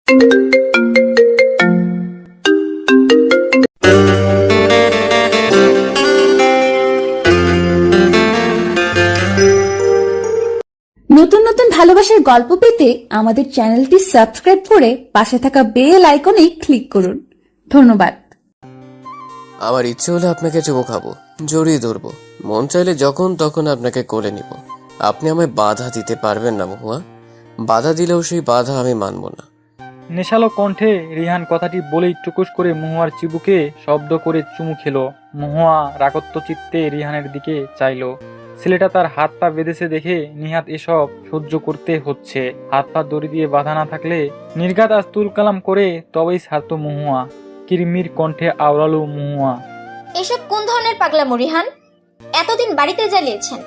নতুন নতুন ভালোবাসার গল্প পেতে আমাদের চ্যানেলটি সাবস্ক্রাইব করে পাশে থাকা বেল আইকনে ক্লিক করুন। ধন্যবাদ। আমার ইচ্ছে হলে আপনাকে চুমু খাবো, জড়িয়ে ধরবো, মন চাইলে যখন তখন আপনাকে কোলে নিব। আপনি আমায় বাধা দিতে পারবেন না মহুয়া। বাধা দিলেও সেই বাধা আমি মানব না। নেশালো কণ্ঠে রিহান কথাটি বলেই টুকুস করে মহুয়ার চিবুকে শব্দ করে চুমু খেলো। মহুয়া রাগত্ব চিত্তে রিহানের দিকে চাইলো। ছেলেটা তার হাত পা বেঁধেছে দেখে নিহাত এসব সহ্য করতে হচ্ছে। হাত পা দড়ি দিয়ে বাঁধা না থাকলে নির্ঘাত আজ তুলকালাম করে তবেই ছাড়তো মহুয়া। কিরমির কণ্ঠে আওড়ালো মহুয়া। এসব কোন ধরনের পাগলামো রিহান? এতদিন বাড়িতে জ্বালিয়েছেন,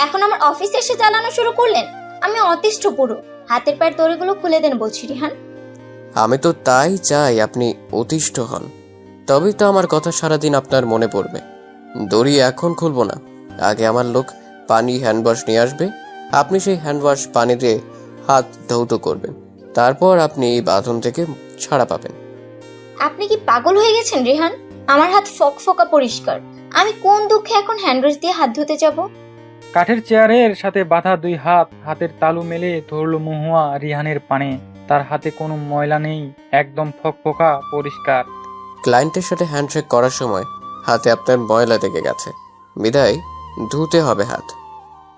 এখন আমার অফিসে এসে জ্বালানো শুরু করলেন। আমি অতিষ্ঠ পুরো। হাতের পায়ের দড়িগুলো খুলে দেন বলছি রিহান। আমি তো তাই চাই আপনি অতিষ্ঠ হন, তবেই তো আমার কথা সারাদিন আপনার মনে পড়বে। দড়ি এখন খুলবো না, আগে আমার লোক পানি হ্যান্ডওয়াশ নিয়ে আসবে। আপনি সেই হ্যান্ডওয়াশ পানি দিয়ে হাত ধৌত করবেন, তারপর আপনি এই বাঁধন থেকে ছাড়া পাবেন। আপনি কি পাগল হয়ে গেছেন রিহান? আমার হাত ফকফকা পরিষ্কার। আমি কোন দুঃখে এখন হ্যান্ডওয়াশ দিয়ে হাত ধুতে যাব? কাঠের চেয়ারের সাথে বাঁধা দুই হাত হাতের তালু মেলে ধরলো মহুয়া রিহানের পানে। তার হাতে কোনো ময়লা নেই, একদম ফকফকা পরিষ্কার। ক্লায়েন্টের সাথে হ্যান্ডশেক করার সময় হাতে আপনার ময়লা লেগে গেছে, বিদায় ধুতে হবে হাত।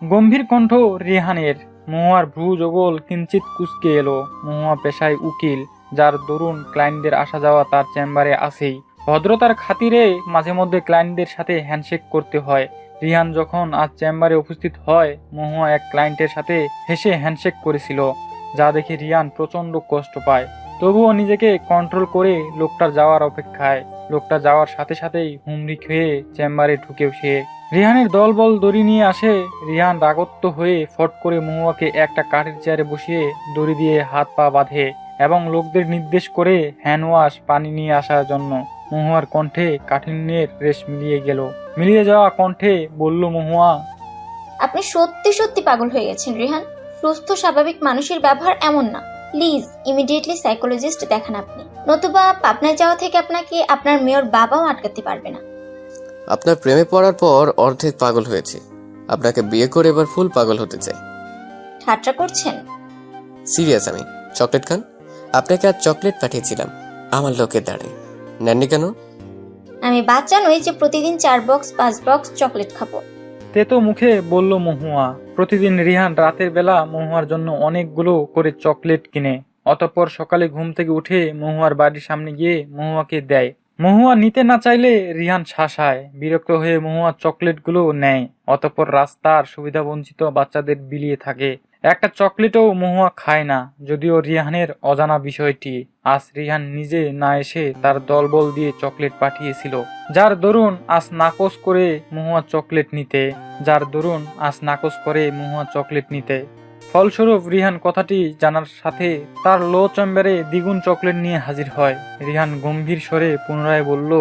গম্ভীর কণ্ঠ রিহানের। মহুয়ার ভ্রু যুগল কিঞ্চিত কুঁচকে এলো। মহুয়া পেশায় উকিল, যার দরুন ক্লায়েন্টদের আসা যাওয়া তার চেম্বারে আছেই। ভদ্রতার খাতিরে মাঝে মধ্যে ক্লায়েন্টদের সাথে হ্যান্ডশেক করতে হয়। রিহান যখন আজ চেম্বারে উপস্থিত হয়, মহুয়া এক ক্লায়েন্টের সাথে হেসে হ্যান্ডশেক করেছিল, যা দেখে রিহান প্রচন্ড কষ্ট পায়। তবুও নিজেকে কন্ট্রোল করে লোকটার যাওয়ার অপেক্ষায়। লোকটা যাওয়ার সাথে সাথেই হুমড়ি খেয়ে চেম্বারে ঢুকেও সে। রিহানের দলবল দড়ি নিয়ে আসে। রিহান রাগত্ব হয়ে ফট করে মহুয়াকে একটা কাঠের চেয়ারে বসিয়ে দড়ি দিয়ে হাত পা বাঁধে এবং লোকদের নির্দেশ করে হ্যান্ড ওয়াশ পানি নিয়ে আসার জন্য। মহুয়ার কণ্ঠে কাঠিন্যের রেশ মিলিয়ে গেল। মিলিয়ে যাওয়া কণ্ঠে বলল মহুয়া, আপনি সত্যি সত্যি পাগল হয়ে গেছেন রিহান। সুস্থ স্বাভাবিক মানুষের ব্যবহার এমন না। প্লিজ ইমিডিয়েটলি সাইকোলজিস্ট দেখান আপনি, নতুবা পাবনায় যাওয়া থেকে আপনাকে আপনার মেয়র বাবাও আটকাতে পারবে না। আপনার প্রেমে পড়ার পর অর্ধেক পাগল হয়েছে, আপনাকে বিয়ে করে এবার ফুল পাগল হতে চাই। ঠাট্টা করছেন? সিরিয়াস আমি। চকলেট খান। আপনাকে আজ চকলেট পাঠিয়েছিলাম আমার লোকের দ্বারে, নেননি কেন? আমি বাচ্চা নই যে প্রতিদিন 4 বক্স 5 বক্স চকলেট খাবো। তেতো মুখে বলল মহুয়া। প্রতিদিন রিহান রাতের বেলা মহুয়ার জন্য অনেকগুলো করে চকলেট কিনে, অতঃপর সকালে ঘুম থেকে উঠে মহুয়ার বাড়ির সামনে গিয়ে মহুয়াকে দেয়। মহুয়া নিতে না চাইলে রিহান শাসায়। বিরক্ত হয়ে মহুয়া চকলেটগুলো নেয়, অতঃপর রাস্তার সুবিধাবঞ্চিত বাচ্চাদের বিলিয়ে থাকে। একটা চকলেটও মহুয়া খায় না, যদিও রিহানের অজানা বিষয়টি। আজ রিহান নিজে না এসে তার দলবল দিয়ে চকলেট পাঠিয়েছিল, যার দরুন আজ নাকচ করে মহুয়া চকলেট নিতে। ফলস্বরূপ রিহান কথাটি জানার সাথে তার লো চেম্বারে দ্বিগুণ চকলেট নিয়ে হাজির হয়। রিহান গম্ভীর স্বরে পুনরায় বলল,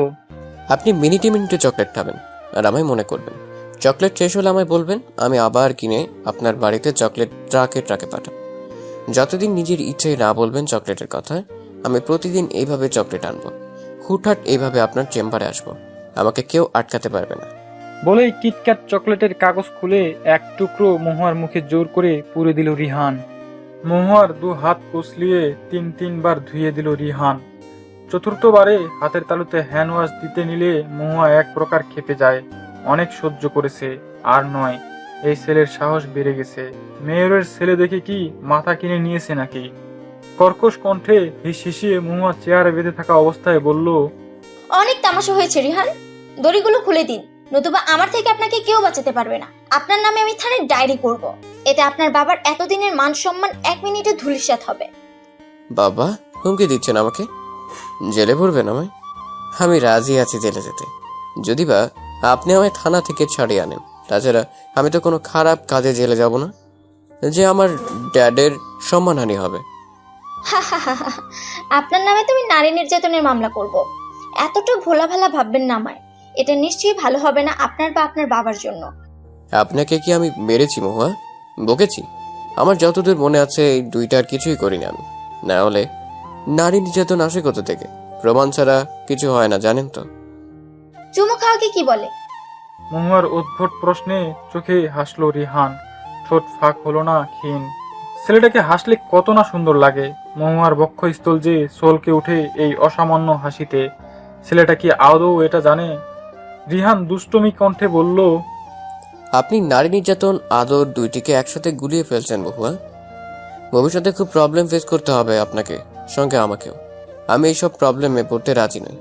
আপনি মিনিটে মিনিটে চকলেট খাবেন আর আমায় মনে করবেন। চকলেট শেষ হলে আমায় বলবেন, আমি আবার কিনে আপনার বাড়িতে চকলেট ট্রাকে ট্রাকে পাঠাবো। যতদিন নিজের ইচ্ছায় না বলবেন চকলেটের কথা, আমি প্রতিদিন এইভাবে চকলেট আনবো। হুটহাট এইভাবে আপনার চেম্বারে আসবো, আমাকে কেউ আটকাতে পারবে না। বলেই কিটক্যাট চকলেটের কাগজ খুলে এক টুকরো মহুয়ার মুখে জোর করে পুরে দিল রিহান। মহুয়ার 2 হাত কুচলিয়ে 3-3 বার ধুয়ে দিল রিহান। চতুর্থবারে হাতের তালুতে হ্যান্ড ওয়াশ দিতে নিলে মহুয়া এক প্রকার খেপে যায়। অনেক সহ্য করেছে, আর নয়। এই ছেলের সাহস বেড়ে গেছে। মেয়রের ছেলে দেখে কি মাথা কিনে নিয়েছে নাকি? কর্কশ কণ্ঠে হিসিয়ে মহুয়া চেয়ারে বেঁধে থাকা অবস্থায় বলল, অনেক তামাশা হয়েছে রিহান, দড়িগুলো খুলে দিন, নতুবা আমার থেকে আপনাকে কেউ বাঁচাতে পারবে না। আপনার নামে আমি থানায় ডায়েরি করব। এতে আপনার বাবার এতদিনের মান সম্মান 1 মিনিটে ধূলিসাৎ হবে। বাবা হুমকি দিচ্ছেন আমাকে? জেলে ভরবেন আমায়? আমি রাজি আছি জেলে যেতে, যদি বা আপনি আমায় থানা থেকে ছাড়িয়ে আনেন। তাছাড়া আমি তো কোনো খারাপ কাজে জেলে যাব না যে আমার ড্যাডের সম্মানহানি হবে। আপনার নামে তুমি নারী নির্যাতনের মামলা করব। এতটা ভোলা ভালা ভাববেন না আমায়। এটা নিশ্চয়ই ভালো হবে না আপনার বা আপনার বাবার জন্য। আপনাকে কি আমি মেরেছি মহুয়া? বকেছি? আমার যতদূর মনে আছে এই 2টার কিছুই করিনি আমি। নারী নির্যাতন আসে কোথা থেকে? প্রমাণ ছাড়া কিছু হয় না, জানেন তো। চুমু খাওয়াকে কি বলে? মহুয়ার উদ্ভট প্রশ্নে চোখে হাসলো রিহান। ঠোঁট ফাঁক হলো না ক্ষীণ। ছেলেটাকে হাসলে কত না সুন্দর লাগে। মহুয়ার বক্ষস্থল যে চলকে উঠে এই অসামান্য হাসিতে। ছেলেটা কি আদৌ এটা জানে? রিহান দুষ্টমি কণ্ঠে বলল, আপনি নারী নির্যাতন আদর দুইটিকে একসাথে গুলিয়ে ফেলছেন বহুয়া। ভবিষ্যতে খুব প্রবলেম ফেস করতে হবে আপনাকে, সঙ্গে আমাকেও। আমি এইসব প্রবলেমে পড়তে রাজি নই।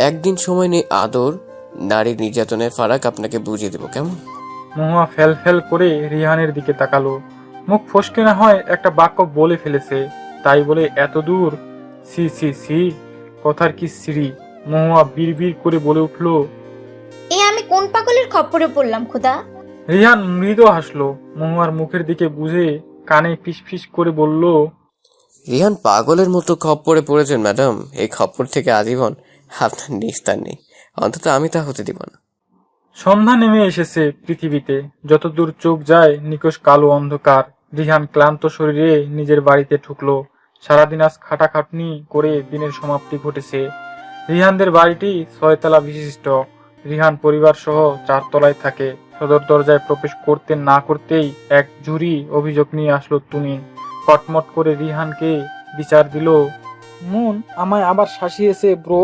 একদিন সময় নেই আদর নারী নির্যাতনের ফারাক আপনাকে বুঝিয়ে দেবো, কেমন? মহুয়া ফেল ফেল করে রিহানের দিকে তাকালো। মুখ ফসকে না হয় একটা বাক্য বলে ফেলেছে, তাই বলে এত দূর? সি সি সি, কথার কি শ্রী। মহুয়া বিড়বিড় করে বলে উঠল। আমি কোন পাগলের খপ্পরে পড়লাম খোদা? রিহান মৃদু হাসলো। মহুয়ার মুখের দিকে বুঝে কানে ফিস করে বলল, রিহান পাগলের মতো খপ্পরে পড়েছেন ম্যাডাম। এই খপ্পর থেকে আজীবন আপনার নিস্তার নেই, অন্তত আমি তা হতে দিব না। সন্ধ্যা নেমে এসেছে পৃথিবীতে। যতদূর চোখ যায় নিকষ কালো অন্ধকার। রিহান ক্লান্ত শরীরে নিজের বাড়িতে ঢুকলো। সারাদিন আজ খাটাখাটনি করে দিনের সমাপ্তি ঘটেছে। রিহানদের বাড়িটি 6 তলা বিশিষ্ট। রিহান পরিবার সহ 4 তলায় থাকে। সদর দরজায় প্রবেশ করতে না করতেই এক ঝুড়ি অভিযোগ নিয়ে আসলো তুমি। কটমট করে রিহানকে বিচার দিল। মন আমায় আবার শাসিয়েছে ব্রো।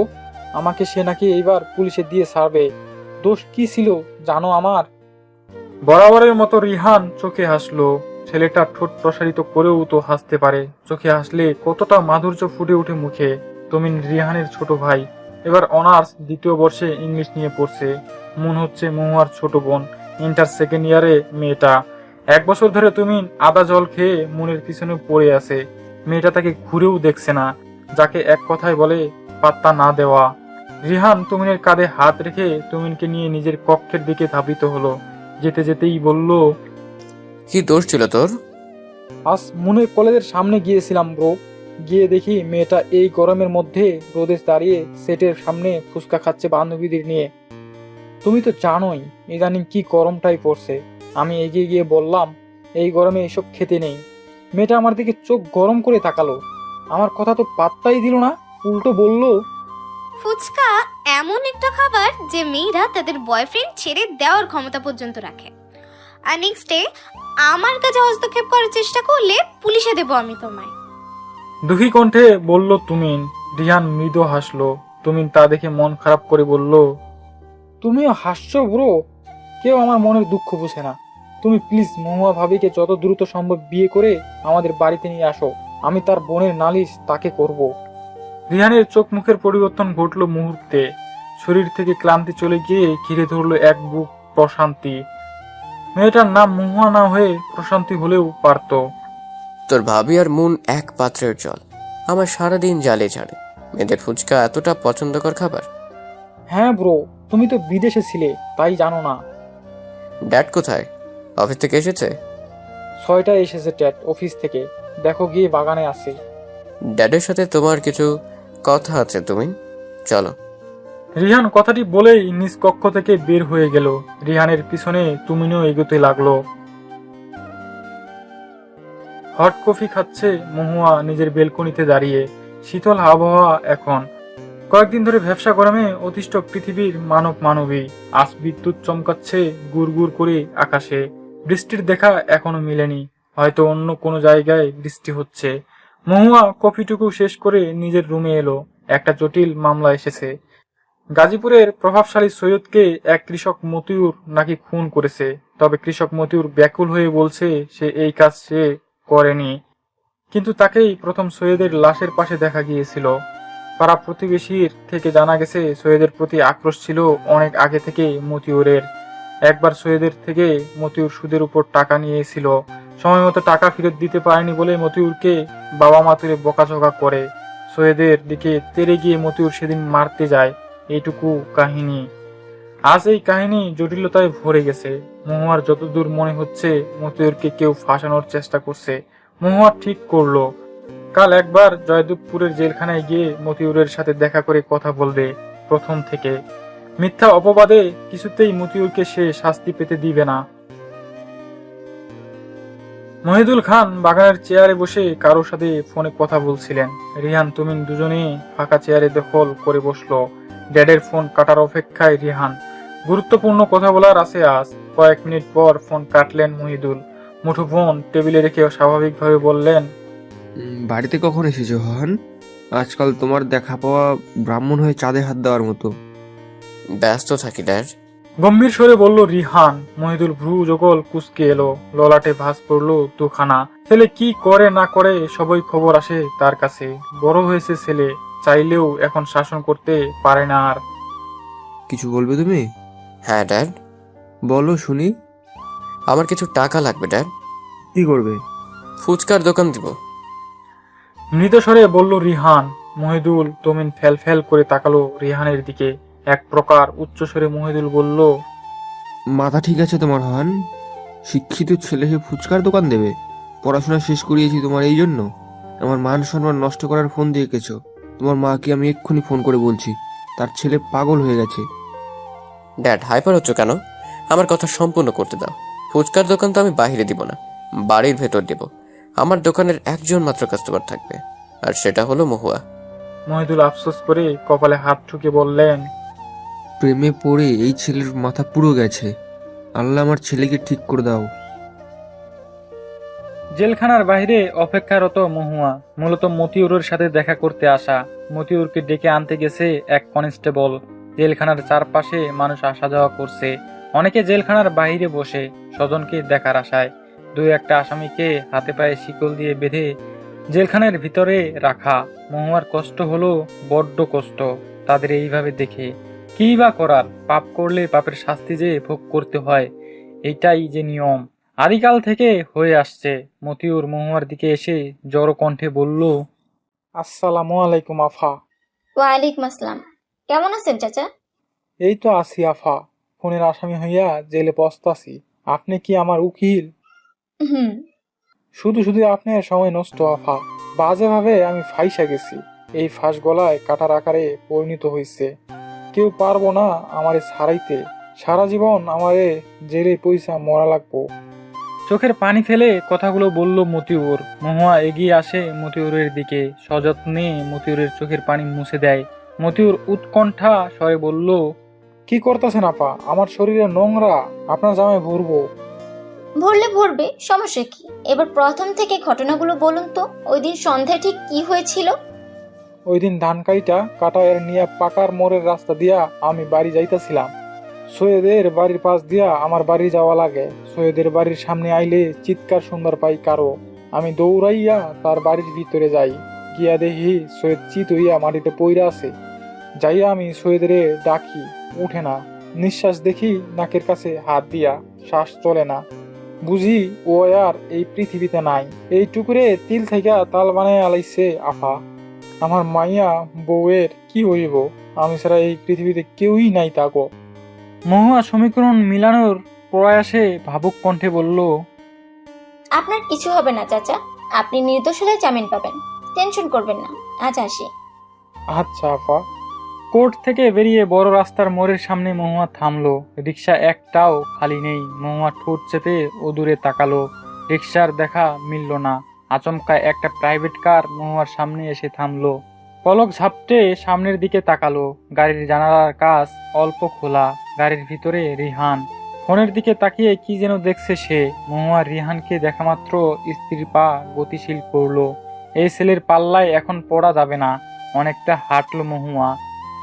আমাকে সে নাকি এইবার পুলিশে দিয়ে ছাড়বে। দোষ কি ছিল জানো আমার? বরাবরের মতো রিহান চোখে হাসলো। ছেলেটা ঠোঁট প্রসারিত করেও তো হাসতে পারে। চোখে হাসলে কতটা মাধুর্য ফুটে ওঠে মুখে। তুমিন রিহানের ছোট ভাই, এবার অনার্স 2য় বর্ষে ইংলিশ নিয়ে পড়ছে। মন হচ্ছে মহুয়ার ছোট বোন, ইন্টার 2nd ইয়ারে মেয়েটা। 1 বছর ধরে তুমি আদা জল খেয়ে মনের পিছনে পড়ে আছে। মেয়েটা তাকে ঘুরেও দেখছে না, যাকে এক কথায় বলে পাত্তা না দেওয়া। রিহান তুমিনের কাঁধে হাত রেখে তুমিনকে নিয়ে নিজের কক্ষের দিকে ধাবিত হলো। যেতে যেতেই বলল, কি দোষ ছিল তোর? আজ মনের কলেজের সামনে গিয়েছিলাম ব্রো। গিয়ে দেখি মেয়েটা এই গরমের মধ্যে রোদে দাঁড়িয়ে সেটের সামনে ফুচকা খাচ্ছে বান্ধবীদের নিয়ে। তুমি তো জানোই ইদানিং কি গরমটাই পড়ছে। আমি এগিয়ে গিয়ে বললাম, এই গরমে এসব খেতে নেই। মেয়েটা আমার দিকে চোখ গরম করে তাকালো। আমার কথা তো পাত্তাই দিল না, উল্টো বলল, ফুচকা এমন একটা খাবার যে মেয়েরা তাদের বয়ফ্রেন্ড ছেড়ে দেওয়ার ক্ষমতা পর্যন্ত রাখে। আর নেক্সট ডে আমার কাছে হস্তক্ষেপ করার চেষ্টা করলে পুলিশে দেবো আমি তোমায়। দুঃখী কণ্ঠে বলল তুমিন। রিহান মৃদু হাসলো। তুমিন তা দেখে মন খারাপ করে বলল, তুমিও হাসছো ব্রো? কেউ আমার মনের দুঃখ বুঝে না। তুমি প্লিজ মহুয়া ভাবিকে যত দ্রুত সম্ভব বিয়ে করে আমাদের বাড়িতে নিয়ে আসো। আমি তার বোনের নালিশ তাকে করব। রিহানের চোখ মুখের পরিবর্তন ঘটল মুহূর্তে। শরীর থেকে ক্লান্তি চলে গিয়ে ঘিরে ধরলো এক বুক প্রশান্তি। মেয়েটার নাম মহুয়া না হয়ে প্রশান্তি হলেও পারত। তোর ভাবি আর মন এক পাত্রের জল, আমার সারাদিন জালে ছাড়ে। মেয়েদের ফুচকা এতটা পছন্দকর খাবার? হ্যাঁ ব্রো, তুমি তো বিদেশে ছিলে, তাই জানো না। ড্যাড কোথায়? অফিস থেকে এসেছে? 6টায় এসেছে ড্যাড অফিস থেকে। দেখো গিয়ে বাগানে আছে। ড্যাডের সাথে তোমার কিছু কথা আছে, তুমি চলো। রিহান কথাটি বলেই নিজ কক্ষ থেকে বের হয়ে গেল। রিহানের পিছনে তুমিনও এগোতে লাগলো। হট কফি খাচ্ছে মহুয়া নিজের বেলকনিতে দাঁড়িয়ে। শীতল আবহাওয়া এখন। কয়েকদিন ধরে ব্যবসা গরমে অতিষ্ঠ পৃথিবীর মানবী। আজ বিদ্যুৎ চমকাচ্ছে গুড় করে আকাশে। বৃষ্টির দেখা এখনো মিলেনি, হয়তো অন্য কোনো জায়গায় বৃষ্টি হচ্ছে। মহুয়া কফিটুকু শেষ করে নিজের রুমে এলো। একটা জটিল মামলা এসেছে। গাজীপুরের প্রভাবশালী সৈয়দকে এক কৃষক মতিউর নাকি খুন করেছে। তবে কৃষক মতিউর ব্যাকুল হয়ে বলছে সে এই কাজ সে করেনি, কিন্তু তাকেই প্রথম সৈয়দের লাশের পাশে দেখা গিয়েছিল। পাড়া প্রতিবেশীর থেকে জানা গেছে সৈয়দের প্রতি আক্রোশ ছিল অনেক আগে থেকে মতিউরের। একবার সৈয়দের থেকে মতিউর সুদের উপর টাকা নিয়েছিল। সময় মতো টাকা ফেরত দিতে পারেনি বলে মতিউরকে বাবা মা তুলে বকাঝকা করে। সৈয়দের দিকে তেড়ে গিয়ে মতিউর সেদিন মারতে যায়। এইটুকু কাহিনী। আজ এই কাহিনী জটিলতায় ভরে গেছে। মহুয়ার যতদূর মনে হচ্ছে মতিউরকে কেউ ফাঁসানোর চেষ্টা করছে। মহুয়া ঠিক করলো, কাল একবার জয়দেবপুরের জেলখানায় গিয়ে মতিউরের সাথে দেখা করে কথা বলবে প্রথম থেকে। মিথ্যা অপবাদে কিছুতেই মতিউরকে সে শাস্তি পেতে দিবে না। মহিদুল খান বাগানের চেয়ারে বসে কারোর সাথে ফোনে কথা বলছিলেন। রিহান তুমিন দুজনেই ফাঁকা চেয়ারে দখল করে বসলো। ড্যাডের ফোন কাটার অপেক্ষায় রিহান। গুরুত্বপূর্ণ কথা বলার আছে আজ। কয়েক মিনিট পর ফোন কাটলেন মহিদুল। মুঠোফোন টেবিলে রেখে স্বাভাবিকভাবে বললেন, বাড়িতে কখন এসেছো হান? আজকাল তোমার দেখা পাওয়া ব্রাহ্মণ হয়ে চাঁদে হাত দেওয়ার মতো। ব্যস্ত থাকি ড্যাড। গম্ভীর স্বরে বলল রিহান। মহিদুল ভ্রু যুগল কুঁচকে এলো, ললাটে ভাঁজ পড়লো দুখানা। ছেলে কি করে না করে সবই খবর আসে তার কাছে। বড় হয়েছে ছেলে, চাইলেও এখন শাসন করতে পারে না আর। কিছু বলবে তুমি? হ্যাঁ ড্যাড, বলো শুনি। আমার কিছু টাকা লাগবে ড্যাড। কি করবে? ফুচকার দোকান দিব। মৃত স্বরে বলল রিহান। মহিদুল তুমিন ফেল ফেল করে তাকালো রিহানের দিকে। এক প্রকার উচ্চস্বরে মহিদুল বলল, মাথা ঠিক আছে তোমার হান? শিক্ষিত ছেলে হয়ে ফুচকার দোকান দেবে? পড়াশোনা শেষ করিয়েছি তোমার এই জন্য? আমার মান সম্মান নষ্ট করার ফোন দিয়ে গেছো। তোমার মাকে আমি এক্ষুনি ফোন করে বলছি, তার ছেলে পাগল হয়ে গেছে। ড্যাড হাইপার হচ্ছ কেন? আমার কথা সম্পূর্ণ করতে দাও। ফুচকার দোকান তো আমি বাইরে দিব না, বাড়ির ভেতর দেব। আমার দোকানের একজন মাত্র কাস্টমার থাকবে, আর সেটা হলো মহুয়া। মহিদুল আফসোস করে কপালে হাত ঠুকে বললেন, প্রেমে পড়ে এই ছেলের মাথা পুরো গেছে। আল্লাহ আমার ছেলেকে ঠিক করে দাও। জেলখানার বাইরে অপেক্ষারত মহুয়া মূলত মতিউরের সাথে দেখা করতে আসা। মতিউরকে ডেকে আনতে গেছে এক কনস্টেবল। জেলখানার চারপাশে মানুষ আসা যাওয়া করছে। অনেকে জেলখানার বাইরে বসে স্বজনকে দেখার আশায়। দুই একটা আসামিকে হাতে পায়ে শিকল দিয়ে বেঁধে জেলখানার ভিতরে রাখা। মহুয়ার কষ্ট হলো বড্ড কষ্ট তাদের এইভাবে দেখে। কী বা করার, পাপ করলে পাপের শাস্তি যে ভোগ করতে হয়, এইটাই যে নিয়ম আদিকাল থেকে হয়ে আসছে। মতিউর মহুয়ার দিকে এসে জড়ো কণ্ঠে বলল, আসসালামু আলাইকুম আফা। ওয়ালাইকুম আসসালাম। কেমন আছেন চাচা? এই তো আছি আফা, খুনের আসামি হইয়া জেলে পস্তাছি। আপনি কি আমার উকিল? হুম। শুধু শুধু আপনার সময় নষ্ট আফা। বাজেভাবে আমি ফাইসা গেছি। এই ফাঁস গলায় কাটার আকারে পরিণত হয়েছে। কেউ পারবো না আমারে ছাড়াইতে। সারা জীবন আমারে জেলে পয়সা মরা লাগবো। চোখের পানি ফেলে কথাগুলো বলল মতিউর। মহুয়া এগিয়ে আসে মতিউরের দিকে, সযত্নে মতিউরের চোখের পানি মুছে দেয়। মতিউর উৎকণ্ঠা স্বরে বলল, কি করতেছেন আপা? আমার শরীরে নোংরা, আপনার জামায় ভরবো। ভরলে ভরবে, সমস্যা কি? এবার প্রথম থেকে ঘটনাগুলো বলুন তো। ওই দিন সন্ধ্যায় ঠিক কি হয়েছিল? ওই দিন ধানকাইটা কাটায়ের নিয়ে পাকার মোড়ের রাস্তা দিয়া আমি বাড়ি যাইতাছিলাম। সৈয়দের বাড়ির পাশ দিয়া আমার বাড়ি যাওয়া লাগে। সৈয়দের বাড়ির সামনে আইলে চিৎকার সুন্দর পাই কারো। আমি দৌড়াইয়া তার বাড়ির ভিতরে যাই। গিয়া দেখি সৈয়দ চিত হইয়া মাটিতে পইরা আছে। যাইয়া আমি সৈয়দরে ডাকি, উঠে না। নিঃশ্বাস দেখি নাকের কাছে হাত দিয়া, শ্বাস চলে না। বুঝি ও আর এই পৃথিবীতে নাই। এই টুকুরে তিল থেকে তাল বানায় আলাইছে আফা। আমার মাইয়া বউয়ের কি হইব? আমি ছাড়া এই পৃথিবীতে কেউই নাই তাগো। মহুয়া সমীকরণ মিলানোর প্রয়াসে ভাবুক কণ্ঠে বলল, আপনার কিছু হবে না চাচা, আপনি নির্দোষ হলে জামিন পাবেন। টেনশন করবেন না, আজ আসি। আচ্ছা আপা। কোর্ট থেকে বেরিয়ে বড় রাস্তার মোড়ের সামনে মহুয়া থামলো। রিক্সা একটাও খালি নেই। মহুয়া ঠোঁট চেপে ও দূরে তাকালো। রিক্সার দেখা মিলল না। আচমকা একটা প্রাইভেট কার মহুয়ার সামনে এসে থামলো। পলক ঝাপটে সামনের দিকে তাকালো। গাড়ির জানালার কাচ অল্প খোলা। গাড়ির ভিতরে রিহান। ফোনের দিকে তাকিয়ে কি যেন দেখছে সে। মহুয়া রিহানকে দেখা মাত্র স্ত্রীর পা গতিশীল করলো। এই ছেলের পাল্লায় এখন পড়া যাবে না। অনেকটা হাঁটলো মহুয়া,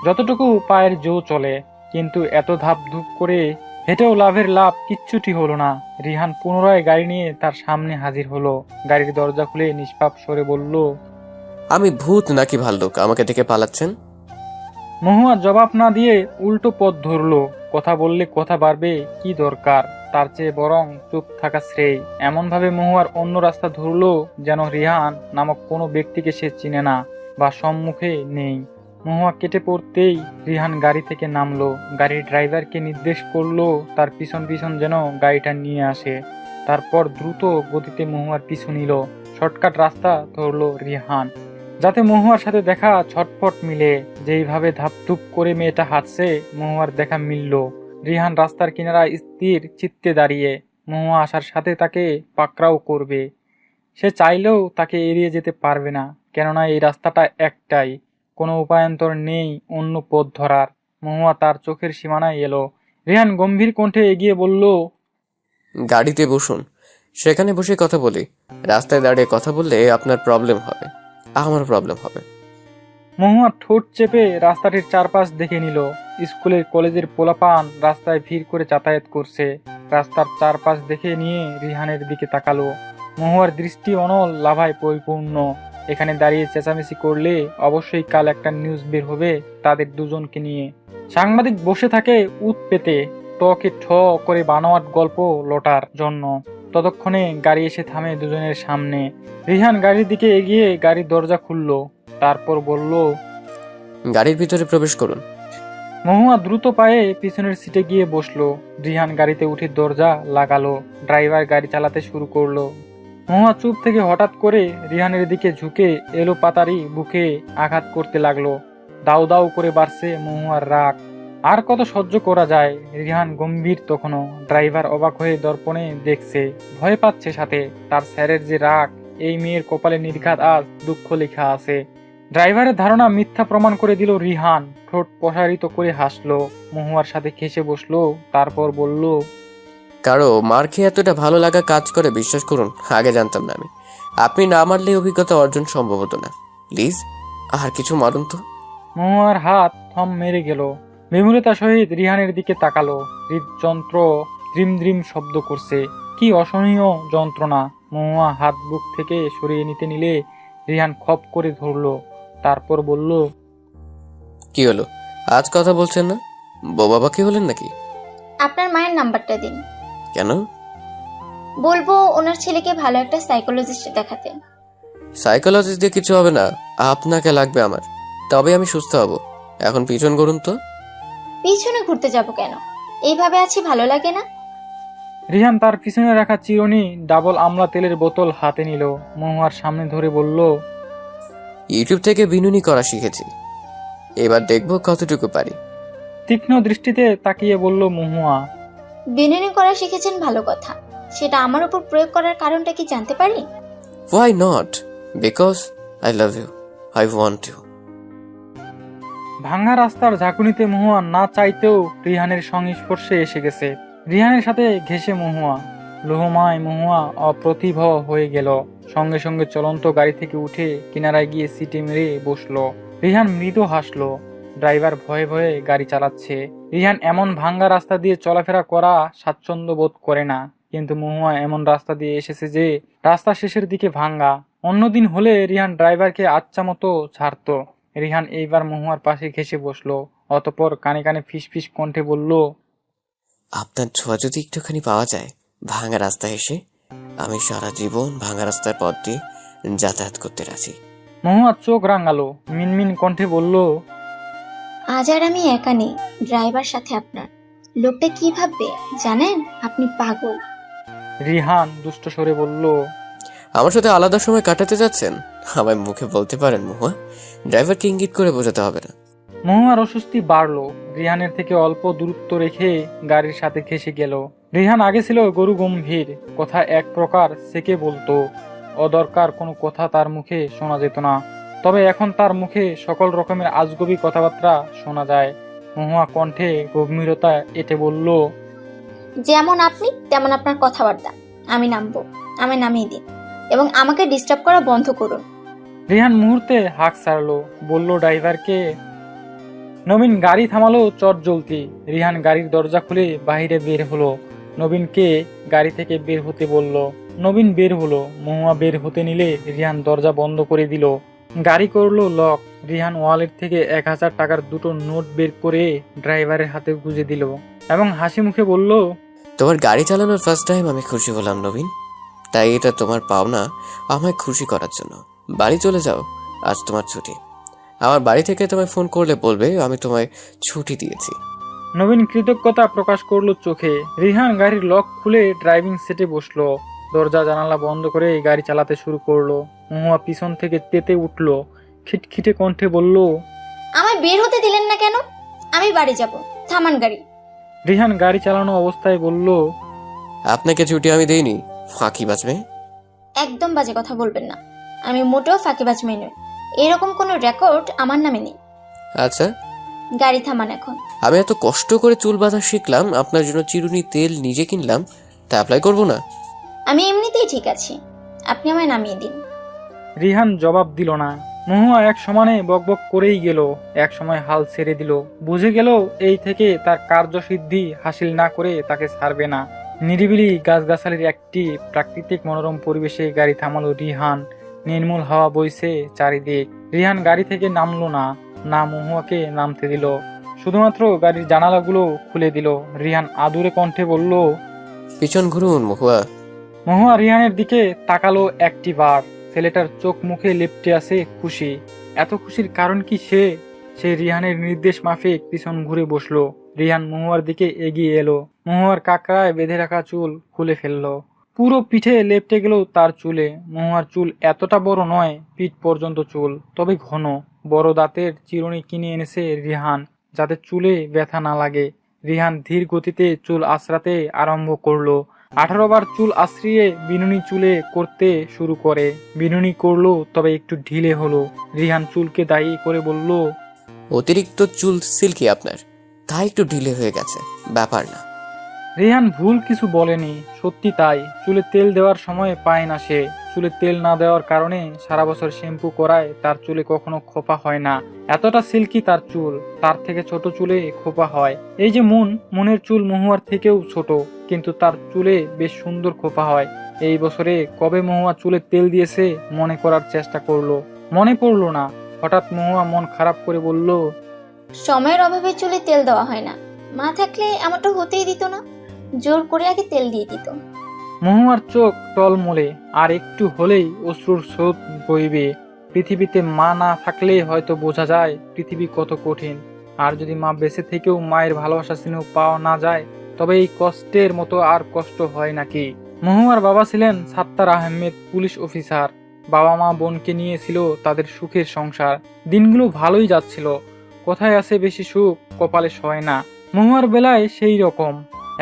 যতটুকু পায়ের জো চলে। কিন্তু এত ধাপ ধুপ করে হেঁটেও লাভের লাভ কিচ্ছুটি হলো না। রিহান পুনরায় গাড়ি নিয়ে তার সামনে হাজির হলো। গাড়ির দরজা খুলে নিষ্পাপ স্বরে বলল, আমি ভূত নাকি ভাল্লুক আমাকে দেখে পালাচ্ছেন? মহুয়া জবাব না দিয়ে উল্টো পথ ধরলো। কথা বললে কথা বাড়বে, কি দরকার? তার চেয়ে বরং চুপ থাকা শ্রেয়। এমনভাবে মহুয়ার অন্য রাস্তা ধরলো যেন রিহান নামক কোনো ব্যক্তিকে সে চিনে না বা সম্মুখে নেই। মহুয়া কেটে পড়তেই রিহান গাড়ি থেকে নামলো। গাড়ির ড্রাইভারকে নির্দেশ করলো তার পিছন পিছন যেন গাড়িটা নিয়ে আসে। তারপর দ্রুত গতিতে মহুয়ার পিছু নিল। শর্টকাট রাস্তা ধরলো রিহান, যাতে মহুয়ার সাথে দেখা ছটফট মিলে। যেইভাবে ধাপধুপ করে মেয়েটা হাঁটছে, মহুয়ার দেখা মিলল। রিহান রাস্তার কিনারা স্থির চিত্তে দাঁড়িয়ে। মহুয়া আসার সাথে তাকে পাকড়াও করবে। সে চাইলেও তাকে এড়িয়ে যেতে পারবে না, কেননা এই রাস্তাটা একটাই, কোনো উপায়ান্তর নেই অন্য পথ ধরার। মহুয়া তার চোখের সীমানায় এলো। রেহান গম্ভীর কণ্ঠে এগিয়ে বলল, গাড়িতে বসুন, সেখানে বসে কথা বলি। রাস্তায় দাঁড়িয়ে কথা বললে আপনার প্রবলেম হবে, আমার প্রবলেম হবে। মহুয়া ঠোঁট চেপে রাস্তাটির চারপাশ দেখে নিল। স্কুলের কলেজের পোলাপান রাস্তায় ভিড় করে যাতায়াত করছে। রাস্তার চারপাশ দেখে নিয়ে রিহানের দিকে তাকালো। মহুয়ার দৃষ্টি অনল লাভায় পরিপূর্ণ। এখানে দাঁড়িয়ে চেঁচামেচি করলে অবশ্যই কাল একটা নিউজ বের হবে তাদের দুজনকে নিয়ে। সাংবাদিক বসে থাকে উত পেতে, টকে ঠ করে বানোয়াট গল্প লোটার জন্য। ততক্ষণে গাড়ি এসে থামে দুজনের সামনে। রিহান গাড়ির দিকে এগিয়ে গাড়ির দরজা খুলল, তারপর বলল, গাড়ির ভিতরে প্রবেশ করুন। মহুয়া দ্রুত পায়ে পিছনের সিটে গিয়ে বসলো। রিহান গাড়িতে উঠে দরজা লাগালো। ড্রাইভার গাড়ি চালাতে শুরু করলো। মহুয়া চুপ থেকে হঠাৎ করে রিহানের দিকে ঝুঁকে এলো পাতারি বুকে আঘাত করতে লাগলো। দাউ দাউ করে বাড়ছে মহুয়ার রাগ। আর কত সহ্য করা যায়? রিহান গম্ভীর তখনও। ড্রাইভার অবাক হয়ে দর্পণে দেখছে, ভয় পাচ্ছে সাথে। তার স্যারের যে রাগ, এই মেয়ের কপালে নির্ঘাত আজ দুঃখ লেখা আছে। ড্রাইভারের ধারণা মিথ্যা প্রমাণ করে দিল রিহান। ঠোঁট প্রসারিত করে হাসলো, মহুয়ার সাথে ঘেঁষে বসলো, তারপর বলল, কারো মার খেয়ে এতটা ভালো লাগা কাজ করে বিশ্বাস করুন, আগে জানতাম না আমি। আপনি না মারলে অভিজ্ঞতা অর্জন সম্ভব হতো না। প্লিজ আর কিছু মারুন তো। মহুয়ার হাত থম মেরে গেল। বিমূলতা সহিত রিহানের দিকে তাকালো। হৃদযন্ত্র দ্রিম দ্রিম শব্দ করছে। কি অসহনীয় যন্ত্রণা! মহুয়া হাত বুক থেকে সরিয়ে নিতে নিলে রিহান খপ করে ধরলো, তারপর বলল, কি হলো, আজ কথা বলছেন না? বাবা কি হলেন নাকি? আপনার মায়ের নাম্বারটা দিন। কেন? বলবো ওনার ছেলেকে ভালো একটা সাইকোলজিস্ট দেখাতে। সাইকোলজিস্ট দিয়ে কিছু হবে না, আপনাকে লাগবে আমার, তবে আমি সুস্থ হব। এখন পিছন করুন তো। পিছনে ঘুরতে যাব কেন? এইভাবে আছি ভালো লাগে না? রিহান তার পিছনে রাখা চিরুনি ডাবল আমলা তেলের বোতল হাতে নিল। মহুয়ার সামনে ধরে বলল, ইউটিউব থেকে বিনুনি করা শিখেছি, এবার দেখবো কতটুকু পারি। তীক্ষ্ণ দৃষ্টিতে তাকিয়ে বলল মহুয়া। বিনুনি করা শিখেছেন ভালো কথা, সেটা আমার উপর প্রয়োগ করার কারণটা কি জানতে পারি? Why not? Because I love you. I want you. ভাঙা রাস্তার ঝাঁকুনিতে মহুয়া না চাইতেও রিহানের সংস্পর্শে এসে গেছে। রিহানের সাথে ঘেঁষে মহুয়া। লোহমায় মহুয়া অপ্রতিভ হয়ে গেল। সঙ্গে সঙ্গে চলন্ত গাড়ি থেকে উঠে কিনারায় গিয়ে সিটে মেরে বসলো। রিহান মৃদু হাসলো। ড্রাইভার ভয়ে ভয়ে গাড়ি চালাচ্ছে। রিহান এমন ভাঙ্গা রাস্তা দিয়ে চলাফেরা করা স্বাচ্ছন্দ্য বোধ করে না, কিন্তু মহুয়া এমন রাস্তা দিয়ে এসেছে যে রাস্তা শেষের দিকে ভাঙ্গা। অন্যদিন হলে রিহান ড্রাইভারকে আচ্ছা মতো ছাড়তো। রিহান এইবার মহুয়ার পাশে ঘেঁষে বসলো, অতঃপর কানে কানে ফিসফিস কণ্ঠে বলল, আপনার ছোঁয়া যদি একটুখানি পাওয়া যায় ভাঙা রাস্তায় এসে, আমি সারা জীবন ভাঙা রাস্তার পথ দিয়ে যাতায়াত করতে রাজি। মহুয়া চোখ রাঙালো, মিনমিন কণ্ঠে বলল, আজ আর আমি একা নেই, ড্রাইভার সাথে আপনার। লোকটা কি ভাববে জানেন? আপনি পাগল। রিহান দুষ্ট স্বরে বলল, আমার সাথে আলাদা সময় কাটাতে যাচ্ছেন? আমায় মুখে বলতে পারেন মহুয়া, ড্রাইভারকে ইঙ্গিত করে বোঝাতে হবে না। মহুয়ার অস্বস্তি বাড়লো। রিহানের থেকে অল্প দূরত্ব রেখে গাড়ির সাথে ঘেঁষে গেল। রিহান আগে ছিল গরু গম্ভীর, কথা এক প্রকার সেকে বলতো। অদরকার কোনো কথা তার মুখে শোনা যেত না, তবে এখন তার মুখে সকল রকমের আজগবি কথাবার্তা শোনা যায়। মহুয়া কণ্ঠে গম্ভীরতা এঁটে বলল, যেমন আপনি তেমন আপনার কথাবার্তা। আমি নামবো, আমি নামিয়ে দিন এবং আমাকে ডিস্টার্ব করা বন্ধ করুন। রিহান মুহূর্তে হাঁক ছাড়লো, বলল ড্রাইভারকে। নবীন গাড়ি থামালো চট জ্বলতি। রিহান গাড়ির দরজা খুলে বাইরে বের হলো। নবীনকে গাড়ি থেকে বের হতে বলল। নবীন বের হলো। মহুয়া বের হতে নিলে রিহান দরজা বন্ধ করে দিল। গাড়ি করলো লক। রিহান ওয়ালেট থেকে 1000 টাকার দুটো নোট বের করে ড্রাইভারের হাতে গুঁজে দিল এবং হাসি মুখে বলল, তোমার গাড়ি চালানোর ফার্স্ট টাইম আমি খুশি হলাম নবীন, তাই এটা তোমার পাওনা আমায় খুশি করার জন্য। বাড়ি চলে যাও, আজ তোমার ছুটি। আমার বাড়ি থেকে তোমায় ফোন করলে বলবে আমি তোমায় ছুটি দিয়েছি। নবীন কৃতজ্ঞতা প্রকাশ করলো চোখে। রিহান গাড়ির লক খুলে ড্রাইভিং সিটে বসলো। দরজা জানালা বন্ধ করে গাড়ি চালাতে শুরু করলো। মহুয়া পিছন থেকে তেতে উঠলো, খিটখিটে কণ্ঠে বলল, আমায় বের হতে দিলেন না কেন? আমি বাড়ি যাব, থামান গাড়ি। রিহান গাড়ি চালানো অবস্থায় বলল, আপনাকে ছুটি আমি দেইনি, ফাঁকি বাজবে। একদম বাজে কথা বলবেন না। আমি মোটেও ফাঁকিবাজ মেয়ে নই। এরকম কোনো রেকর্ড আমার নামে নেই। আচ্ছা, গাড়ি থামান এখন। আমি এত কষ্ট করে চুল বাঁধা শিখলাম, আপনার জন্য চিরুনি তেল নিজে কিনলাম, তা অ্যাপ্লাই করবো না? আমি এমনিতেই ঠিক আছি, আপনি আমায় নামিয়ে দিন। রিহান জবাব দিল না। মহুয়া এক সমানে বকবক করেই গেল, এক সময় হাল ছেড়ে দিল। বুঝে গেল এই থেকে তার কার্যসিদ্ধি হাসিল না করে তাকে ছাড়বে না। নিরিবিলি গাছগাছালির একটি প্রাকৃতিক মনোরম পরিবেশে গাড়ি থামালো রিহান। নির্মূল হাওয়া বইছে চারিদিক। রিহান গাড়ি থেকে নামলো না, না মহুয়াকে নামতে দিল। শুধুমাত্র গাড়ির জানালাগুলো খুলে দিল। রিহান আদুরে কণ্ঠে বলল, পিছন ঘুরুন মহুয়া। মহুয়া রিহানের দিকে তাকালো একটি বার। ছেলেটার চোখ মুখে লেপ্টে আছে খুশি। এত খুশির কারণ কি? সে রিহানের নির্দেশ মাফিক পিছন ঘুরে বসলো। রিহান মহুয়ার দিকে এগিয়ে এলো। মহুয়ার কাকড়ায় বেঁধে রাখা চুল খুলে ফেললো। পুরো পিঠে লেপ্টে গেল তার চুলে। মহুয়ার চুল এতটা বড় নয়, পিঠ পর্যন্ত চুল, তবে ঘন। বড় দাঁতের চিরুনি কিনে এনেছে রিহান, যাতে চুলে ব্যথা না লাগে। রিহান ধীর গতিতে চুল আঁচড়াতে আরম্ভ করলো। 18 বার চুল আশ্রিয়ে বিনুনি চুলে করতে শুরু করে। বিনুনি করলো, তবে একটু ঢিলে হলো। রিহান চুলকে দায়ী করে বলল, অতিরিক্ত চুল সিল্কি আপনার, তাই একটু ঢিলে হয়ে গেছে, ব্যাপার না। রিহান ভুল কিছু বলেনি, সত্যি তাই। চুলে তেল দেওয়ার সময় পায় না সে। চুলে তেল না দেওয়ার কারণে সারা বছর শ্যাম্পু করায় তার চুলে কখনো খোপা হয় না। এতটা সিল্কি তার চুল। তার থেকে ছোট চুলে খোপা হয়। এই যে মনের চুল মহুয়ার থেকেও ছোট, কিন্তু তার চুলে বেশ সুন্দর খোপা হয়। এই বছরে কবে মহুয়া চুলে তেল দিয়েছে মনে করার চেষ্টা করলো, মনে পড়লো না। হঠাৎ মহুয়া মন খারাপ করে বলল, সময়ের অভাবে চুলে তেল দেওয়া হয় না। মা থাকলে আমারটা হতেই দিত না, জোর করে আগে তেল দিয়ে দিত। মহুয়ার চোখ টলমলে, আর একটু হলেই অশ্রুর স্রোত বইবে। পৃথিবীতে মা না থাকলে হয়তো বোঝা যায় পৃথিবী কত কঠিন। আর যদি মা বেঁচে থেকেও মায়ের ভালোবাসা স্নেহ পাওয়া না যায়, তবে এই কষ্টের মতো আর কষ্ট হয় নাকি? মহুয়ার বাবা ছিলেন সাত্তার আহমেদ, পুলিশ অফিসার। বাবা মা বোনকে নিয়ে ছিল তাদের সুখের সংসার। দিনগুলো ভালোই যাচ্ছিল। কোথায় আছে বেশি সুখ, কপালে সয় না। মহুয়ার বেলায় সেই রকম।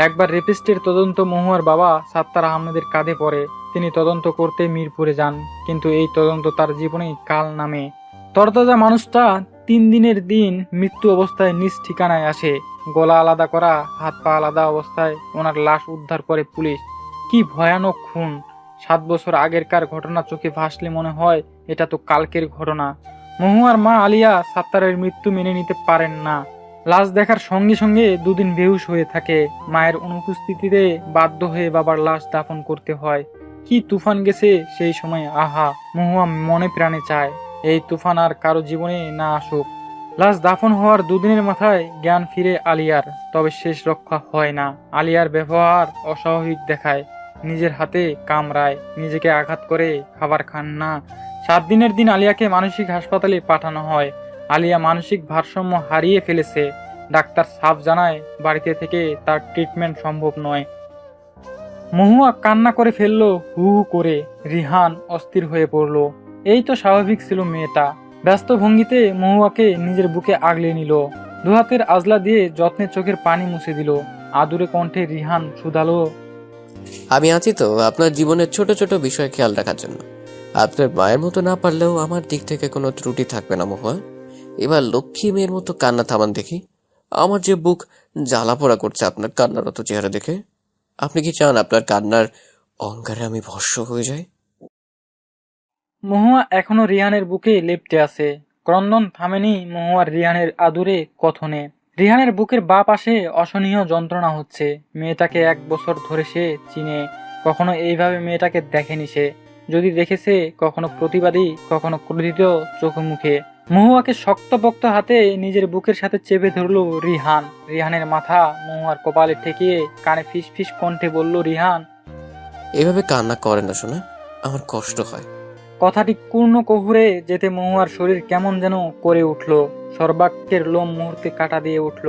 একবার রেপিস্টের তদন্ত মহুয়ার বাবা সাত্তার আহমেদের কাঁধে পড়ে। তিনি তদন্ত করতে মিরপুরে যান, কিন্তু এই তদন্ত তার জীবনে কাল নামে। তরতাজা মানুষটা 3 দিনের দিন মৃত্যু অবস্থায় নিজ ঠিকানায় আসে। গলা আলাদা করা, হাত পা আলাদা অবস্থায় ওনার লাশ উদ্ধার করে পুলিশ। কি ভয়ানক খুন! 7 বছর আগেরকার ঘটনা চোখে ভাসলে মনে হয় এটা তো কালকের ঘটনা। মহুয়ার মা আলিয়া সাত্তারের মৃত্যু মেনে নিতে পারেন না। লাশ দেখার সঙ্গে সঙ্গে 2 দিন বেহুশ হয়ে থাকে। মায়ের অনুপস্থিতিতে বাধ্য হয়ে বাবার লাশ দাফন করতে হয়। কি তুফান গেছে সেই সময়! আহা, মহুয়া মনে প্রাণে চায় এই তুফান আর কারো জীবনে না আসুক। লাশ দাফন হওয়ার 2 দিনের মাথায় জ্ঞান ফিরে আলিয়ার, তবে শেষ রক্ষা হয় না। আলিয়ার ব্যবহার অস্বাভাবিক দেখায়। নিজের হাতে কামড়ায়, নিজেকে আঘাত করে, খাবার খান না। 7 দিনের দিন আলিয়াকে মানসিক হাসপাতালে পাঠানো হয়। আলিয়া মানসিক ভারসাম্য হারিয়ে ফেলেছে। ডাক্তার সাফ জানায় বাড়িতে থেকে তার ট্রিটমেন্ট সম্ভব নয়। মহুয়া কান্না করে ফেললো হু হু করে। রিহান অস্থির হয়ে পড়ল। এই তো স্বাভাবিক ছিল মেয়েটা। ব্যস্ত ভঙ্গিতে মহুয়াকে নিজের বুকে আগলে নিল। 2 হাতের আজলা দিয়ে যত্নে চোখের পানি মুছে দিল। আদুরে কণ্ঠে রিহান শুধালো, আমি আছি তো আপনার জীবনের ছোট ছোট বিষয় খেয়াল রাখার জন্য। আপনার মায়ের মতো না পারলেও আমার দিক থেকে কোনো ত্রুটি থাকবে না মহুয়া। এবার লক্ষ্মী মেয়ের মতো কান্না থামান দেখি। আমার যে বুক জ্বালা পোড়া করছে আপনার কান্নারত চেহারা দেখে। আপনি কি চান আপনার কান্নার অহংকারে আমি ভস্ম হয়ে যাই? মহুয়া এখনো রিহানের বুকে লেপ্টে আছে। ক্রন্দন থামেনি মহুয়ার রিহানের আদুরে কথনে। রিহানের বুকের বাঁ পাশে অসহনীয় যন্ত্রণা হচ্ছে। মেয়েটাকে 1 বছর ধরে সে চিনে। কখনো এইভাবে মেয়েটাকে দেখেনি সে। যদি দেখেছে, কখনো প্রতিবাদী, কখনো ক্রোধিত চোখে মুখে। মহুয়াকে শক্তপোক্ত হাতে নিজের বুকের সাথে চেপে ধরলো রিহান। রিহানের মাথা মহুয়ার কপালে ঠেকিয়ে কানে ফিস ফিস কণ্ঠে বলল, রিহান, এভাবে কান্না করে না শোনা, আমার কষ্ট হয়। কথাটি পূর্ণ কহুরে যেতে মহুয়ার শরীর কেমন যেন করে উঠল। সর্বাঙ্গের লোম মুহূর্তে কাটা দিয়ে উঠল।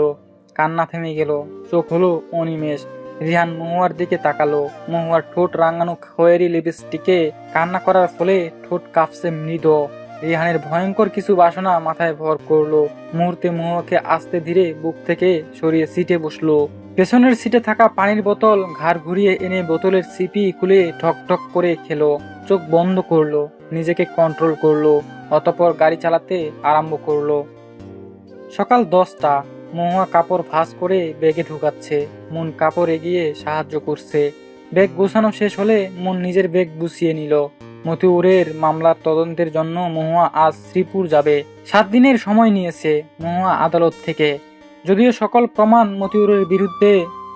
কান্না থেমে গেল। চোখ হলো অনিমেষ। রিহান মহুয়ার দিকে তাকালো। মহুয়ার ঠোঁট রাঙানো খয়েরি লিপস্টিকে কান্না করার ফলে ঠোঁট কাঁপছে মৃদু। রিহানের ভয়ঙ্কর কিছু বাসনা মাথায় ভর করলো। মুহূর্তে মহুয়াকে আস্তে ধীরে বুক থেকে সরিয়ে সিটে বসলো। পেছনের সিটে থাকা পানির বোতল ঘাড় ঘুরিয়ে এনে বোতলের সিপি খুলে ঠক ঠক করে খেলো। চোখ বন্ধ করলো, নিজেকে কন্ট্রোল করলো, অতঃপর গাড়ি চালাতে আরম্ভ করলো। সকাল 10টা। মহুয়া কাপড় ভাঁজ করে ব্যাগে ঢুকাচ্ছে, মন কাপড় এগিয়ে সাহায্য করছে। ব্যাগ গোছানো শেষ হলে মন নিজের ব্যাগ গুছিয়ে নিল। মতিউরের মামলার তদন্তের জন্য মহুয়া আজ শ্রীপুর যাবে। 7 দিনের সময় নিয়েছে মহুয়া আদালত থেকে। যদিও সকল প্রমাণ মতিউরের বিরুদ্ধে,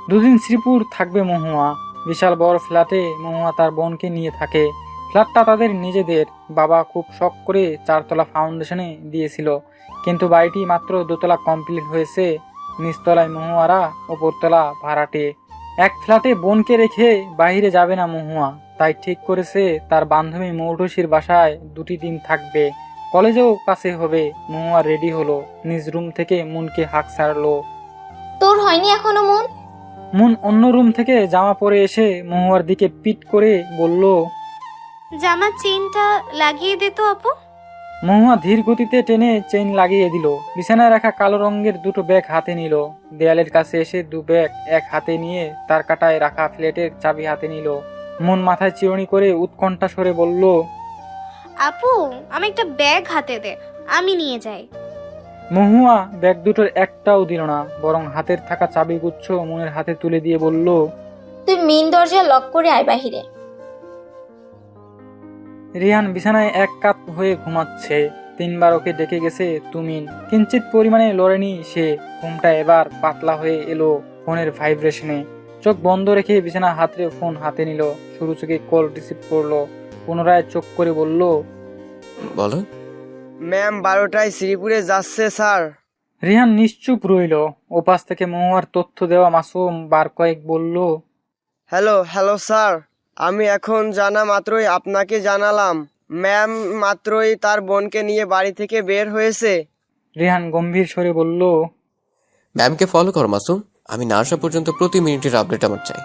2 দিন শ্রীপুর থাকবে মহুয়া। বিশাল বড় ফ্ল্যাটে মহুয়া তার বোনকে নিয়ে থাকে। ফ্ল্যাটটা তাদের নিজেদের। বাবা খুব শখ করে 4তলা ফাউন্ডেশনে দিয়েছিল, কিন্তু বাড়িটি মাত্র 2তলা কমপ্লিট হয়েছে। নিচতলায় মহুয়ারা, ওপরতলা ভাড়াটে। এক ফ্ল্যাটে বোনকে রেখে বাইরে যাবে না মহুয়া, তাই ঠিক করেছে তার বান্ধবী মৌটুসির বাসায় 2টি দিন থাকবে। কলেজেও কাছে হবে। মহুয়া রেডি হলো, নিজ রুম থেকে মুনকে হাঁক ছাড়লো। তোর হয়নি এখনো মন? মুন অন্য রুম থেকে জামা পরে এসে মহুয়ার দিকে পিট করে বলল, জামার চেইনটা লাগিয়ে দে তো আপু। মহুয়া ধীর গতিতে টেনে চেইন লাগিয়ে দিল। বিছানায় রাখা কালো রঙের 2টো ব্যাগ হাতে নিল। দেয়ালের কাছে এসে 2 ব্যাগ এক হাতে নিয়ে তার কাটায় রাখা ফ্ল্যাটের চাবি হাতে নিল। মন মাথায় চিরুনি করে উৎকণ্ঠা সরে বলল, আপু, আমি একটা ব্যাগ হাতে দে, আমি নিয়ে যাই। মহুয়া ব্যাগ দুটোর একটাও দিল না, বরং হাতের থাকা চাবি গুচ্ছ মনের হাতে তুলে দিয়ে বলল, তুই মেইন দরজা লক করে আয় বাহিরে। রিহান বিছানায় এক কাত হয়ে ঘুমাচ্ছে। 3বার ওকে ডেকে গেছে তুমিন, কিঞ্চিত পরিমাণে লড়েনি সে। ঘুমটা এবার পাতলা হয়ে এলো ফোনের ভাইব্রেশনে। চোখ বন্ধ রেখে বিছানা হাতড়ে ফোন হাতে নিল। শুরু চোখে কল রিসিভ করলো। পুনরায় চোখ করে বলল, বলো। ম্যাম 12টায় শ্রীপুরে যাচ্ছে স্যার। রিহান নিশ্চুপ রইল। ওপাশ থেকে মহুয়ার তথ্য দেওয়া মাসুম বার কয়েক বলল, হ্যালো স্যার, আমি এখন জানা মাত্রই আপনাকে জানালাম। ম্যাম মাত্রই তার বোনকে নিয়ে বাড়ি থেকে বের হয়েছে। রিহান গম্ভীর স্বরে বলল, ম্যামকে ফলো কর মাসুম, আমি না আসা পর্যন্ত প্রতি মিনিটের আপডেট আমার চাই।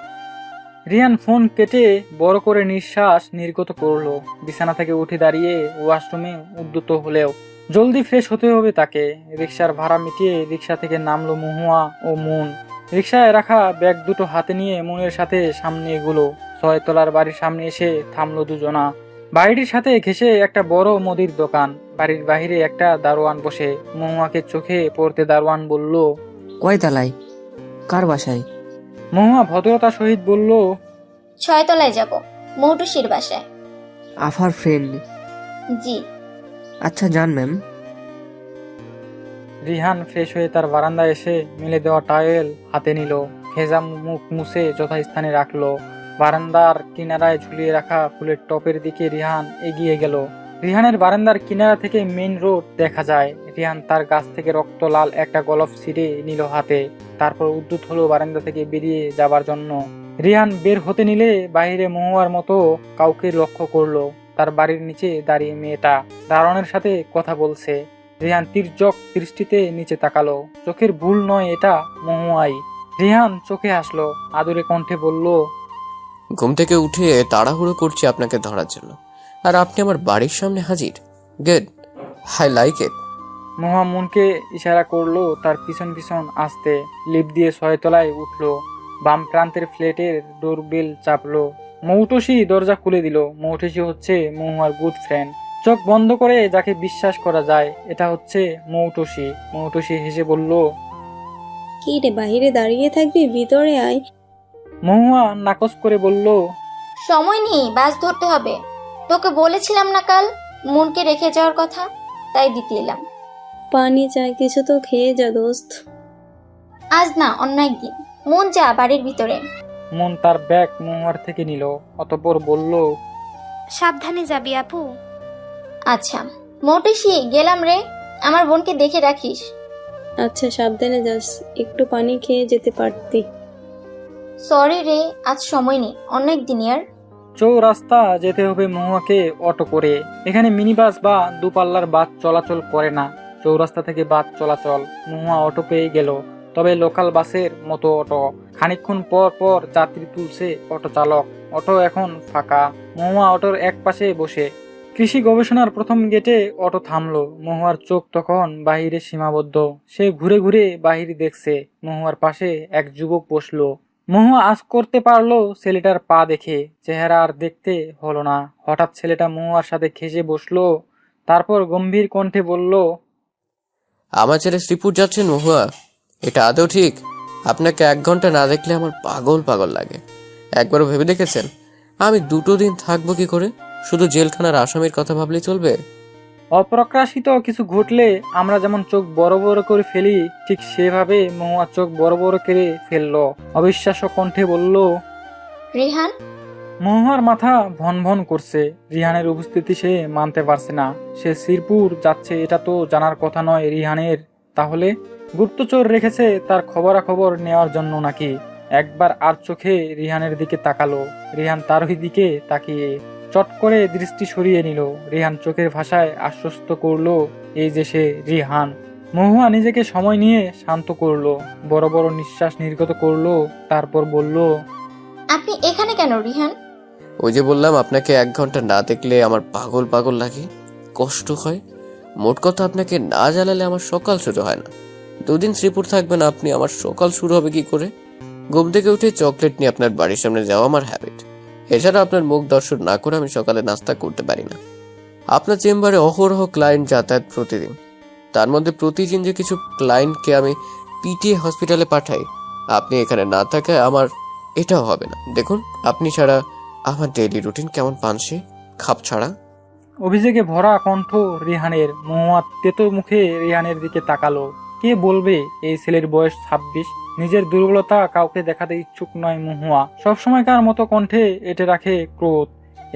রিহান ফোন কেটে বড় করে নিঃশ্বাস নির্গত করলো। বিছানা থেকে উঠে দাঁড়িয়ে ওয়াশরুমে উদ্যত হলেও জলদি ফ্রেশ হতে হবে তাকে। রিক্সার ভাড়া মিটিয়ে রিক্সা থেকে নামলো মহুয়া ও মুন। রিক্সায় রাখা ব্যাগ দুটো হাতে নিয়ে মুনের সাথে সামনে এগুলো। 6 তলার বাড়ির সামনে এসে থামলো দুজনা। বাড়িটির সাথে ঘেঁষে একটা বড় মুদির দোকান। বাড়ির বাহিরে একটা দারোয়ান বসে। মহুয়াকে চোখে পড়তে দারোয়ান বলল, কয় তালায়? কার বাসায়? মহুয়া ভদ্রতার সহিত বলল, 6 তলায় যাব, মৌটুসির বাসায়। আফার ফ্রেন্ড? জি। আচ্ছা যান ম্যাম। রিহান ফ্রেশ হয়ে তার বারান্দায় এসে মেলে দেওয়া টাওয়েল হাতে নিল। ভেজা মুখ মুছে যথাস্থানে রাখলো। বারান্দার কিনারায় ঝুলিয়ে রাখা ফুলের টপের দিকে রিহান এগিয়ে গেল। রিহানের বারান্দার কিনারা থেকে মেইন রোড দেখা যায়। রিহান তার গাছ থেকে রক্ত লাল একটা গোলাপ ছিঁড়ে নিল হাতে। তারপর উদ্যত হলো বারান্দা থেকে বেরিয়ে যাবার জন্য। রিহান বের হতে নিলে বাইরে মহুয়ার মতো কাউকে লক্ষ্য করলো। তার বাড়ির নিচে দাঁড়িয়ে মেয়েটা দারোয়ানের সাথে কথা বলছে। রিহান তির্যক দৃষ্টিতে নিচে তাকালো। চোখের ভুল নয়, এটা মহুয়াই। রিহান চোখে আসলো, আদুরে কণ্ঠে বলল, ঘুম থেকে উঠে তাড়াহুড়ো করছি আপনাকে ধরার জন্য, আর আপনি আমার বাড়ির সামনে হাজির। Good, I like it. Mahua মুনকে ইশারা করলো তার পিছন পিছন আসতে। লিফট দিয়ে 6 তলায় উঠলো। বাম প্রান্তের ফ্ল্যাটের ডোরবেল চাপলো। মৌটুসি দরজা খুলে দিল। মৌটুসি হচ্ছে মহুয়ার গুড ফ্রেন্ড। চোখ বন্ধ করে যাকে বিশ্বাস করা যায়, এটা হচ্ছে মৌটুসি। মৌটুসি হেসে বলল, কি রে, বাহিরে দাঁড়িয়ে থাকবি? ভিতরে আয়। মহুয়া নাকচ করে বলল, সময় নেই, বাস ধরতে হবে। তোকে বলেছিলাম না কাল মুনকে রেখে যাওয়ার কথা, তাই দিতে এলাম। পানি চাই, কিছু তো খেয়ে যা দোস্ত। আজ না, অন্য একদিন। মুন যা বাড়ির ভিতরে। মন তার ব্যাগ মহুয়ার থেকে নিল। অতঃপর বলল, সাবধানে যাবি আপু। আচ্ছা মৌটুসি, গেলাম রে। আমার বোনকে দেখে রাখিস। আচ্ছা সাবধানে যাস, একটু পানি খেয়ে যেতে পারতি। সরি রে, আজ সময় নেই, অন্য একদিন ইয়ার। চৌরাস্তা যেতে হবে মহুয়াকে অটো করে। এখানে মিনি বাস বা দুপাল্লার বাস চলাচল করে না। চৌরাস্তা থেকে বাস চলাচল। মহুয়া অটো পেয়ে গেল, তবে লোকাল বাসের মতো অটো। খানিকক্ষণ পর পর যাত্রী তুলছে অটো চালক। অটো এখন ফাঁকা। মহুয়া অটোর এক পাশে বসে। কৃষি গবেষণার প্রথম গেটে অটো থামলো। মহুয়ার চোখ তখন বাহিরে সীমাবদ্ধ। সে ঘুরে ঘুরে বাহিরে দেখছে। মহুয়ার পাশে এক যুবক বসলো। মহুয়া আজ করতে পারলো ছেলেটার পা দেখে। চেহারা আর দেখতে হলো না। হঠাৎ ছেলেটা মহুয়ার সাথে ঘেঁষে বসলো। তারপর গম্ভীর কণ্ঠে বলল, আমার ছেলে শ্রীপুর যাচ্ছেন মহুয়া? এটা আদৌ ঠিক? আপনাকে 1 ঘন্টা না দেখলে আমার পাগল পাগল লাগে। একবারও ভেবে দেখেছেন আমি 2 দিন থাকবো কি করে? শুধু জেলখানার আসামির কথা ভাবলেই চলবে? অপ্রকাশিত কিছু ঘটলে আমরা যেমন চোখ বড় বড় করে ফেলি, ঠিক সেভাবে মহুয়া চোখ বড় বড় করে ফেললো। অবিশ্বাস্য কণ্ঠে বলল, রিহান, মহুয়ার মাথা ভন ভন করছে। রিহানের উপস্থিতি সে মানতে পারছে না। সে শ্রীপুর যাচ্ছে এটা তো জানার কথা নয় রিহানের। তাহলে গুপ্তচর রেখেছে তার খবরাখবর নেওয়ার জন্য নাকি? একবার আর চোখে রিহানের দিকে তাকালো। রিহান তারই দিকে তাকিয়ে চট করে দৃষ্টি সরিয়ে নিল। রিহান চোখের ভাষায় আশ্বস্ত করলো, এই যে সে রিহান। মহুয়া নিজেকে সময় নিয়ে শান্ত করলো, বড় বড় নিঃশ্বাস নির্গত করলো, তারপর বলল, আপনি এখানে কেন রিহান? ওই যে বললাম আপনাকে 1 ঘন্টা না দেখলে আমার পাগল পাগল লাগে, কষ্ট হয়। মোট কথা আপনাকে না জ্বালালে আমার সকাল শুরু হয় না। 2 দিন শ্রীপুর থাকবেন আপনি, আমার সকাল শুরু হবে কি করে? ঘুম থেকে উঠে চকলেট নিয়ে আপনার বাড়ির সামনে যাওয়া আমার হ্যাবিট। এছাড়া আপনার মুখ দর্শন না করে আমি সকালে নাস্তা করতে পারি না। আপনার চেম্বারে অহরহ ক্লায়েন্ট যাতায়াত প্রতিদিন। তার মধ্যে প্রতিদিন যে কিছু ক্লায়েন্টকে আমি পিটিএ হসপিটালে পাঠাই, আপনি এখানে না থাকায় আমার এটাও হবে না। দেখুন আপনি ছাড়া আমার ডেইলি রুটিন কেমন পানসে খাপ ছাড়া। অভিযোগে ভরা কণ্ঠ রিহানের। মহুয়া তেতো মুখে রিহানের দিকে তাকালো। কে বলবে এই ছেলের বয়স 26? নিজের দুর্বলতা কাউকে দেখাতে ইচ্ছুক নয় মহুয়া। সবসময়কার মতো কণ্ঠে এঁটে রাখে ক্রোধ।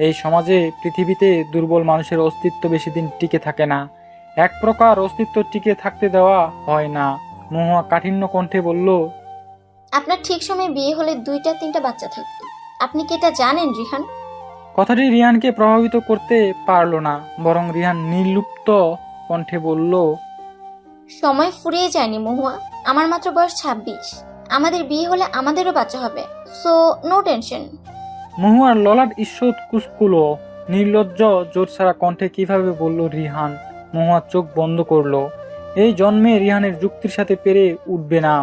এই সমাজে, পৃথিবীতে দুর্বল মানুষের অস্তিত্ব বেশি দিন টিকে থাকে না। এক প্রকার অস্তিত্ব টিকে থাকতে দেওয়া হয় না। মহুয়া কাঠিন্য কণ্ঠে বলল, আপনার ঠিক সময় বিয়ে হলে 2-3টা বাচ্চা থাকতো। আপনি কি এটা জানেন রিহান? কথাটি রিহানকে প্রভাবিত করতে পারল না, বরং রিহান নির্লুপ্ত কণ্ঠে বলল, সময় ফুরিয়ে যায়নি মহুয়া। আমার মাত্র বয়স 26। আমাদের বিয়ে হলে আমাদেরও বাচ্চা হবে। So no tension. মহুয়ার ললাট ঈষৎ কুঁচকুলো। নির্লজ্জ জোরছাড়া কণ্ঠে কিভাবে বলল রিহান। মহুয়া চোখ বন্ধ করলো। এই জন্মে রিহানের যুক্তির সাথে পেরে উঠবে না।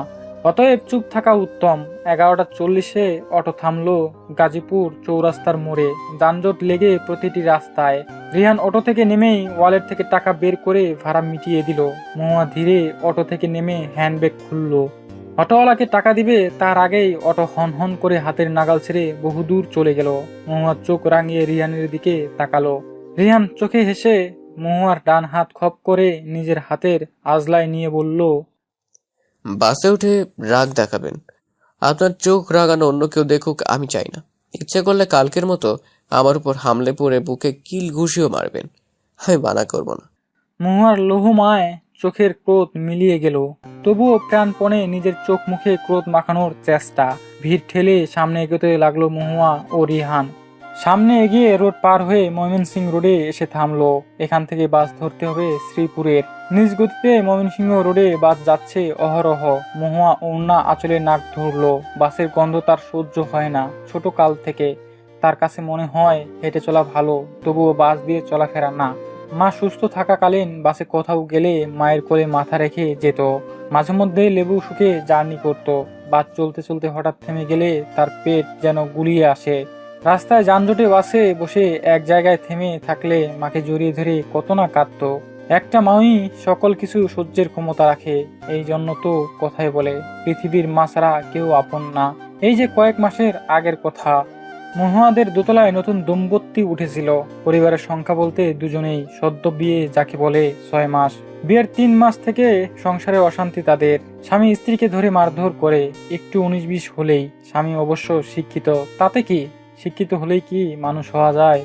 অতএব চুপ থাকা উত্তম। 11:40 অটো থামলো গাজীপুর চৌরাস্তার মোড়ে। যানজট লেগে প্রতিটি রাস্তায়। রিহান অটো থেকে নেমেই ওয়ালেট থেকে টাকা বের করে ভাড়া মিটিয়ে দিল। মহুয়া ধীরে অটো থেকে নেমে হ্যান্ডব্যাগ খুললো। অটোওয়ালাকে টাকা দিবে তার আগেই অটো হন হন করে হাতের নাগাল ছেড়ে বহুদূর চলে গেল। মহুয়ার চোখ রাঙিয়ে রিহানের দিকে তাকালো। রিহান চোখে হেসে মহুয়ার ডান হাত খপ করে নিজের হাতের আজলায় নিয়ে বলল, বাসে উঠে রাগ দেখাবেন? আপনার চোখ রাগানো অন্য কেউ দেখুক আমি চাই না। ইচ্ছে করলে কালকের মতো আমার উপর হামলে পড়ে বুকে কিল ঘুষিও মারবেন, আমি মানা করব না। মহুয়ার লোহমায় চোখের ক্রোধ মিলিয়ে গেল। তবুও প্রাণপণে নিজের চোখ মুখে ক্রোধ মাখানোর চেষ্টা। ভিড় ঠেলে সামনে এগোতে লাগলো মহুয়া ও রিহান। সামনে এগিয়ে রোড পার হয়ে ময়মনসিংহ রোডে এসে থামলো। এখান থেকে বাস ধরতে হবে শ্রীপুরের। নিজ গতিতে ময়মনসিংহ রোডে বাস যাচ্ছে অহরহ। মহুয়া ওড়না আঁচলে নাক ধরলো। বাসের গন্ধ তার সহ্য হয় না ছোট কাল থেকে। তার কাছে মনে হয় হেঁটে চলা ভালো, তবুও বাস দিয়ে চলাফেরা না। মা সুস্থ থাকাকালীন বাসে কোথাও গেলে মায়ের কোলে মাথা রেখে যেত। মাঝে মধ্যে লেবু শুকে জার্নি করত। বাস চলতে চলতে হঠাৎ থেমে গেলে তার পেট যেন গুলিয়ে আসে। রাস্তায় যানজটে বাসে বসে এক জায়গায় থেমে থাকলে মাকে জড়িয়ে ধরে কত না কাঁদতো। একটা মাই সকল কিছু সহ্যের ক্ষমতা রাখে। এই জন্য তো কথায় বলে পৃথিবীর মা ছাড়া কেউ আপন না। এই যে কয়েক মাসের আগের কথা, মহুয়াদের দোতলায় নতুন দম্পতি উঠেছিল। পরিবারের সংখ্যা বলতে দুজনেই। সদ্য বিয়ে যাকে বলে 6 মাস। বিয়ের 3 মাস থেকে সংসারে অশান্তি তাদের। স্বামী স্ত্রীকে ধরে মারধর করে। একটু 19-20 হলেই। স্বামী অবশ্য শিক্ষিত, তাতে কি? শিক্ষিত হলেই কি মানুষ হওয়া যায়?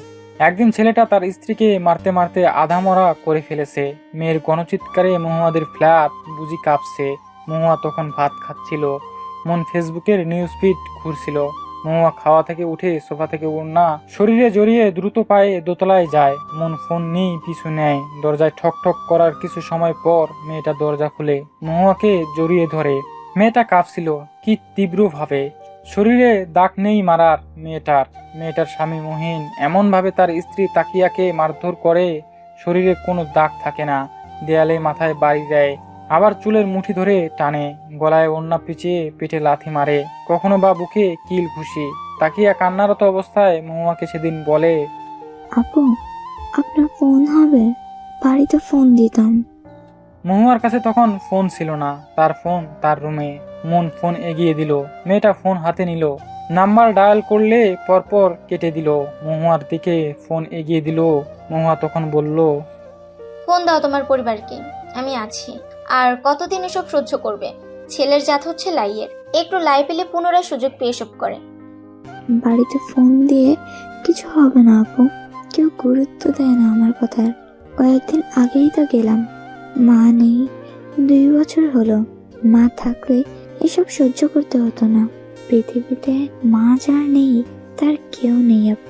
একদিন ছেলেটা তার স্ত্রীকে মারতে মারতে আধামরা করে ফেলেছে। মেয়ের গণচিৎকারে মহুয়াদের ফ্ল্যাট বুঝি কাঁপছে। মহুয়া তখন ভাত খাচ্ছিল, মন ফেসবুকের নিউজ ফিড ঘুরছিল। মহুয়া খাওয়া থেকে উঠে সোফা থেকে ওড়না শরীরে জড়িয়ে দ্রুত পায়ে দোতলায় যায়। মন ফোন নিয়ে পিছু নেয়। দরজায় ঠক ঠক করার কিছু সময় পর মেয়েটা দরজা খুলে মহুয়াকে জড়িয়ে ধরে। মেয়েটা কাঁপছিল কি তীব্রভাবে। শরীরে দাগ নেই মারার মেয়েটার স্বামী মহিন এমনভাবে তার স্ত্রী তাকিয়াকে মারধর করে, শরীরে কোনো দাগ থাকে না, দেয়ালে মাথায় বাড়ি দেয়, আবার চুলের মুঠি ধরে টানে, গলায় ওড়না পিছিয়ে পিঠে লাথি মারে, কখনো বা বুকে কিল ঘুষি। তাকিয়া কান্নারত অবস্থায় মহুয়াকে সেদিন বলে, আপু, আপনার ফোন হবে? বাড়িতে ফোন দিতাম। মহুয়ার কাছে তখন ফোন ছিল না, তার ফোন তার রুমে। মন ফোন এগিয়ে দিল, মেয়েটা ফোন হাতে নিল, নাম্বার ডায়াল করলে পরপর কেটে দিল। মহুয়ার দিকে ফোন এগিয়ে দিল। মহুয়া তখন বলল, ফোন দাও তোমার পরিবারকে, আমি আছি। আর কতদিন এসব সহ্য করবে? ছেলের জাত হচ্ছে লাইয়ের, একটু লাই পেলে পুনরায় সুযোগ পেয়ে এসব করে। বাড়িতে ফোন দিয়ে কিছু হবে না আপু, কেউ গুরুত্ব দেয় না আমার কথার। কয়েকদিন আগেই তো গেলাম, মা নেই, 2 বছর হলো। মা থাকলে এসব সহ্য করতে হতো না। পৃথিবীতে মা যার নেই তার কেউ নেই আপু।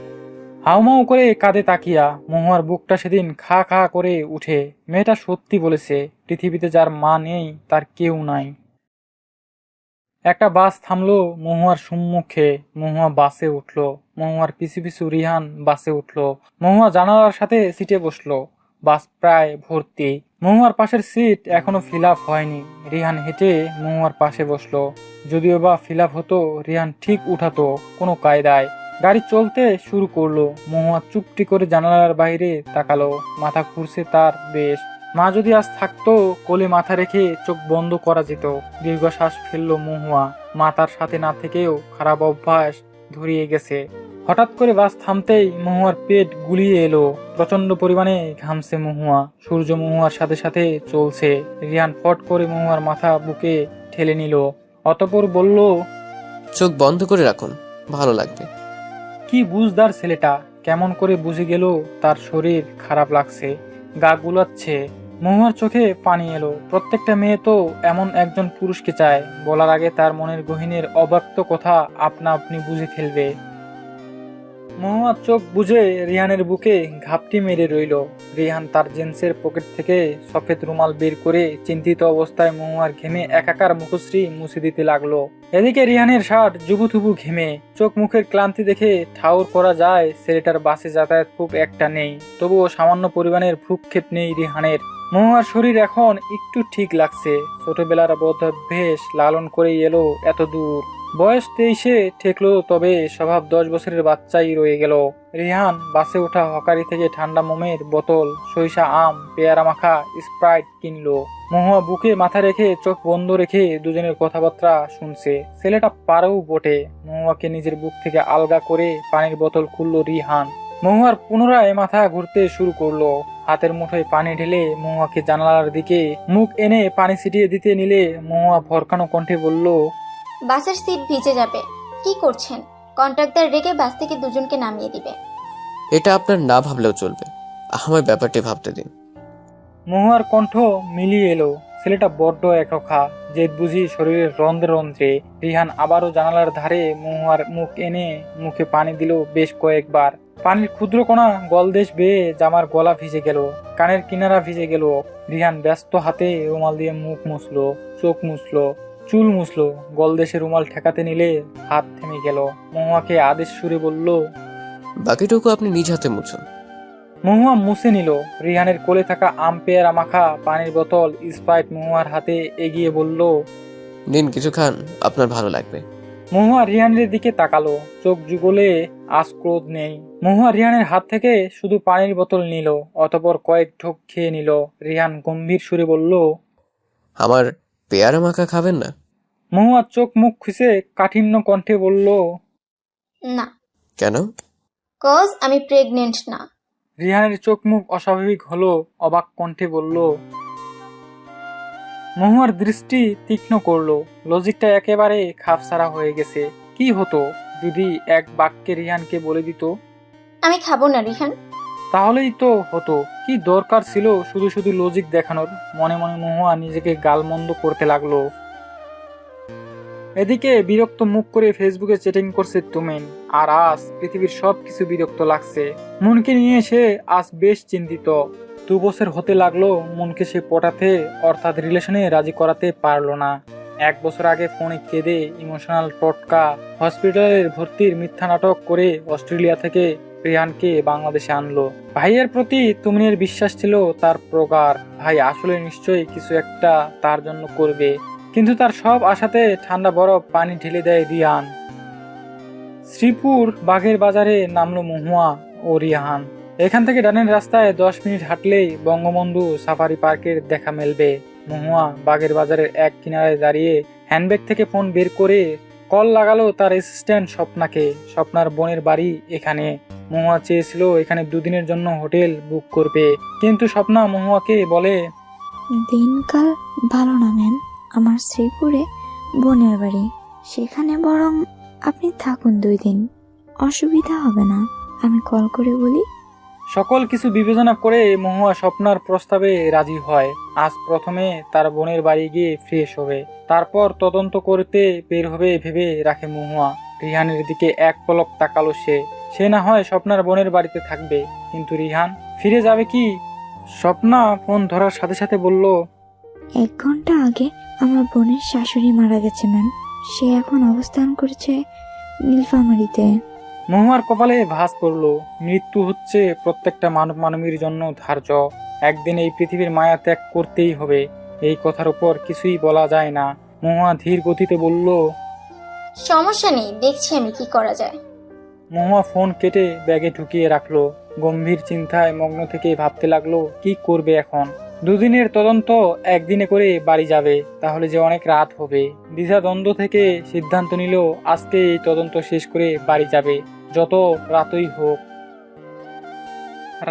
হাউমাউ করে কাঁদে তাকিয়া। মহুয়ার বুকটা সেদিন খা খা করে উঠে। মেয়েটা সত্যি বলেছে, পৃথিবীতে যার মা নেই তার কেউ নাই। একটা বাস থামলো মহুয়ার সম্মুখে। মহুয়া বাসে উঠল। মহুয়ার পিছু পিছু রিহান বাসে উঠল। মহুয়া জানালার সাথে সিটে বসলো। বাস প্রায় ভর্তি। মহুয়ার পাশের সিট এখনো ফিল আপ হয়নি। রিহান হেঁটে মহুয়ার পাশে বসলো। যদিও বা ফিল আপ হতো, রিহান ঠিক উঠাতো কোনো কায়দায়। গাড়ি চলতে শুরু করলো। মহুয়া চুপটি করে জানালার বাইরে তাকালো। মাথা ঘুরছে তার বেশ। মা যদি আজ থাকতো, কোলে মাথা রেখে চোখ বন্ধ করা যেত। দীর্ঘশ্বাস ফেললো মহুয়া। মা তার সাথে না থেকেও খারাপ অভ্যাস ধরিয়ে গেছে। হঠাৎ করে বাস থামতেই মহুয়ার পেট গুলিয়ে এলো। প্রচন্ড পরিমাণে ঘামছে মহুয়া। সূর্য মহুয়ার সাথে সাথে চলছে। রিহান ফট করে মহুয়ার মাথা বুকে ঠেলে নিল। অতঃপর বলল, চোখ বন্ধ করে রাখুন, ভালো লাগবে। কি বুঝদার ছেলেটা, কেমন করে বুঝে গেল তার শরীর খারাপ লাগছে, গা গুলাচ্ছে। মহুয়ার চোখে পানি এলো। প্রত্যেকটা মেয়ে তো এমন একজন পুরুষকে চায়, বলার আগে তার মনের গহীনের অব্যক্ত কথা আপনা আপনি বুঝে ফেলবে। মহুয়ার চোখ বুঝে রিহানের বুকে ঘাপটি মেরে রইল। রিহান তার জিন্সের পকেট থেকে সফেদ রুমাল বের করে চিন্তিত অবস্থায় মহুয়ার ঘেমে একাকার মুখশ্রী মুছে দিতে লাগলো। এদিকে রিহানের শার্ট জুবুথুবু ঘেমে। চোখ মুখের ক্লান্তি দেখে ঠাউর করা যায় ছেলেটার বাসে যাতায়াত খুব একটা নেই। তবুও সামান্য পরিমাণের ভ্রুক্ষেপ নেই রিহানের। মহুয়ার শরীর এখন একটু ঠিক লাগছে। ছোটবেলার বোধাভ্যেস লালন করেই এলো এত দূর। বয়স 23-এ ঠেকলো, তবে স্বভাব 10 বছরের বাচ্চাই রয়ে গেল। রিহান বাসে ওঠা হকারি থেকে ঠান্ডা মোমের বোতল, সরিষা আম, পেয়ারা মাখা, স্প্রাইট কিনলো। মহুয়া বুকে মাথা রেখে চোখ বন্ধ রেখে দুজনের কথাবার্তা শুনছে। ছেলেটা পারেও বটে। মহুয়াকে নিজের বুক থেকে আলগা করে পানির বোতল খুললো রিহান। মহুয়ার পুনরায় মাথা ঘুরতে শুরু করলো। হাতের মুঠোয় পানি ঢেলে মহুয়াকে জানালার দিকে মুখ এনে পানি ছিটিয়ে দিতে নিলে মহুয়া ভরকানো কণ্ঠে বলল, বাসের সিট ভিজে যাবে। কি করছেন? কন্ট্রাক্টর রেগে বাস থেকে দুজনকে নামিয়ে দিবে। এটা আপনার না ভাবলেও চলবে, আমার ব্যাপারটি ভাবতে দিন। মহুয়ার কণ্ঠ মিলিয়ে এলো। ছেলেটা বড্ড একরক্ষা, জেদ বুঝি শরীরের রন্ধ্রে রন্ধ্রে। রিহান আবারও জানালার ধারে মহুয়ার মুখ এনে মুখে পানি দিল বেশ কয়েকবার। পানির ক্ষুদ্র কণা গলদেশ বেয়ে জামার গলা ভিজে গেল, কানের কিনারা ভিজে গেল। রিহান ব্যস্ত হাতে রুমাল দিয়ে মুখ মুছলো, চোখ মুছলো, চুল মুছলো। গলদেশে রুমাল ঠেকাতে নিলে হাত থেমে গেল। মহুয়াকে আদেশ সুরে বলল, বাকিটুকু আপনি নিজ হাতে মুছুন। মহুয়া মুছে নিল। রিহানের কোলে থাকা আম পেয়ারা মাখা পানির বোতল, স্প্রাইট মহুয়ার হাতে এগিয়ে বলল, নিন, কিছু খান, আপনার ভালো লাগবে। মহুয়া রিহানের দিকে তাকালো। চোখ যুগলে আজ ক্রোধ নেই। মহুয়া রিহানের হাত থেকে শুধু পানির বোতল নিল, অতঃপর কয়েক ঢোক খেয়ে নিল। রিহান গম্ভীর সুরে বলল, আমার পেয়ারা মাখা খাবেন না? মহুয়া চোখ মুখ খুঁজে কাঠিন্য কণ্ঠে বলল, না। কেন? কজ আমি প্রেগনেন্ট না। রিহানের চোখ মুখ অস্বাভাবিক হলো। অবাক কণ্ঠে বলল। মহুয়ার দৃষ্টি তীক্ষ্ণ করলো। লজিকটা একেবারে খাপছাড়া হয়ে গেছে। কি হতো যদি এক বাক্যে রিহানকে বলে দিত, আমি খাবো না রিহান। তাহলেই তো হতো। কি দরকার ছিল শুধু শুধু লজিক দেখানোর? মনে মনে মহুয়া নিজেকে গালমন্দ করতে লাগলো। এদিকে বিরক্ত মুখ করে ফেসবুকে চ্যাটিং করছে তুমিন। আর আজ পৃথিবীর সবকিছু বিরক্ত লাগছে। মনকে নিয়ে সে আজ বেশ চিন্তিত। 2 বছর হতে লাগলো মনকে সে পটাতে অর্থাৎ রিলেশনে রাজি করাতে পারলো না। 1 বছর আগে ফোনে কেঁদে ইমোশনাল টোটকা, হসপিটালের ভর্তির মিথ্যা নাটক করে অস্ট্রেলিয়া থেকে রিহানকে বাংলাদেশে আনলো। ভাইয়ের প্রতি তুমিনের বিশ্বাস ছিল তার প্রগাঢ়। ভাই আসলে নিশ্চয়ই কিছু একটা তার জন্য করবে, কিন্তু তার সব আশাতে ঠান্ডা বরফ পানি ঢেলে দেয় রিহান। শ্রীপুর বাঘের বাজারে নামলো মহুয়া ও রিহান। এখান থেকে ডানের রাস্তায় 10 মিনিট হাঁটলেই বঙ্গবন্ধু সাফারি পার্কের দেখা মেলবে। মহুয়া বাঘের বাজারের এক কিনারায় দাঁড়িয়ে হ্যান্ডব্যাগ থেকে ফোন বের করে কল লাগালো তার অ্যাসিস্ট্যান্ট স্বপ্নাকে। স্বপ্নার বোনের বাড়ি এখানে। মহুয়া চেয়েছিল এখানে 2 দিনের জন্য হোটেল বুক করবে, কিন্তু স্বপ্না মহুয়াকে বলে, দিনকাল ভালো না ম্যাম, আমার শ্রীপুরে বোনের বাড়ি, সেখানে বরং আপনি থাকুন 2 দিন, অসুবিধা হবে না, আমি কল করে বলি। সকল কিছু বিবেচনা করে মহুয়া স্বপ্নার প্রস্তাবে রাজি হয়। আজ প্রথমে তার বোনের বাড়ি গিয়ে ফ্রেশ হবে, তারপর তদন্ত করতে বের হবে ভেবে রাখে মহুয়া। রিহানের দিকে এক পলক তাকালো সে না হয় স্বপ্নার বোনের বাড়িতে থাকবে, কিন্তু রিহান ফিরে যাবে কি? স্বপ্না ফোন ধরার সাথে সাথে বলল, 1 ঘন্টা আগে আমার বোনের শাশুড়ি মারা গেছে ম্যাম, সে এখন অবস্থান করছে নীলফামারীতে। মহুয়ার কপালে ভাঁজ পড়লো। মৃত্যু হচ্ছে প্রত্যেকটা মানবীর জন্য ধার্য। একদিন এই পৃথিবীর মায়া ত্যাগ করতেই হবে, এই কথার উপর কিছুই বলা যায় না। মহুয়া ধীর গতিতে বলল, সমস্যা নেই, দেখছি আমি কি করা যায়। মহুয়া ফোন কেটে ব্যাগে ঢুকিয়ে রাখলো। গম্ভীর চিন্তায় মগ্ন থেকে ভাবতে লাগলো কি করবে এখন। 2 দিনের তদন্ত 1 দিনে করে বাড়ি যাবে, তাহলে যে অনেক রাত হবে। দ্বিধা দ্বন্দ্ব থেকে সিদ্ধান্ত নিল আজকে এই তদন্ত শেষ করে বাড়ি যাবে, যত রাতই হোক।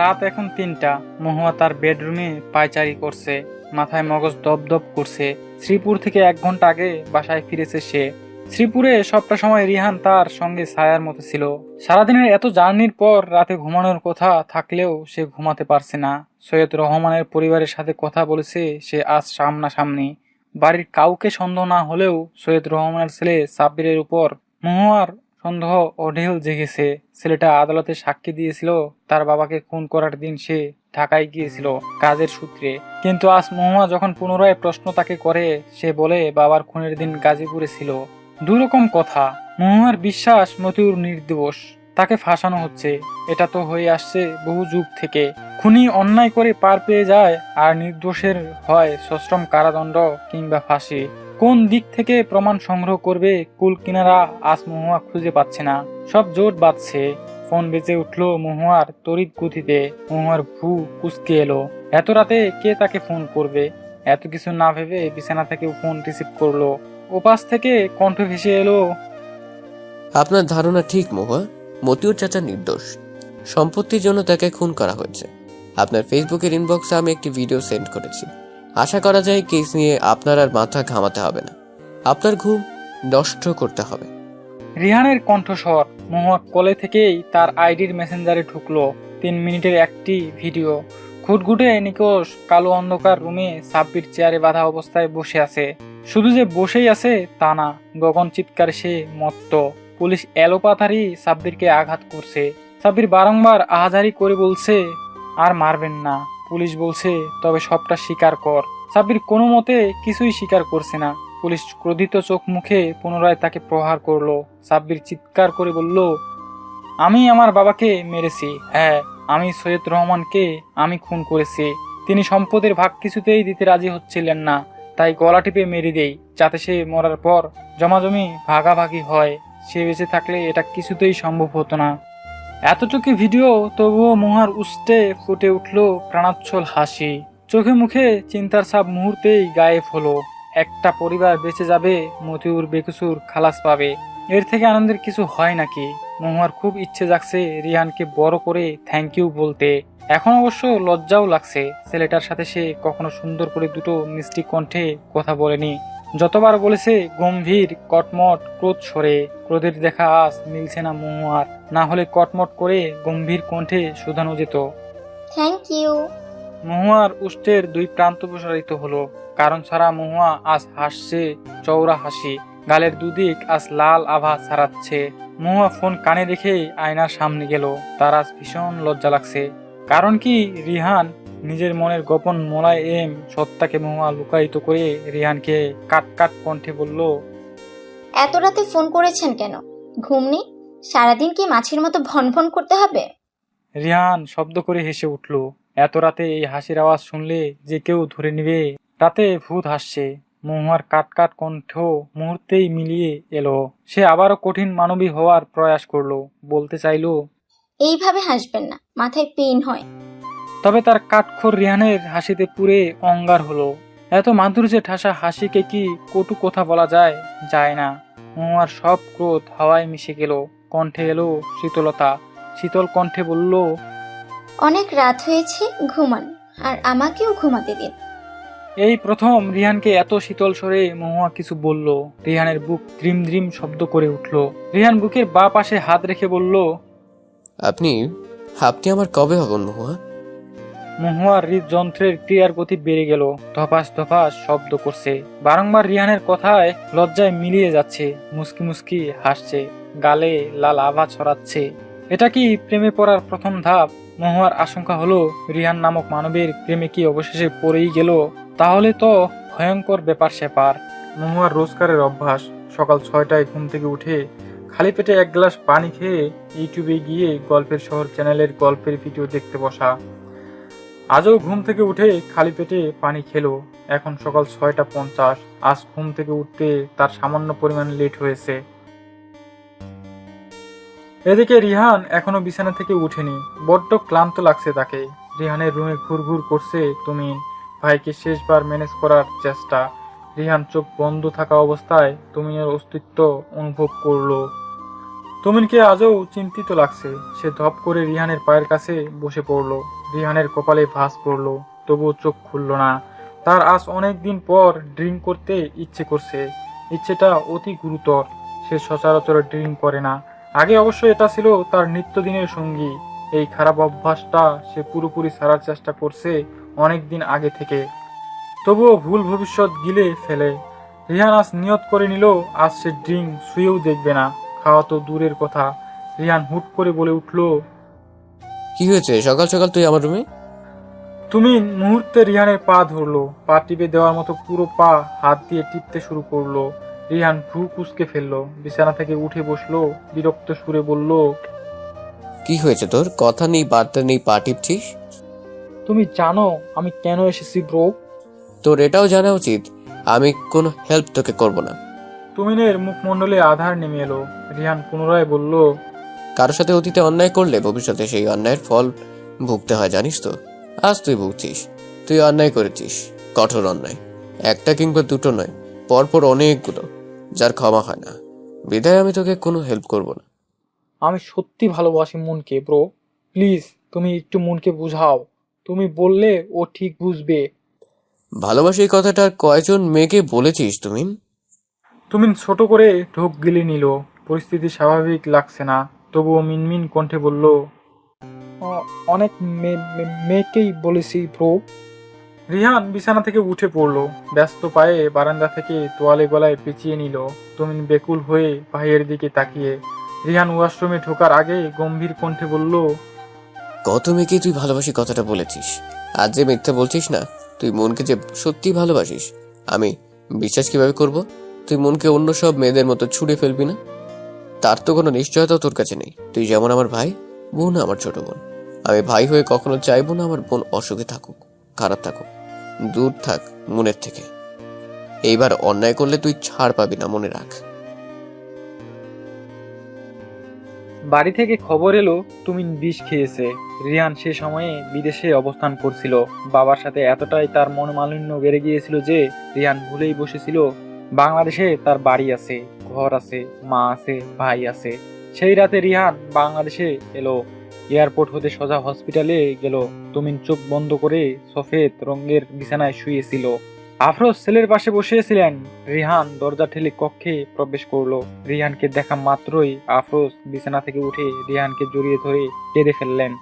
রাত এখন 3টা। মহুয়া তার বেডরুমে পায়চারি করছে, মাথায় মগজ দপদপ করছে। শ্রীপুর থেকে 1 ঘন্টা আগে বাসায় ফিরেছে সে। শ্রীপুরে সবটা সময় রিহান তার সঙ্গে ছায়ার মতো ছিল। সারাদিনের এত জার্নির পর রাতে ঘুমানোর কথা থাকলেও সে ঘুমাতে পারছে না। সৈয়দ রহমানের পরিবারের সাথে কথা বলেছে সে আজ সামনাসামনি। বাড়ির কাউকে সন্দেহ না হলেও সৈয়দ রহমানের ছেলে সাব্বিরের উপর মহুয়ার সন্দেহ অঢেল জেগেছে। ছেলেটা আদালতে সাক্ষী দিয়েছিল তার বাবাকে খুন করার দিন সে ঢাকায় গিয়েছিল কাজের সূত্রে, কিন্তু আজ মহুয়া যখন পুনরায় প্রশ্ন তাকে করে, সে বলে বাবার খুনের দিন গাজীপুরে ছিল। 2 রকম কথা। মহুয়ার বিশ্বাস মতিউর নির্দোষ, তাকে ফাঁসানো হচ্ছে। এটা তো হয়ে আসছে বহু যুগ থেকে। খুনি অন্যায় করে পার পেয়ে যায় আর নির্দোষের হয় সশ্রম কারাদণ্ড কিংবা ফাঁসি। কোন দিক থেকে প্রমাণ সংগ্রহ করবে কুল কিনারা আজ মহুয়া খুঁজে পাচ্ছে না। সব জোট বাঁধছে। ফোন বেজে উঠলো মহুয়ার তড়িৎ গতিতে। মহুয়ার ভ্রু কুঁচকে এলো। এত রাতে কে তাকে ফোন করবে? এত কিছু না ভেবে বিছানা থেকে ফোন রিসিভ করলো। ওপাশ থেকে কণ্ঠ ভেসে এলো, আপনার ধারণা ঠিক মহুয়া, মতিউর চাচা নির্দোষ। সম্পত্তির জন্য তাকে খুন করা হয়েছে। আপনার ফেসবুকের ইনবক্সে আমি একটি ভিডিও সেন্ড করেছি। আশা করা যায় কেস নিয়ে আপনার আর মাথা ঘামাতে হবে না, আপনার ঘুম নষ্ট করতে হবে। রিহানের কণ্ঠস্বর। মহুয়া কলে থেকেই তার আইডির মেসেঞ্জারে ঢুকলো। 3 মিনিটের একটি ভিডিও। ঘুটঘুটে নিকোষ কালো অন্ধকার রুমে সাব্বির চেয়ারে বাঁধা অবস্থায় বসে আছে। শুধু যে বসেই আছে তা না, গগন চিৎকার সে মত্ত। পুলিশ এলোপাথারি সাব্বিরকে আঘাত করছে। সাব্বির বারংবার আহাজারি করে বলছে আর মারবেন না। পুলিশ বলছে তবে সবটা স্বীকার কর। সাব্বির কোনো মতে কিছুই স্বীকার করছে না। পুলিশ ক্রোধিত চোখ মুখে পুনরায় তাকে প্রহার করলো। সাব্বির চিৎকার করে বলল, আমি আমার বাবাকে মেরেছি। হ্যাঁ, আমি সৈয়দ রহমানকে আমি খুন করেছি। তিনি সম্পদের ভাগ কিছুতেই দিতে রাজি হচ্ছিলেন না, তাই গলা টিপে মেরে দেই যাতে সে মরার পর জমাজমি ভাগাভাগি হয়। সে বেঁচে থাকলে এটা কিছুতেই সম্ভব হতো না। এতটুকু ভিডিও, তবুও মহুয়ার উষ্ঠে ফুটে উঠল প্রাণোচ্ছল হাসি। চোখে মুখে চিন্তার ছাপ মুহূর্তেই গায়েব হলো। একটা পরিবার বেঁচে যাবে, মতিউর বেকসুর খালাস পাবে। এর থেকে আনন্দের কিছু হয় নাকি? মহুয়ার খুব ইচ্ছে জাগছে রিহানকে বড় করে থ্যাংক ইউ বলতে। এখন অবশ্য লজ্জাও লাগছে। ছেলেটার সাথে সে কখনো সুন্দর করে দুটো মিষ্টি কণ্ঠে কথা বলেনি। যতবার বলেছে গম্ভীর কটমট ক্রোধ সরে। ক্রোধের দেখা আজ মিলছে না মহুয়ার। না হলে কটমট করে গম্ভীর কণ্ঠে শোধানো যেত। Thank you. মহুয়ার উষ্টের 2 প্রান্ত প্রসারিত হলো। কারণ ছাড়া মহুয়া আজ হাসছে চওড়া হাসি। গালের দুদিক আজ লাল আভা ছাড়াচ্ছে। মহুয়া ফোন কানে রেখে আয়নার সামনে গেল। তার আজ ভীষণ লজ্জা লাগছে। কারণ কি রিহান নিজের মনের গোপন মোলায়েম সত্তাকে মহুয়া লুকায়িত করে রিহানকে কাট কাট কণ্ঠে বলল, এত রাতে ফোন করেছেন কেন? ঘুম নেই? সারাদিন কি মাছির মতো ভনভন করতে হবে? রিহান শব্দ করে হেসে উঠল। এত রাতে এই হাসির আওয়াজ শুনলে যে কেউ ধরে নেবে রাতে ভূত হাসছে। মহুয়ার কাট কাট কণ্ঠ মুহূর্তেই মিলিয়ে এলো। সে আবারও কঠিন মানবী হওয়ার প্রয়াস করলো, বলতে চাইলো, এইভাবে হাসবেন না, মাথায় পেইন হয়। তবে তার কাঠখোর রিহানের হাসিতে পুরে অঙ্গার হলো। এত মাধুর্যে ঠাসা হাসিকে কি কটু কথা বলা যায়? যায় না। মহুয়ার সব ক্রোধ হাওয়ায় মিশে গেল। কণ্ঠে এলো শীতলতা। শীতল কণ্ঠে বলল, অনেক রাত হয়েছে, ঘুমান, আর আমাকেও ঘুমাতে দিন। এই প্রথম রিহানকে এত শীতল স্বরে মহুয়া কিছু বলল। রিহানের বুক দ্রিম দ্রিম শব্দ করে উঠল। রিহান বুকের বাঁ পাশে হাত রেখে বলল, আপনি আমার কবে হবেন মহুয়া? মহুয়ার হৃদযন্ত্রের ক্রিয়ার গতি বেড়ে গেল। ধপাস ধপাস শব্দ করছে। বারংবার রিহানের কথায় লজ্জায় মিলিয়ে যাচ্ছে। মুস্কি মুস্কি হাসছে, গালে লাল আভা ছড়াচ্ছে। এটা কি প্রেমে পড়ার প্রথম ধাপ? মহুয়ার আশঙ্কা হলো রিহান নামক মানবের প্রেমে কি অবশেষে পড়েই গেল? তাহলে তো ভয়ঙ্কর ব্যাপার স্যাপার। মহুয়ার রোজকারের অভ্যাস সকাল 6টায় ঘুম থেকে উঠে খালি পেটে এক গ্লাস পানি খেয়ে ইউটিউবে গিয়ে গল্পের শহর চ্যানেলের গল্পের ভিডিও দেখতে বসা। আজও ঘুম থেকে উঠে খালি পেটে পানি খেলো। এখন সকাল 6টা 50। আজ ঘুম থেকে উঠতে তার সামান্য পরিমাণ লেট হয়েছে। এদিকে রিহান এখনো বিছানা থেকে উঠেনি। বড্ড ক্লান্ত লাগছে তাকে। রিহানের রুমে ঘুরঘুর করছে তুমিন। ভাইকে শেষবার ম্যানেজ করার চেষ্টা। রিহান চোখ বন্ধ থাকা অবস্থায় তুমিনের অস্তিত্ব অনুভব করলো। তুমিনকে আজও চিন্তিত লাগছে। সে ধপ করে রিহানের পায়ের কাছে বসে পড়লো। রিহানের কপালে ভাঁজ পড়লো, তবুও চোখ খুলল না। তার আজ অনেক দিন পর ড্রিঙ্ক করতে ইচ্ছে করছে। ইচ্ছেটা অতি গুরুতর। সে সচরাচর ড্রিঙ্ক করে না। আগে অবশ্য এটা ছিল তার নিত্যদিনের সঙ্গী। এই খারাপ অভ্যাসটা সে পুরোপুরি ছাড়ার চেষ্টা করছে অনেক দিন আগে থেকে। তবুও ভুল ভবিষ্যৎ গিলে ফেলে। রিহান আজ নিয়ত করে নিল আজ সে ড্রিঙ্ক শুয়েও দেখবে না। খাওয়া তো দূরের কথা। রিহান হুট করে বলে উঠল, কি হয়েছে সকাল সকাল তুই আমার রুমে? তুমি মুহূর্তে রিহানের পা ধরলো। পা টিপে দেওয়ার মতো পুরো পা হাত দিয়ে টিপতে শুরু করলো। রিহান ভ্রু কুঁচকে ফেললো। বিছানা থেকে উঠে বসলো। বিরক্ত সুরে বলল, কি হয়েছে তোর? কথা নেই বার্তা নেই, পা টিপছিস? তুমি জানো আমি কেন এসেছি ব্রো? তোর এটাও জানা উচিত আমি কোনো হেল্প তোকে করব না। তুমিনের মুখমণ্ডলে আধার নেমে এলো। রিহান পুনরায় বলল, কারোর সাথে অতীতে অন্যায় করলে ভবিষ্যতে সেই অন্যায়ের ফল ভুগতে হয়, জানিস তো? আজ তুই ভুগছিস। তুই অন্যায় করেছিস, কঠোর অন্যায়। একটা কিংবা দুটো নয়, পরপর অনেকগুলো, যার ক্ষমা হয় না। বিদায় আমি তোকে কোনো হেল্প করব না। আমি সত্যি ভালোবাসি মনকে ব্রো। প্লিজ তুমি একটু মনকে বুঝাও। তুমি বললে ও ঠিক বুঝবে। ভালোবাসি এই কথাটা আর কয়জন মেয়েকে বলেছিস তুমি? তুমিন ছোট করে ঢোক গিলে নিল। পরিস্থিতি স্বাভাবিক লাগছে না। তবুও মিনমিন কণ্ঠে বলল, অনেক মেয়েকেই বলেছি ব্রো। রিহান বিছানা থেকে উঠে পড়লো। ব্যস্ত পায়ে বারান্দা থেকে তোয়ালে গলায় পেঁচিয়ে নিল। তুমিন বেকুল হয়ে ভাইয়ের দিকে তাকিয়ে। রিহান ওয়াশরুমে ঢোকার আগে গম্ভীর কণ্ঠে বলল, কত মেয়েকে তুই ভালোবাসি কথাটা বলেছিস। আজ যে মিথ্যা বলছিস না, তুই মনকে যে সত্যি ভালোবাসিস আমি বিশ্বাস কিভাবে করব? তুই মনকে অন্য সব মেয়েদের মতো ছুঁড়ে ফেলবি না? তার তো কোনো নিশ্চয়তাও তোর কাছে নেই। তুই যেমন আমার ভাই, বোন আমার ছোট বোন। আমি ভাই হয়ে কখনো চাইবো না আমার বোন অসুখে থাকুক, খারাপ থাকুক, দূর থাক মনের থেকে। এইবার অন্যায় করলে তুই ছাড় পাবি না, মনে রাখ। বাড়ি থেকে খবর এলো তুমিন বিষ খেয়েছে। রিহান সে সময়ে বিদেশে অবস্থান করছিল। বাবার সাথে এতটাই তার মনোমালিন্য বেড়ে গিয়েছিল যে রিহান ভুলেই বসেছিল বাংলাদেশে তার বাড়ি আছে, ঘর আছে, মা আছে, ভাই আছে। সেই রাতে রিহান বাংলাদেশে এলো। এয়ারপোর্ট হতে সোজা হসপিটালে গেল। তুমিন চোখ বন্ধ করে সফেদ রঙের বিছানায় শুয়েছিল। আফরোজ ছেলের পাশে বসেছিলেন। রিহান দরজা ঠেলে কক্ষে প্রবেশ করলো। রিহানকে দেখা মাত্রই আফরোজ বিছানা থেকে উঠে রিহানকে জড়িয়ে ধরে কেঁদে ফেললেন।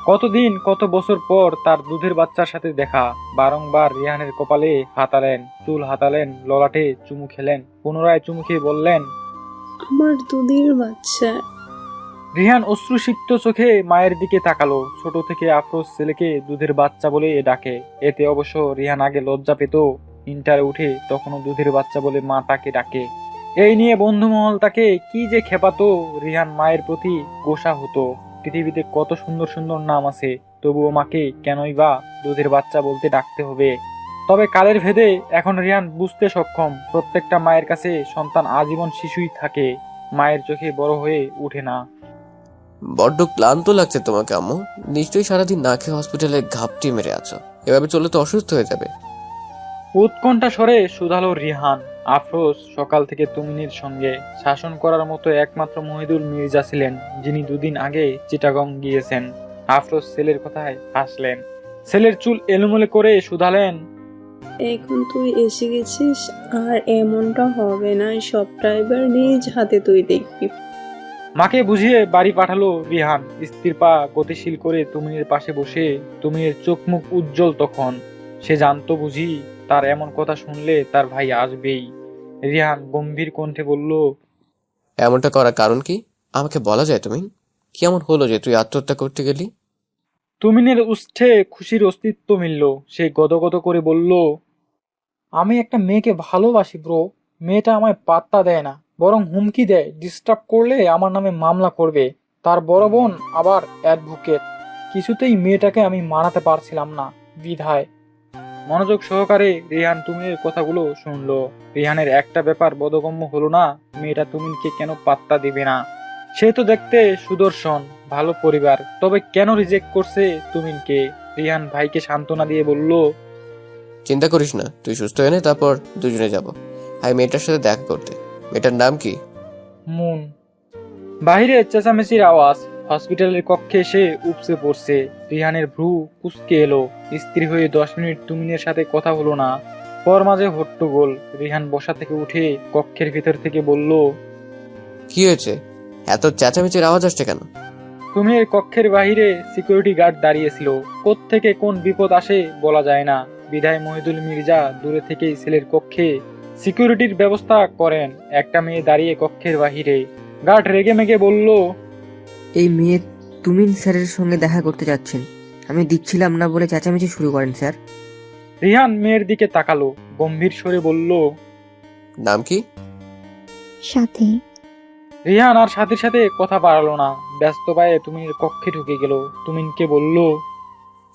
কতদিন কত বছর পর তার দুধের বাচ্চার সাথে দেখা। বারংবার রিহানের কপালে হাতালেন, চুল হাতালেন, ললাটে চুমু খেলেন। পুনরায় চুমু খেয়ে বললেন, আমার দুধের বাচ্চা। রিহান অশ্রুসিক্ত চোখে মায়ের দিকে তাকালো। ছোট থেকে আফরোজ ছেলেকে দুধের বাচ্চা বলে ডাকে। এতে অবশ্য রিহান আগে লজ্জা পেত, ইন্টারে উঠে তখনও দুধের বাচ্চা বলে মা তাকে ডাকে। এই নিয়ে বন্ধুমহল তাকে কি যে খেপাতো। রিহান মায়ের প্রতি গোসা হতো। পৃথিবীতে কত সুন্দর সুন্দর নাম আছে, তবুও মাকে কেনই বা দুধের বাচ্চা বলতে ডাকতে হবে। তবে কালের ভেদে এখন রিহান বুঝতে সক্ষম, প্রত্যেকটা মায়ের কাছে সন্তান আজীবন শিশুই থাকে, মায়ের চোখে বড় হয়ে উঠে না। বড্ড ক্লান্ত লাগছে তোমাকে আম্মু। নিশ্চয়ই সারাদিন না খেয়ে হসপিটালে ঘাপটি মেরে আছো। এভাবে চললে তো অসুস্থ হয়ে যাবে। উৎকণ্ঠা স্বরে শুধালো রিহান। আফরোজ সকাল থেকে তুমিনের সঙ্গে শাসন করার মতো একমাত্র মহিদুল মির্জা ছিলেন, যিনি দুদিন আগে চিটাগং গিয়েছেন। আফরোজ ছেলের কথায় হাসলেন। ছেলের চুল এলোমেলো করে শুধালেন, এখন তুই এসে গেছিস আর এমনটা হবে না, সবটা এবার নিজ হাতে তুই দেখবি। মাকে বুঝিয়ে বাড়ি পাঠালো রিহান। স্ত্রীর পা গতিশীল করে তুমিনের পাশে বসে। তুমিনের চোখ মুখ উজ্জ্বল তখন। সে জানতো বুঝি তার এমন কথা শুনলে তার ভাই আসবেই। রিহান গম্ভীর কণ্ঠে বলল, এমনটা করার কারণ কি আমাকে বলা যায়? তুমি কি এমন হলো যে তুই আত্মহত্যা করতে গেলি? তুমিনের উষ্ঠে খুশির অস্তিত্ব মিলল। সে গদগদ করে বলল, আমি একটা মেয়েকে ভালোবাসি ব্রো। মেয়েটা আমায় পাত্তা দেয় না, বরং হুমকি দেয় ডিস্টার্ব করলে আমার নামে মামলা করবে। তার বড় বোন আবার অ্যাডভোকেট। কিছুতেই মেয়েটাকে আমি মানাতে পারছিলাম না, বিধায়। মনোযোগ সহকারে রিহান তুমিনের কথাগুলো শুনলো। রিহানের একটা ব্যাপার বোধগম্য হলো না, মেয়েটা তুমিনকে কেন পাত্তা দিবে না। সে তো দেখতে সুদর্শন, ভালো পরিবার, তবে কেন রিজেক্ট করছে তুমিনকে? রিহান ভাইকে সান্ত্বনা দিয়ে বলল, চিন্তা করিস না, তুই সুস্থ হয়ে নে, তারপর দুজনে যাব আর মেয়েটার সাথে দেখা করতে। মেয়েটার নাম কি? মুন। বাহিরে চেঁচামেচির আওয়াজ। হসপিটালের কক্ষে এসে উপসে পড়ছে। রিহানের ভ্রু কুঁচকে এলো। স্ত্রী হয়ে 10 মিনিট তুমিনের সাথে কথা হলো না। পর মাঝে হট্টগোল। রিহান বসা থেকে উঠে কক্ষের ভিতর থেকে বলল, কি হয়েছে? এত চেঁচামেচির আওয়াজ আসছে কেন? তুমিনের কক্ষের বাহিরে সিকিউরিটি গার্ড দাঁড়িয়েছিল। কোত্থেকে কোন বিপদ আসে বলা যায় না, বিধায় মহিদুল মির্জা দূরে থেকেই ছেলের কক্ষে সিকিউরিটির ব্যবস্থা করেন। একটা মেয়ে দাঁড়িয়ে কক্ষের বাহিরে। গার্ড রেগে মেগে বলল, এই মেয়ে তুমিন স্যারের সঙ্গে দেখা করতে যাচ্ছেন। আমি দিচ্ছিলাম না বলে চেঁচামেচি শুরু করেন স্যার। রিহান মেয়ের দিকে তাকালো, গম্ভীর স্বরে বলল, নাম কি? সাথে রিহান আর সাথীর সাথে কথা বাড়ালো না। ব্যস্ত পায়ে তুমিনের কক্ষে ঢুকে গেল। তুমিনকে বলল,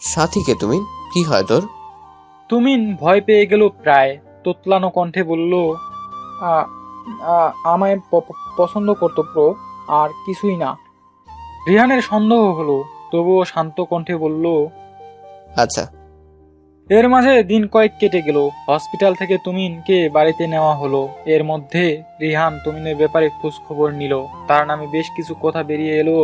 সাথীকে? তুমি কি হয় তোর? তুমিন ভয় পেয়ে গেল প্রায়। তোতলানো কণ্ঠে বলল, আমায় পছন্দ করতো প্রো, আর কিছুই না। রিহানের সন্দেহ হলো, তবুও শান্ত কণ্ঠে বলল, আচ্ছা। এর মাঝে দিন কয়েক কেটে গেল। হসপিটাল থেকে তুমিনকে বাড়িতে নেওয়া হলো। এর মধ্যে রিহান তুমিনের ব্যাপারে খোঁজ খবর নিল। তার নামে বেশ কিছু কথা বেরিয়ে এলো।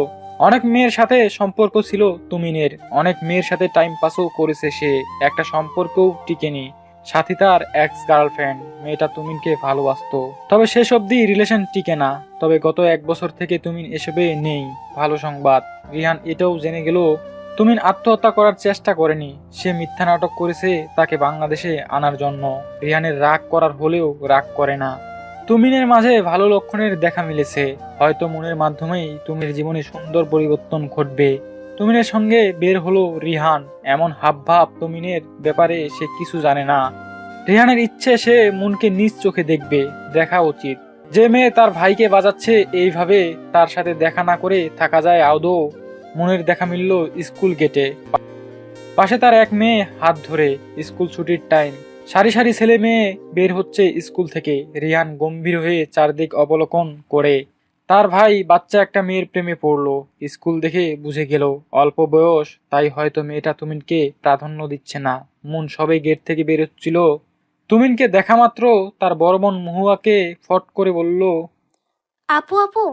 অনেক মেয়ের সাথে সম্পর্ক ছিল তুমিনের, অনেক মেয়ের সাথে টাইম পাসও করেছে সে। একটা সম্পর্কও টিকেনি। সাথী তার এক্স গার্লফ্রেন্ড। মেয়েটা তুমিনকে ভালোবাসতো, তবে শেষ অবধি রিলেশন টিকে না। তবে গত 1 বছর থেকে তুমিন এসবে নেই। ভালো সংবাদ, রিহান এটাও জেনে গেল তুমিন আত্মহত্যা করার চেষ্টা করেনি। সে মিথ্যা নাটক করেছে তাকে বাংলাদেশে আনার জন্য। রিহানের রাগ করার হলেও রাগ করে না। তুমিনের মাঝে ভালো লক্ষণের দেখা মিলেছে। হয়তো মনের মাধ্যমেই তুমির জীবনে সুন্দর পরিবর্তন ঘটবে। তুমিনের সঙ্গে বের হলো রিহান। এমন হাবভাব তুমিনের ব্যাপারে সে কিছু জানে না। রিহানের ইচ্ছে সে মনকে নিজ চোখে দেখবে, দেখা উচিত। যে মেয়ে তার ভাইকে বাজাচ্ছে এইভাবে, তার সাথে দেখা না করে থাকা যায় আদৌ? মনের দেখা মিলল স্কুল গেটে। পাশে তার এক মেয়ে হাত ধরে। স্কুল ছুটির টাইম। সারি সারি ছেলে মেয়ে বের হচ্ছে স্কুল থেকে। রিহান গম্ভীর হয়ে চারদিক অবলোকন করে। তার ভাই বাচ্চা একটা মেয়ের প্রেমে পড়লো। স্কুল দেখে বুঝে গেল অল্প বয়স, তাই হয়তো মেয়েটা তুমিনকে প্রাধান্য দিচ্ছে না। মন সবে গেট থেকে বের হচ্ছিল। তুমিনকে দেখা মাত্র তার বড় বোন মহুয়াকে ফট করে বলল, আপু আপু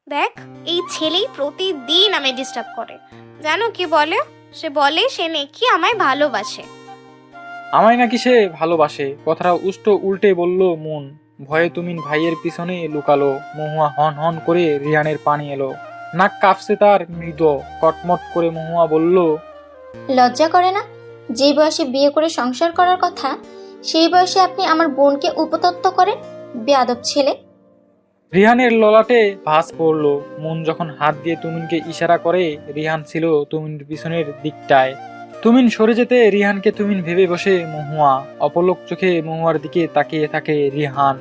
দেখ, এই ছেলেই প্রতিদিন আমায় ডিস্টার্ব করে। জানো কি বলে? সে বলে সে নাকি আমায় ভালোবাসে। আমায় নাকি সে ভালোবাসে? কথাটা উল্টে বলল মন। ভয়ে তুমিন ভাইয়ের পিছনে লুকালো। মহুয়া হন হন করে রিহানের পানি এলো। নাক কাঁপছে তার মৃদু। কটমট করে মহুয়া বলল, লজ্জা করে না? যে বয়সে বিয়ে করে সংসার করার কথা, সেই বয়সে আপনি আমার বোনকে উপতত্ত্ব করেন? বেয়াদব ছেলে। রিহানের ললাটে ভাঁজ পড়লো। মন যখন হাত দিয়ে তুমিনকে ইশারা করে, রিহান ছিল তুমিনের পিছনের দিকটায়। তুমিন সরে যেতে রিহানকে তুমিন ভেবে বসে মহুয়া। অপলক চোখে মহুয়ার দিকে তাকিয়ে থাকে রিহান।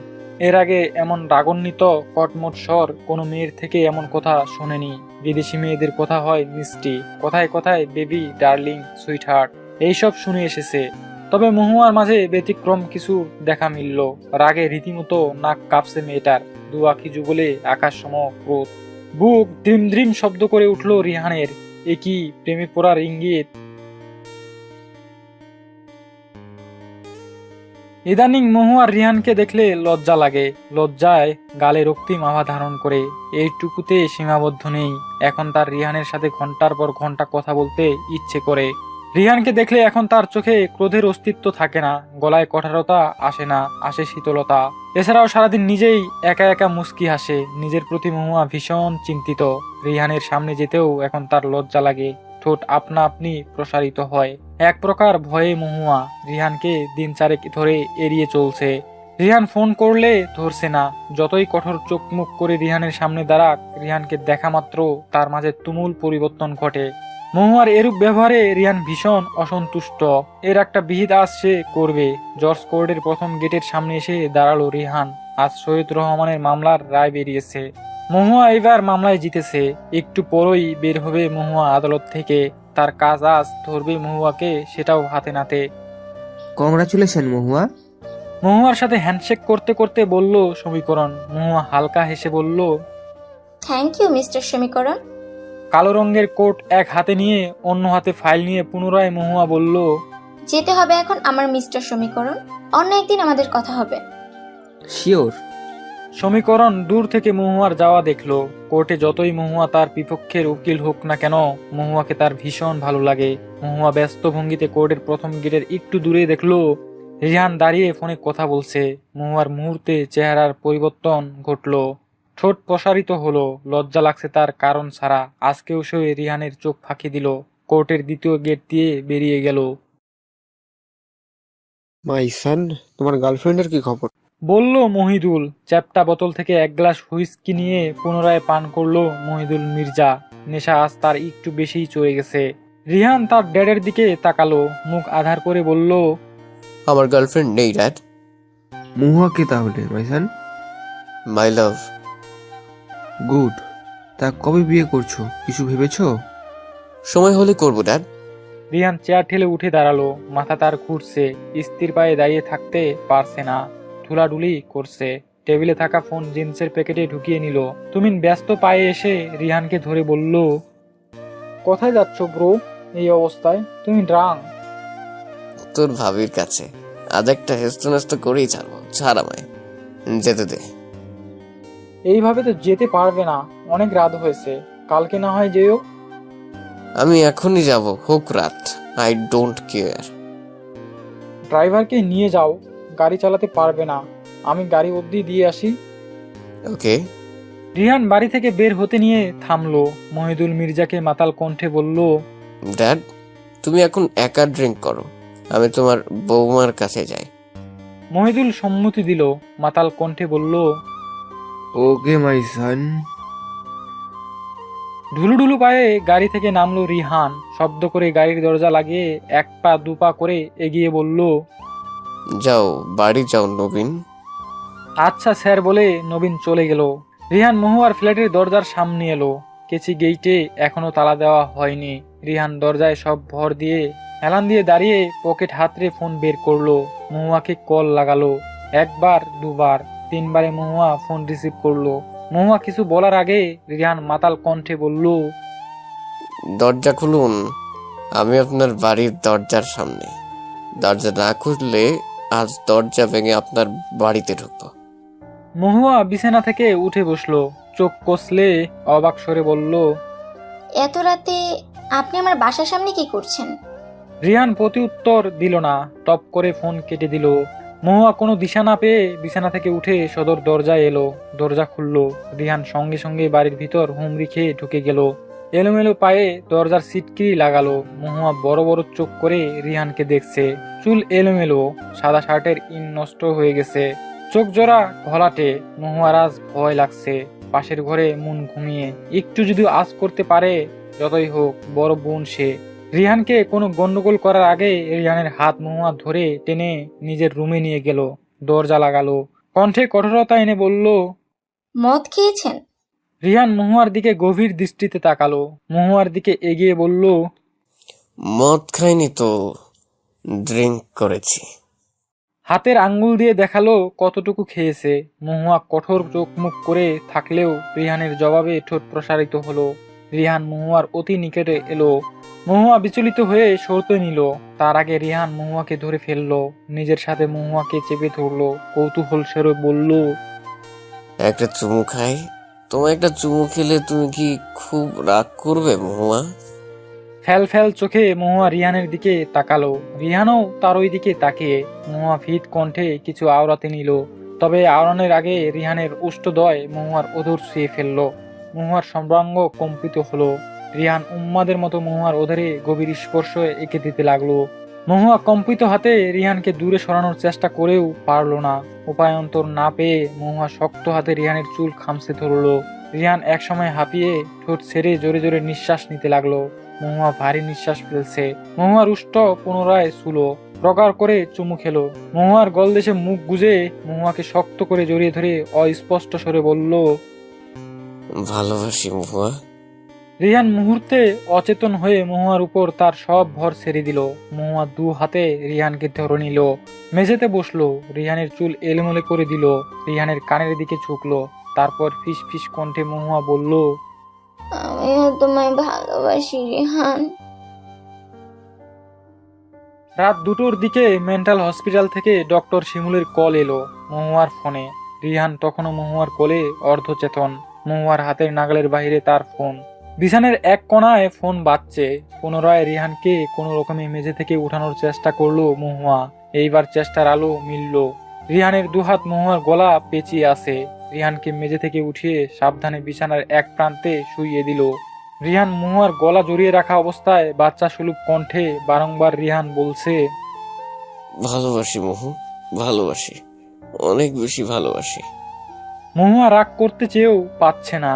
এর আগে এমন রাগান্বিত কটমট স্বর কোনো মেয়ের থেকে এমন কথা শোনেনি। বিদেশি মেয়েদের কথা হয় মিষ্টি, কথায় কথায় বেবি, ডার্লিং, সুইট হার্ট এইসব শুনে এসেছে। তবে মহুয়ার মাঝে ব্যতিক্রম কিছু দেখা মিলল। রাগে রীতিমতো নাক কাঁপছে মেয়েটার, দু আঁখি যুগলে আকাশ সম ক্রোধ। বুক দ্রিম দ্রিম শব্দ করে উঠল রিহানের। এ কি প্রেমে পড়ার ইঙ্গিত! ইদানিং মহুয়ার রিহানকে দেখলে লজ্জা লাগে। লজ্জায় গালে রক্তিম আভা ধারণ করে। এইটুকুতে সীমাবদ্ধ নেই, এখন তার রিহানের সাথে ঘন্টার পর ঘন্টা কথা বলতে ইচ্ছে করে। রিহানকে দেখলে এখন তার চোখে ক্রোধের অস্তিত্ব থাকে না, গলায় কঠোরতা আসে না, আসে শীতলতা। এছাড়াও সারাদিন নিজেই একা একা মুস্কি হাসে। নিজের প্রতি মহুয়া ভীষণ চিন্তিত। রিহানের সামনে যেতেও এখন তার লজ্জা লাগে, ঠোঁট আপনা আপনি প্রসারিত হয়। এক প্রকার ভয়ে মহুয়া রিহানকে দিন চারেক ধরে এড়িয়ে চলছে। রিহান ফোন করলে ধরছে না। যতই কঠোর চোখ মুখ করে রিহানের সামনে দাঁড়াক, রিহানকে দেখা মাত্র তার মাঝে তুমুল পরিবর্তন ঘটে। মহুয়ার এরূপ ব্যবহারে রিহান ভীষণ অসন্তুষ্ট। এর একটা বিহিত আজ সে করবে। জর্জ কোর্টের প্রথম গেটের সামনে এসে দাঁড়ালো রিহান। আজ সৈয়দ রহমানের মামলার রায় বেরিয়েছে। মহুয়া এবার মামলায় জিতেছে। একটু পরই বের হবে মহুয়া আদালত থেকে। তার কাজ আজ ধরবে মহুয়াকে, সেটাও হাতে নাতে। কংগ্রাচুলেশন মহুয়া। মহুয়ার সাথে হ্যান্ডশেক করতে করতে বলল সমীকরণ। মহুয়া হালকা হেসে বলল, থ্যাংক ইউ মিস্টার সমীকরণ। কালো রঙের কোট এক হাতে নিয়ে অন্য হাতে ফাইল নিয়ে পুনরায় মহুয়া বলল, যেতে হবে এখন আমার মিস্টার সমীকরণ। অন্য একদিন আমাদের কথা হবে। শিওর। সমীকরণ দূর থেকে মহুয়ার যাওয়া দেখলো। কোর্টে যতই মহুয়া তার বিপক্ষের উকিল হোক না কেন, মহুয়াকে তার ভীষণ ভালো লাগে। মহুয়া ব্যস্ত ভঙ্গিতে কোর্টের প্রথম গেটের একটু দূরে দেখলো রিহান দাঁড়িয়ে ফোনে কথা বলছে। মহুয়ার মুহূর্তে চেহারার পরিবর্তন ঘটলো, ঠোঁট প্রসারিত হলো। লজ্জা লাগছে তার কারণ ছাড়া। আজকেও সে রিহানের চোখ ফাঁকি দিল। কোর্টের দ্বিতীয় গেট দিয়ে বেরিয়ে গেল। মাই সান, তোমার গার্লফ্রেন্ডের কি খবর? বলল মহিদুল। চ্যাপ্টা বোতল থেকে এক গ্লাস হুইস্কি নিয়ে পুনরায় পান করলো মহিদুল মির্জা। নেশা আজ তার একটু বেশিই চড়ে গেছে। রিহান তার ড্যাডের দিকে তাকালো, মুখ আধার করে বলল, আমার গার্লফ্রেন্ড নেই ড্যাড। মহুয়া কে তাহলে মাই সান? মাই লাভ। গুড। তা কবে বিয়ে করছো, কিছু ভেবেছো? সময় হলে করবো ড্যাড। রিহান চেয়ার ঠেলে উঠে দাঁড়ালো। মাথা তার ঘুরছে, স্থির পায়ে দাঁড়িয়ে থাকতে পারছে না, ধুলাঢুলি করছে। টেবিলে থাকা ফোন জিন্সের প্যাকেটে ঢুকিয়ে নিল। তুমিন ব্যস্ত পায়ে এসে রিহানকে ধরে বলল, কোথায় যাচ্ছ ব্রো এই অবস্থায়? তুমি ড্রাং। তোর ভাবির কাছে আজ একটা হেস্ত করেই ছাড়বো। ছাড় আমায়, যেতে দে। এইভাবে তো যেতে পারবে না, অনেক রাত হয়েছে। কালকে না হয় যেও। আমি এখনই যাব, হোক রাত, আই ডোন্ট কেয়ার। ড্রাইভারকে নিয়ে যাও, গাড়ি চালাতে পারবে না। আমি গাড়ি অবধি দিয়ে আসি। ওকে। রিহান বাড়ি থেকে বের হতে নিয়ে থামলো। মহিদুল মির্জাকে মাতাল কণ্ঠে বলল, ড্যাড, তুমি এখন একা ড্রিঙ্ক করো, আমি তোমার বৌমার কাছে যাই। মহিদুল সম্মতি দিল। মাতাল কণ্ঠে বলল, ওকে মাই সান। ঢুলুঢুলু পায়ে গাড়ি থেকে নামলো রিহান। শব্দ করে গাড়ির দরজা লাগিয়ে এক পা দু পা করে এগিয়ে বলল, যাও বাড়ি যাও নবীন। আচ্ছা স্যার বলে নবীন চলে গেল। রিহান মহুয়ার ফ্ল্যাটের দরজার সামনে এলো। কেচি গেইটে এখনো তালা দেওয়া হয়নি। রিহান দরজায় সব ভর দিয়ে হেলান দিয়ে দাঁড়িয়ে পকেট হাতড়ে ফোন বের করলো। মহুয়াকে কল লাগালো। একবার, দুবার, তিনবারে মহুয়া ফোন রিসিভ করলো। মহুয়া কিছু বলার আগে রিহান মাতাল কণ্ঠে বলল, দরজা খুলুন, আমি আপনার বাড়ির দরজার সামনে। দরজা না খুললে আজ দরজা ভেঙে আপনার বাড়িতে ঢুকবো। মহুয়া বিছানা থেকে উঠে বসলো। চোখ কষলে অবাক স্বরে বলল, এত রাতে আপনি আমার বাসার সামনে কি করছেন? রিহান প্রতি উত্তর দিল না, টপ করে ফোন কেটে দিল। মহুয়া কোনো দিশা না পেয়ে বিছানা থেকে উঠে সদর দরজায় এলো। দরজা খুললো। রিহান সঙ্গে সঙ্গে বাড়ির ভিতর হুমড়ি খেয়ে ঢুকে গেল। এলোমেলো পায়ে দরজার সিটকিরি লাগালো। মহুয়া বড় বড় চোখ করে রিহানকে দেখছে। চুল এলোমেলো, সাদা শার্টের ইন নষ্ট হয়ে গেছে। চোখ জোড়া ঘোলাটে। মহুয়ার আজ ভয় লাগছে। পাশের ঘরে মন ঘুমিয়ে একটু যদি আজ করতে পারে, যতই হোক বড় বোন সে। রিহানকে কোনো গন্ডগোল করার আগে রিহানের হাত মহুয়া ধরে টেনে নিজের রুমে নিয়ে গেল, দরজা লাগালো, কণ্ঠে কঠোরতা এনে বলল, মদ খেয়েছেন? রিহান মহুয়ার দিকে গভীর দৃষ্টিতে তাকালো, মহুয়ার দিকে এগিয়ে বলল, মদ খাইনি তো, ড্রিঙ্ক করেছি। হাতের আঙ্গুল দিয়ে দেখালো কতটুকু খেয়েছে। মহুয়া কঠোর চোখ মুখ করে থাকলেও রিহানের জবাবে ঠোঁট প্রসারিত হলো। রিহান মহুয়ার অতি নিকটে এলো। মহুয়া বিচলিত হয়ে সরতে নিল। তার আগে রিহান মহুয়াকে ধরে ফেললো, নিজের সাথে মহুয়াকে চেপে ধরলো, কৌতূহল স্বরে বলল, একটা চুমু খাই? তোমার একটা চুমু খেলে তুমি কি খুব রাগ করবে মহুয়া? ফ্যাল ফ্যাল চোখে মহুয়া রিহানের দিকে তাকালো। রিহানও তার ওই দিকে তাকিয়ে মহুয়া ফিট কণ্ঠে কিছু আওড়াতে নিল। তবে আওড়ানোর আগে রিহানের উষ্ঠদয় মহুয়ার অধর ছুঁয়ে ফেললো। মহুয়ার সম্রাঙ্গ কম্পিত হলো। রিহান উন্মাদের মতো মহুয়ার অধরে গভীর স্পর্শ এঁকে দিতে লাগলো। মহুয়া কম্পিত হাতে রিহানকে দূরে সরানোর চেষ্টা করেও পারল না। উপায়ন্তর না পেয়ে মহুয়া শক্ত হাতে রিহানের চুল খামছে ধরলো। রিহান একসময় হাঁপিয়ে ঠোঁট ছেড়ে জোরে জোরে নিঃশ্বাস নিতে লাগলো। মহুয়া ভারী নিঃশ্বাস ফেলছে। মহুয়ার উষ্ঠ পুনরায় ছুলো, প্রগাঢ় করে চুমু খেলো। মহুয়ার গলদেশে মুখ গুজে মহুয়াকে শক্ত করে জড়িয়ে ধরে অস্পষ্ট স্বরে বলল, ভালোবাসি মহুয়া। রিহান মুহূর্তে অচেতন হয়ে মহুয়ার উপর তার সব ভর ছেড়ে দিল। মহুয়া দু হাতে রিহানকে ধরে নিল, মেঝেতে বসলো, রিহানের চুল এলোমেলো করে দিল, রিহানের কানের দিকে ঝুঁকলো। তারপর ফিস ফিস কণ্ঠে মহুয়া বলল, আমিও তোমায় ভালোবাসি রিহান। রাত 2টোর দিকে মেন্টাল হসপিটাল থেকে ডক্টর শিমুলের কল এলো মহুয়ার ফোনে। রিহান তখনও মহুয়ার কোলে অর্ধচেতন। মহুয়ার হাতের নাগালের বাইরে তার ফোন। বিছানের এক কোণায় ফোন বাজছে। পুনরায় রিহানকে কোনো রকমে মেঝে থেকে উঠানোর চেষ্টা করলো মহুয়া। এইবার চেষ্টার আলো মিলল। রিহানের দুহাত মহুয়ার গলা পেঁচিয়ে আছে। রিহানকে মেঝে থেকে উঠিয়ে সাবধানে বিছানার এক প্রান্তে শুইয়ে দিল। রিহান মহুয়ার গলা জড়িয়ে রাখা অবস্থায় বাচ্চা সুলভ কণ্ঠে বারংবার রিহান বলছে, ভালোবাসি মহু, ভালোবাসি, অনেক বেশি ভালোবাসি। মহুয়া রাগ করতে চেয়েও পাচ্ছে না।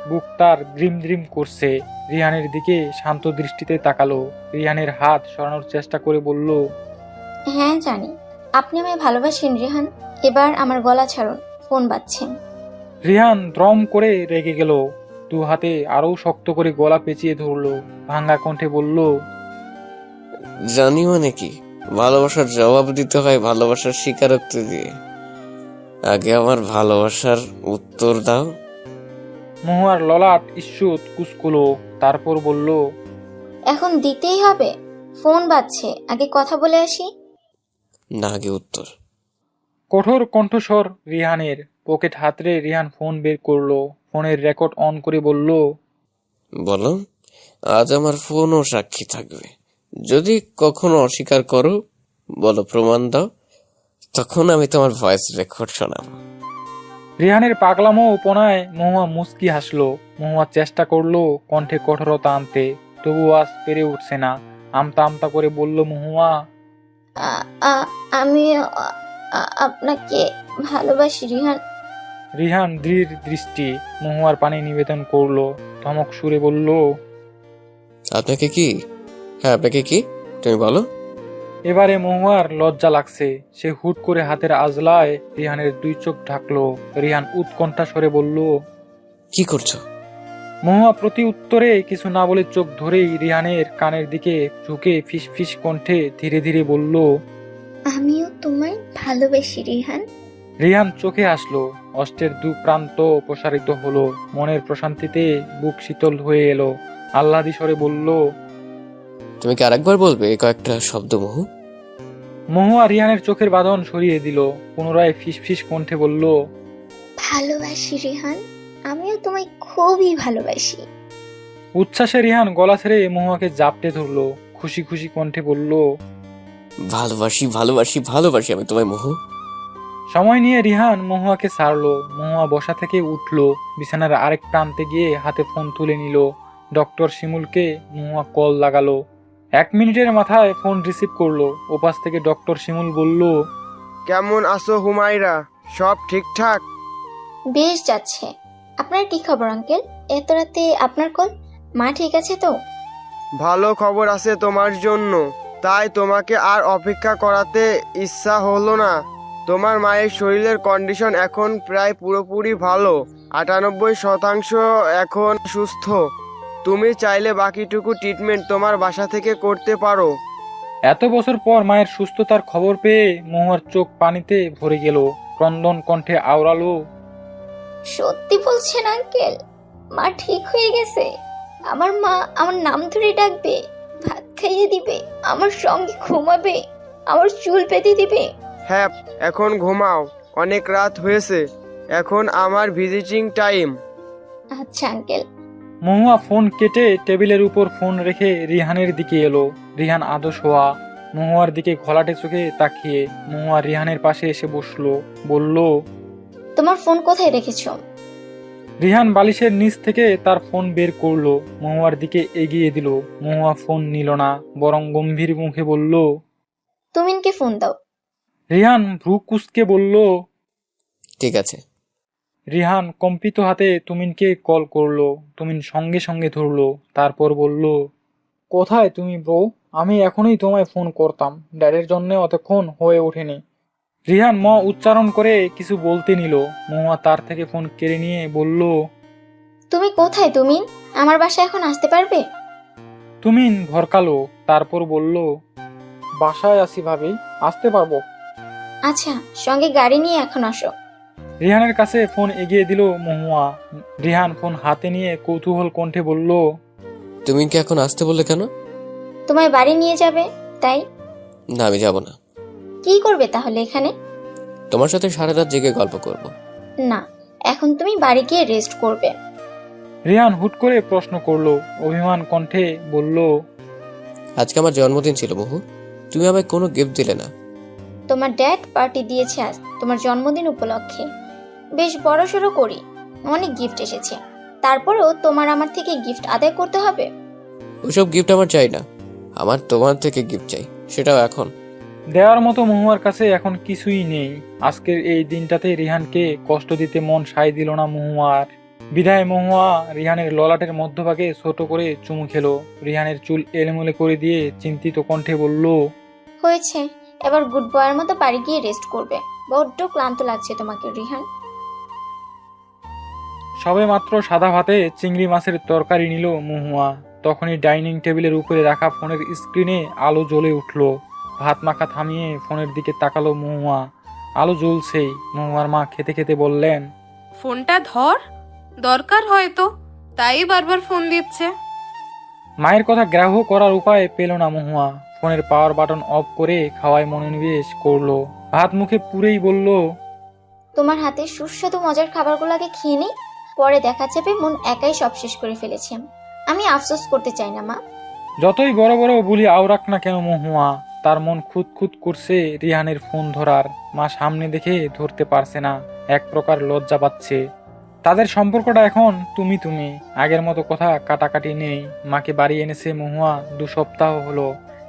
বুক তার দ্রিম দ্রিম করছে। রিহানের দিকে শান্ত দৃষ্টিতে তাকালো। রিহানের হাত সরানোর চেষ্টা করে বলল, হ্যাঁ জানি, আপনি আমায় ভালোবাসেন রিহান। এবার আমার গলা ছাড়ুন, ফোন বাজছে। রিহান দ্রম করে রেগে গেল। দু হাতে আরো শক্ত করে গলা পেঁচিয়ে ধরলো। ভাঙ্গা কণ্ঠে বলল, জানি মানে কি? ভালোবাসার জবাব দিতে হয় ভালোবাসার স্বীকারোক্তি দিয়ে। আগে আমার ভালোবাসার উত্তর দাও। মহুয়ার ললাট ঈষৎ কুঁচকুলো। তারপর বলল, এখন দিতেই হবে? ফোন বাজছে, আগে কথা বলে আসি। না, আগে উত্তর। কঠোর কণ্ঠস্বর রিহানের। পকেট হাতড়ে রিহান ফোন বের করলো। ফোনের রেকর্ড অন করে বলল, বলো, আজ আমার ফোনও সাক্ষী থাকবে। যদি কখনো অস্বীকার করো, বলো প্রমাণ দাও, তখন আমি তোমার ভয়েস রেকর্ড শোনাবো। রিহানের পাগলামো উপনায় মহুয়া মুস্কি হাসলো। মহুয়া চেষ্টা করলো কণ্ঠে কঠোরতা আনতে, তবু আজ পেরে উঠছে না। আমতা আমতা করে বলল মহুয়া, আমি আপনাকে ভালোবাসি রিহান। রিহান দৃঢ় দৃষ্টি মহুয়ার পানে নিবেদন করলো। ধমক সুরে বলল, আপনাকে কি? হ্যাঁ, আপনাকে কি? তুমি বলো। এবারে মহুয়ার লজ্জা লাগছে। সে হুট করে হাতের আজলায় রিহানের দুই চোখ ঢাকলো। রিহান উৎকণ্ঠা স্বরে বলল, কি করছো? মহুয়া প্রতি উত্তরে কিছু না বলে চোখ ধরেই রিহানের কানের দিকে ঝুঁকে ফিস ফিস কণ্ঠে ধীরে ধীরে বলল, আমিও তোমায় ভালোবাসি রিহান। রিহান চোখে আসলো। অষ্টের দু প্রান্ত প্রসারিত হলো। মনের প্রশান্তিতে বুক শীতল হয়ে এলো। আহ্লাদি স্বরে বলল, তুমি কি আরেকবার বলবে এই কয়েকটা শব্দ মহু? মহুয়া রিহানের চোখের বাঁধন সরিয়ে দিল। পুনরায় ফিস ফিস কণ্ঠে বলল, ভালোবাসি রিহান, আমিও তোমায় খুবই ভালোবাসি। উচ্ছ্বাসে রিহান গলা ছেড়ে মহুয়াকে জাপটে ধরলো। খুশি খুশি কণ্ঠে বলল, ভালোবাসি, ভালোবাসি, ভালোবাসি আমি তোমায় মহু। সময় নিয়ে রিহান মহুয়াকে ছাড়লো। মহুয়া বসা থেকে উঠলো। বিছানার আরেক প্রান্তে গিয়ে হাতে ফোন তুলে নিল। ডক্টর শিমুলকে মহুয়া কল লাগালো। 1 মিনিটের মাথায় ফোন রিসিভ করলো। ওপাশ থেকে ডক্টর শিমুল বলল, কেমন আছো হুমায়রা? সব ঠিকঠাক? বেশ যাচ্ছে। আপনার কি খবর আঙ্কেল? এত রাতে আপনার কল? মা ঠিক আছে তো? ভালো খবর আছে তোমার জন্য, তাই তোমাকে আর অপেক্ষা করাতে ইচ্ছা হলো না। তোমার মায়ের শরীরের কন্ডিশন এখন প্রায় পুরোপুরি ভালো, 98% এখন সুস্থ। তুমি চাইলে বাকিটুকু ট্রিটমেন্ট তোমার বাসা থেকে করতে পারো। এত বছর পর মায়ের সুস্থতার খবর পেয়ে মহুয়ার চোখ পানিতে ভরে গেল। ক্রন্দন কণ্ঠে আওড়ালো, সত্যি বলছেন আঙ্কেল? মা ঠিক হয়ে গেছে? আমার মা আমার নাম ধরে ডাকবে, ভাত খাইয়ে দিবে, আমার সঙ্গে ঘুমাবে, আমার চুল পেতে দিবে? হ্যাঁ, এখন ঘুমাও, অনেক রাত হয়েছে, এখন আমার ভিজিটিং টাইম। আচ্ছা আঙ্কেল। মহুয়া ফোন কেটে টেবিলের উপর ফোন রেখে রিহানের দিকে এলো। রিহান আদো শোয়া, মহুয়ার দিকে ঘোলাটে চোখে তাকিয়ে। মহুয়া রিহানের পাশে এসে বসলো, বলল, তোমার ফোন কোথায় রেখেছো? রিহান বালিশের নিচ থেকে তার ফোন বের করলো, মহুয়ার দিকে এগিয়ে দিল। মহুয়া ফোন নিল না, বরং গম্ভীর মুখে বলল। তুমিনকে ফোন দাও। রিহান ভ্রু কুঁচকে বলল, ঠিক আছে। রিহান কম্পিত হাতে তুমিনকে কল করলো। তুমিন সঙ্গে সঙ্গে ধরলো, তারপর বলল, কোথায় তুমি ব্রো? আমি এখনই তোমায় ফোন করতাম, ড্যাডের জন্য অতক্ষণ হয়ে ওঠেনি। রিহান ম উচ্চারণ করে কিছু বলতে নিল। মহুয়া তার থেকে ফোন কেড়ে নিয়ে বলল, তুমি কোথায় তুমিন? আমার বাসায় এখন আসতে পারবে? তুমিন ভরকালো, তারপর বলল, বাসায় আছি ভাবি, আসতে পারবো। আচ্ছা, সঙ্গে গাড়ি নিয়ে এখন আসো। রিহানের কাছে ফোন এগিয়ে দিল মহুয়া। রিহান ফোন হাতে নিয়ে কৌতূহল কণ্ঠে বলল, তুমি কি এখন আসতে বললে কেন? তোমায় বাড়ি নিয়ে যাবে, তাই। না, আমি যাব না। কি করবে তাহলে এখানে? তোমার সাথে সারা রাত জেগে গল্প করব। না, এখন তুমি বাড়ি গিয়ে রেস্ট করবে। রিহান হুট করে প্রশ্ন করলো, অভিমান কণ্ঠে বলল, আজকে আমার জন্মদিন ছিল মহু, তুমি আমায় কোনো গিফট দিলে না। তোমার ড্যাড পার্টি দিয়েছে আজ তোমার জন্মদিন উপলক্ষে। বেশ বড়সড় করি, অনেক গিফট এসেছে। তারপরেও তোমার আমার থেকে গিফট আদায় করতে হবে? ওইসব গিফট আমার চাই না, আমার তোমার থেকে গিফট চাই, সেটাও এখন। দেওয়ার মতো মহুয়ার কাছে এখন কিছুই নেই। আজকের এই দিনটাতে রিহানকে কষ্ট দিতে মন সায় দিল না মহুয়ার। বিধায় মহুয়া রিহানের ললাটের মধ্যভাগে ছোট করে চুমু খেলো। রিহানের চুল এলোমেলো করে দিয়ে চিন্তিত কণ্ঠে বলল, হয়েছে, এবার গুড বয়ের মতো বাড়ি গিয়ে রেস্ট করবে। বড্ড ক্লান্ত লাগছে তোমাকে রিহান। সবে মাত্র সাদা ভাতে চিংড়ি মাছের তরকারি নিল মহুয়া, তখনই ডাইনিং টেবিলের উপরে রাখা ফোনের স্ক্রিনে আলো জ্বলে উঠল। ভাত মাখা থামিয়ে ফোনের দিকে তাকালো মহুয়া। আলো জ্বলছেই। মহুয়ার মা খেতে খেতে বললেন, ফোনটা ধর, দরকার হয়তো, তাই বারবার ফোন দিচ্ছে। মায়ের কথা গ্রাহ্য করার উপায় পেল না মহুয়া। ফোনের পাওয়ার বাটন অফ করে খাওয়ায় মনোনিবেশ করলো। ভাত মুখে পুরেই বলল, তোমার হাতে সুস্বাদু মজার খাবারগুলো আগে খেয়ে নিই, পরে দেখা যাবে মন একাই সব শেষ করে ফেলেছি। আমি আফসোস করতে চাই না মা। যতই বড় বড় বুলি আওরাক না কেন মহুয়া, তার মন খুঁত খুঁত করছে রিহানের ফোন ধরার। মা সামনে দেখে ধরতে পারছে না, এক প্রকার লজ্জা পাচ্ছে। তাদের সম্পর্কটা এখন তুমি তুমি, আগের মতো কথা কাটাকাটি নেই। মাকে বাড়ি এনেছে মহুয়া 2 সপ্তাহ হলো,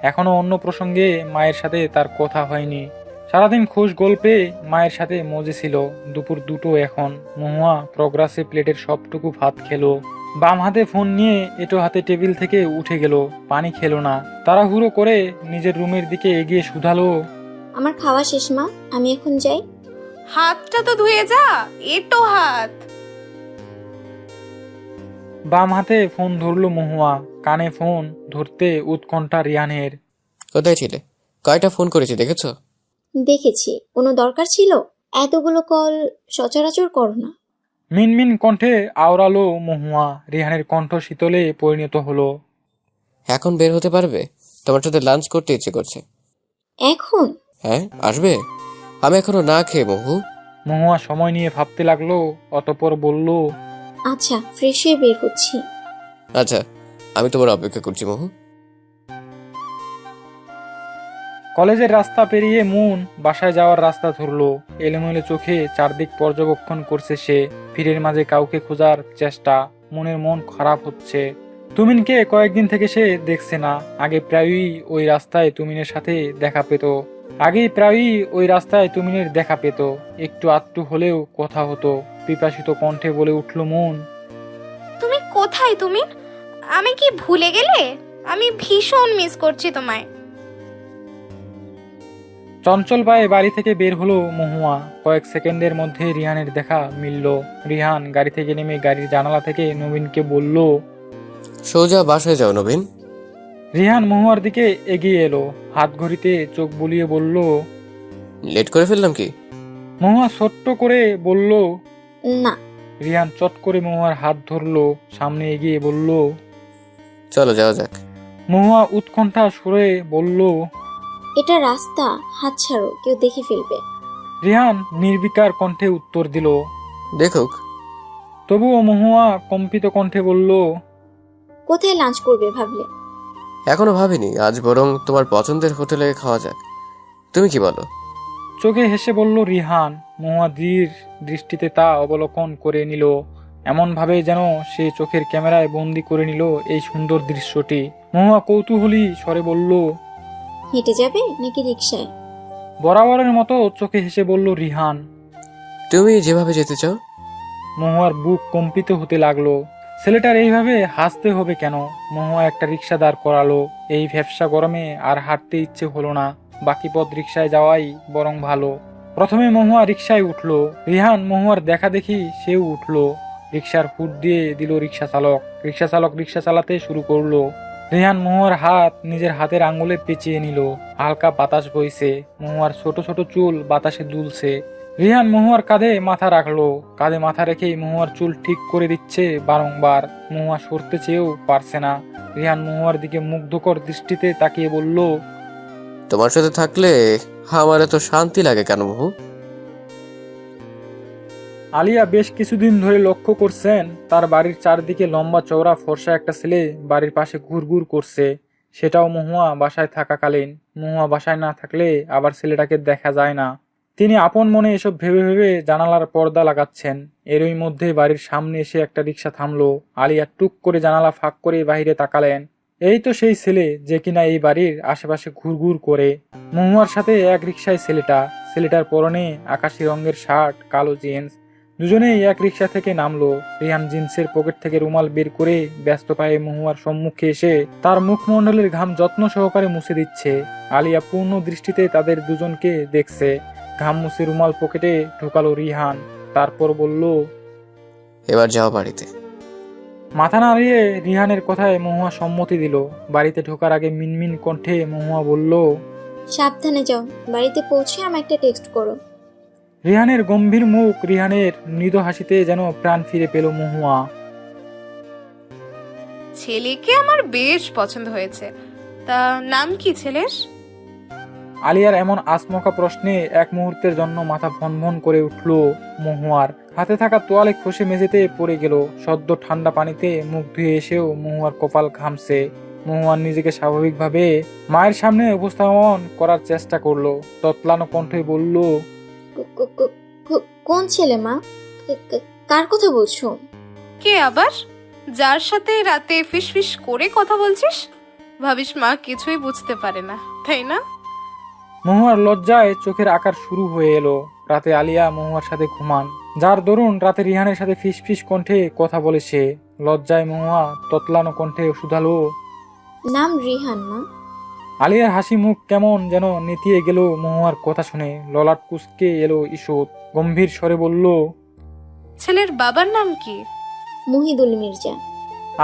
এখনো অন্য প্রসঙ্গে মায়ের সাথে তার কথা হয়নি। সারাদিন খোশ গল্পে মায়ের সাথে মজে ছিল। দুপুর 2টো এখন। মহুয়া প্রগ্রাসে প্লেটের সবটুকু ভাত খেলো। বাম হাতে ফোন নিয়ে এটো হাতে টেবিল থেকে উঠে গেল, পানি খেলো না। তাড়াহুড়ো করে নিজের রুমের দিকে এগিয়ে শুধালো, আমার খাওয়া শেষ মা, আমি এখন যাই। হাতটা তো ধুয়ে যা, এটো হাত। বাম হাতে ফোন ধরলো মহুয়া, কানে ফোন ধরতে উৎকণ্ঠা রিহানের। কোথায় ছিলে? কয়টা ফোন করেছি দেখেছো? দেখেছি, কোনো দরকার ছিল? এতগুলো কল সচরাচর করো না। মিনমিন কণ্ঠে আওড়ালো মহুয়া। রিহানের কণ্ঠ শীতলে পরিণত হলো। এখন বের হতে পারবে? তোমার সাথে লাঞ্চ করতে ইচ্ছে করছে। এখন? হ্যাঁ, আসবে? আমি এখনো না খেয়ে মহু। মহুয়া সময় নিয়ে ভাবতে লাগলো, অতঃপর বলল, আচ্ছা, ফ্রেশ হয়ে বের হচ্ছি। আচ্ছা, আমি তোমার অপেক্ষা করছি মহু। কলেজের রাস্তা পেরিয়ে মুন বাসায় যাওয়ার রাস্তা ধরলো। এলোমেলো চোখে চারদিক পর্যবেক্ষণ করছে সে। ভিড়ের মাঝে কাউকে খোঁজার চেষ্টা। মনের মন খারাপ হচ্ছে। তুমিনকে কয়েকদিন থেকে সে দেখছে না। আগে প্রায়ই ওই রাস্তায় তুমিনের সাথে দেখা পেত। আগেই প্রায়ই ওই রাস্তায় তুমিনের দেখা পেত, একটু আধটু হলেও কথা হতো। পিপাসিত কণ্ঠে বলে উঠল মন। তুমি কোথায় তুমিন? আমি কি ভুলে গেলে? আমি ভীষণ মিস করছি তোমায়। চঞ্চল পায়ে বাড়ি থেকে বের হলো মহুয়া। কয়েক সেকেন্ডের মধ্যে রিহানের দেখা মিলল। রিহান গাড়ি থেকে নেমে গাড়ির জানালা থেকে নবীনকে বলল। সোজা বাসায় যাও নবীন। রিহান মহুয়ার দিকে এগিয়ে এলো, হাত ঘড়িতে চোখ বুলিয়ে বলল। লেট করে ফেললাম কি? মহুয়া ছোট্ট করে বলল। না। রিহান চট করে মহুয়ার হাত ধরলো, সামনে এগিয়ে বলল। চলো যাওয়া যাক। মহুয়া উৎকণ্ঠা সুরে বলল। এটা রাস্তা, হাত ছাড়ো, কেউ দেখে ফেলবে। রিহান নির্বিকার কণ্ঠে উত্তর দিল। দেখুক। তবুও মহুয়া কম্পিত কণ্ঠে বলল। কোথায় লাঞ্চ করবে ভাবলে? এখনো ভাবিনি, আজ বরং তোমার পছন্দের হোটেলে খাওয়া যাক। তুমি কি বলো? চোখে হেসে বলল রিহান। মহুয়া ধীর দৃষ্টিতে তা অবলোকন করে নিল, এমন ভাবে যেন সে চোখের ক্যামেরায় বন্দি করে নিল এই সুন্দর দৃশ্যটি। মহুয়া কৌতূহলী স্বরে বলল। হেঁটে যাবে নাকি রিক্সায়? বরাবরের মতো চোখে হেসে বলল রিহান। তুমি যেভাবে যেতে চাও। মহুয়ার বুক কম্পিত হতে লাগলো। ছেলেটার এইভাবে হাসতে হবে কেন? মহুয়া একটা রিক্সা দাঁড় করালো। এই ভ্যাপসা গরমে আর হাঁটতে ইচ্ছে হলো না, বাকি পথ রিক্সায় যাওয়াই বরং ভালো। প্রথমে মহুয়া রিক্সায় উঠলো। রিহান মহুয়ার দেখা দেখি সেও উঠলো। রিক্সার ফুট দিয়ে দিল রিক্সা চালক। রিক্সা চালাতে শুরু করলো। রিহান মহুয়ার হাত নিজের হাতের আঙ্গুলে পেঁচিয়ে নিল। হালকা বাতাস বইছে, মহুয়ার ছোট ছোট চুল বাতাসে দুলছে। রিহান মহুয়ার কাঁধে মাথা রাখলো। কাঁধে মাথা রেখেই মহুয়ার চুল ঠিক করে দিচ্ছে বারংবার। মহুয়া সরতে চেয়েও পারছে না। রিহান মহুয়ার দিকে মুগ্ধকর দৃষ্টিতে তাকিয়ে বলল। তোমার সাথে থাকলে আমার এত শান্তি লাগে কেন বহু? আলিয়া বেশ কিছুদিন ধরে লক্ষ্য করছেন তার বাড়ির চারদিকে লম্বা চওড়া ফর্সা একটা ছেলে বাড়ির পাশে ঘুরঘুর করছে। সেটাও মহুয়া বাসায় থাকাকালীন। মহুয়া বাসায় না থাকলে আবার ছেলেটাকে দেখা যায় না। তিনি আপন মনে এসব ভেবে ভেবে জানালার পর্দা লাগাচ্ছেন। এরই মধ্যে বাড়ির সামনে এসে একটা রিক্সা থামলো। আলিয়া টুক করে জানালা ফাঁক করে বাইরে তাকালেন। এই তো সেই ছেলে যে কিনা এই বাড়ির আশেপাশে ঘুরঘুর করে। মহুয়ার সাথে এক রিক্সায় ছেলেটার পরনে আকাশি রঙের শার্ট, কালো জিন্স। দুজনেই এক রিক্সা থেকে নামলো। রিহান জিন্সের পকেট থেকে রুমাল বের করে ব্যস্ত পায়ে মহুয়ার সম্মুখে এসে তার মুখমণ্ডলের ঘাম যত্ন সহকারে মুছে দিচ্ছে। আলিয়া পূর্ণ দৃষ্টিতে তাদের দুজনকে দেখছে। ঘাম মুছে রুমাল পকেটে ঢোকালো রিহান, তারপর বলল। এবার যাও বাড়িতে। মাথা নাড়িয়ে রিহানের কথায় মহুয়া সম্মতি দিল। বাড়িতে ঢোকার আগে মিনমিন কণ্ঠে মহুয়া বলল। সাবধানে যাও, বাড়িতে পৌঁছে আমায় একটা টেক্সট করো। রিহানের গম্ভীর মুখ, রিহানের মৃদু হাসিতে যেন প্রাণ ফিরে পেল মহুয়া। ছেলেকে আমার বেশ পছন্দ হয়েছে, তা নাম কি ছেলের? আলিয়ার এমন আচমকা প্রশ্নে এক মুহূর্তের জন্য মাথা ভনভন করে উঠল মহুয়ার। হাতে থাকা তোয়ালে খসে মেঝেতে পড়ে গেল। সদ্য ঠান্ডা পানিতে মুখ ধুয়ে এসেও মহুয়ার কপাল ঘামছে। মহুয়ার নিজেকে স্বাভাবিকভাবে মায়ের সামনে উপস্থাপন করার চেষ্টা করলো। তৎলানো কণ্ঠে বলল। কোন ছেলে মা? কার কথা বলছো? কে আবার? যার সাথে রাতে ফিসফিস করে কথা বলছিস? ভাবিস মা কিছুই বুঝতে পারে না, তাই না? মহুয়ার লজ্জায় চোখের আকার শুরু হয়ে এলো। রাতে আলিয়া মহুয়ার সাথে ঘুমান, যার দরুন রাতে রিহানের সাথে ফিসফিস কণ্ঠে কথা বলে সে। লজ্জায় মহুয়া তৎলানো কণ্ঠে শুধালো। নাম রিহান মা। আলিয়ার হাসি মুখ কেমন যেন নেতিয়ে গেল মহুয়ার কথা শুনে। ললাট কুঁচকে এলো ঈষৎ। গম্ভীর স্বরে বলল। ছেলের বাবার নাম কি? মুহিদুল মির্জা।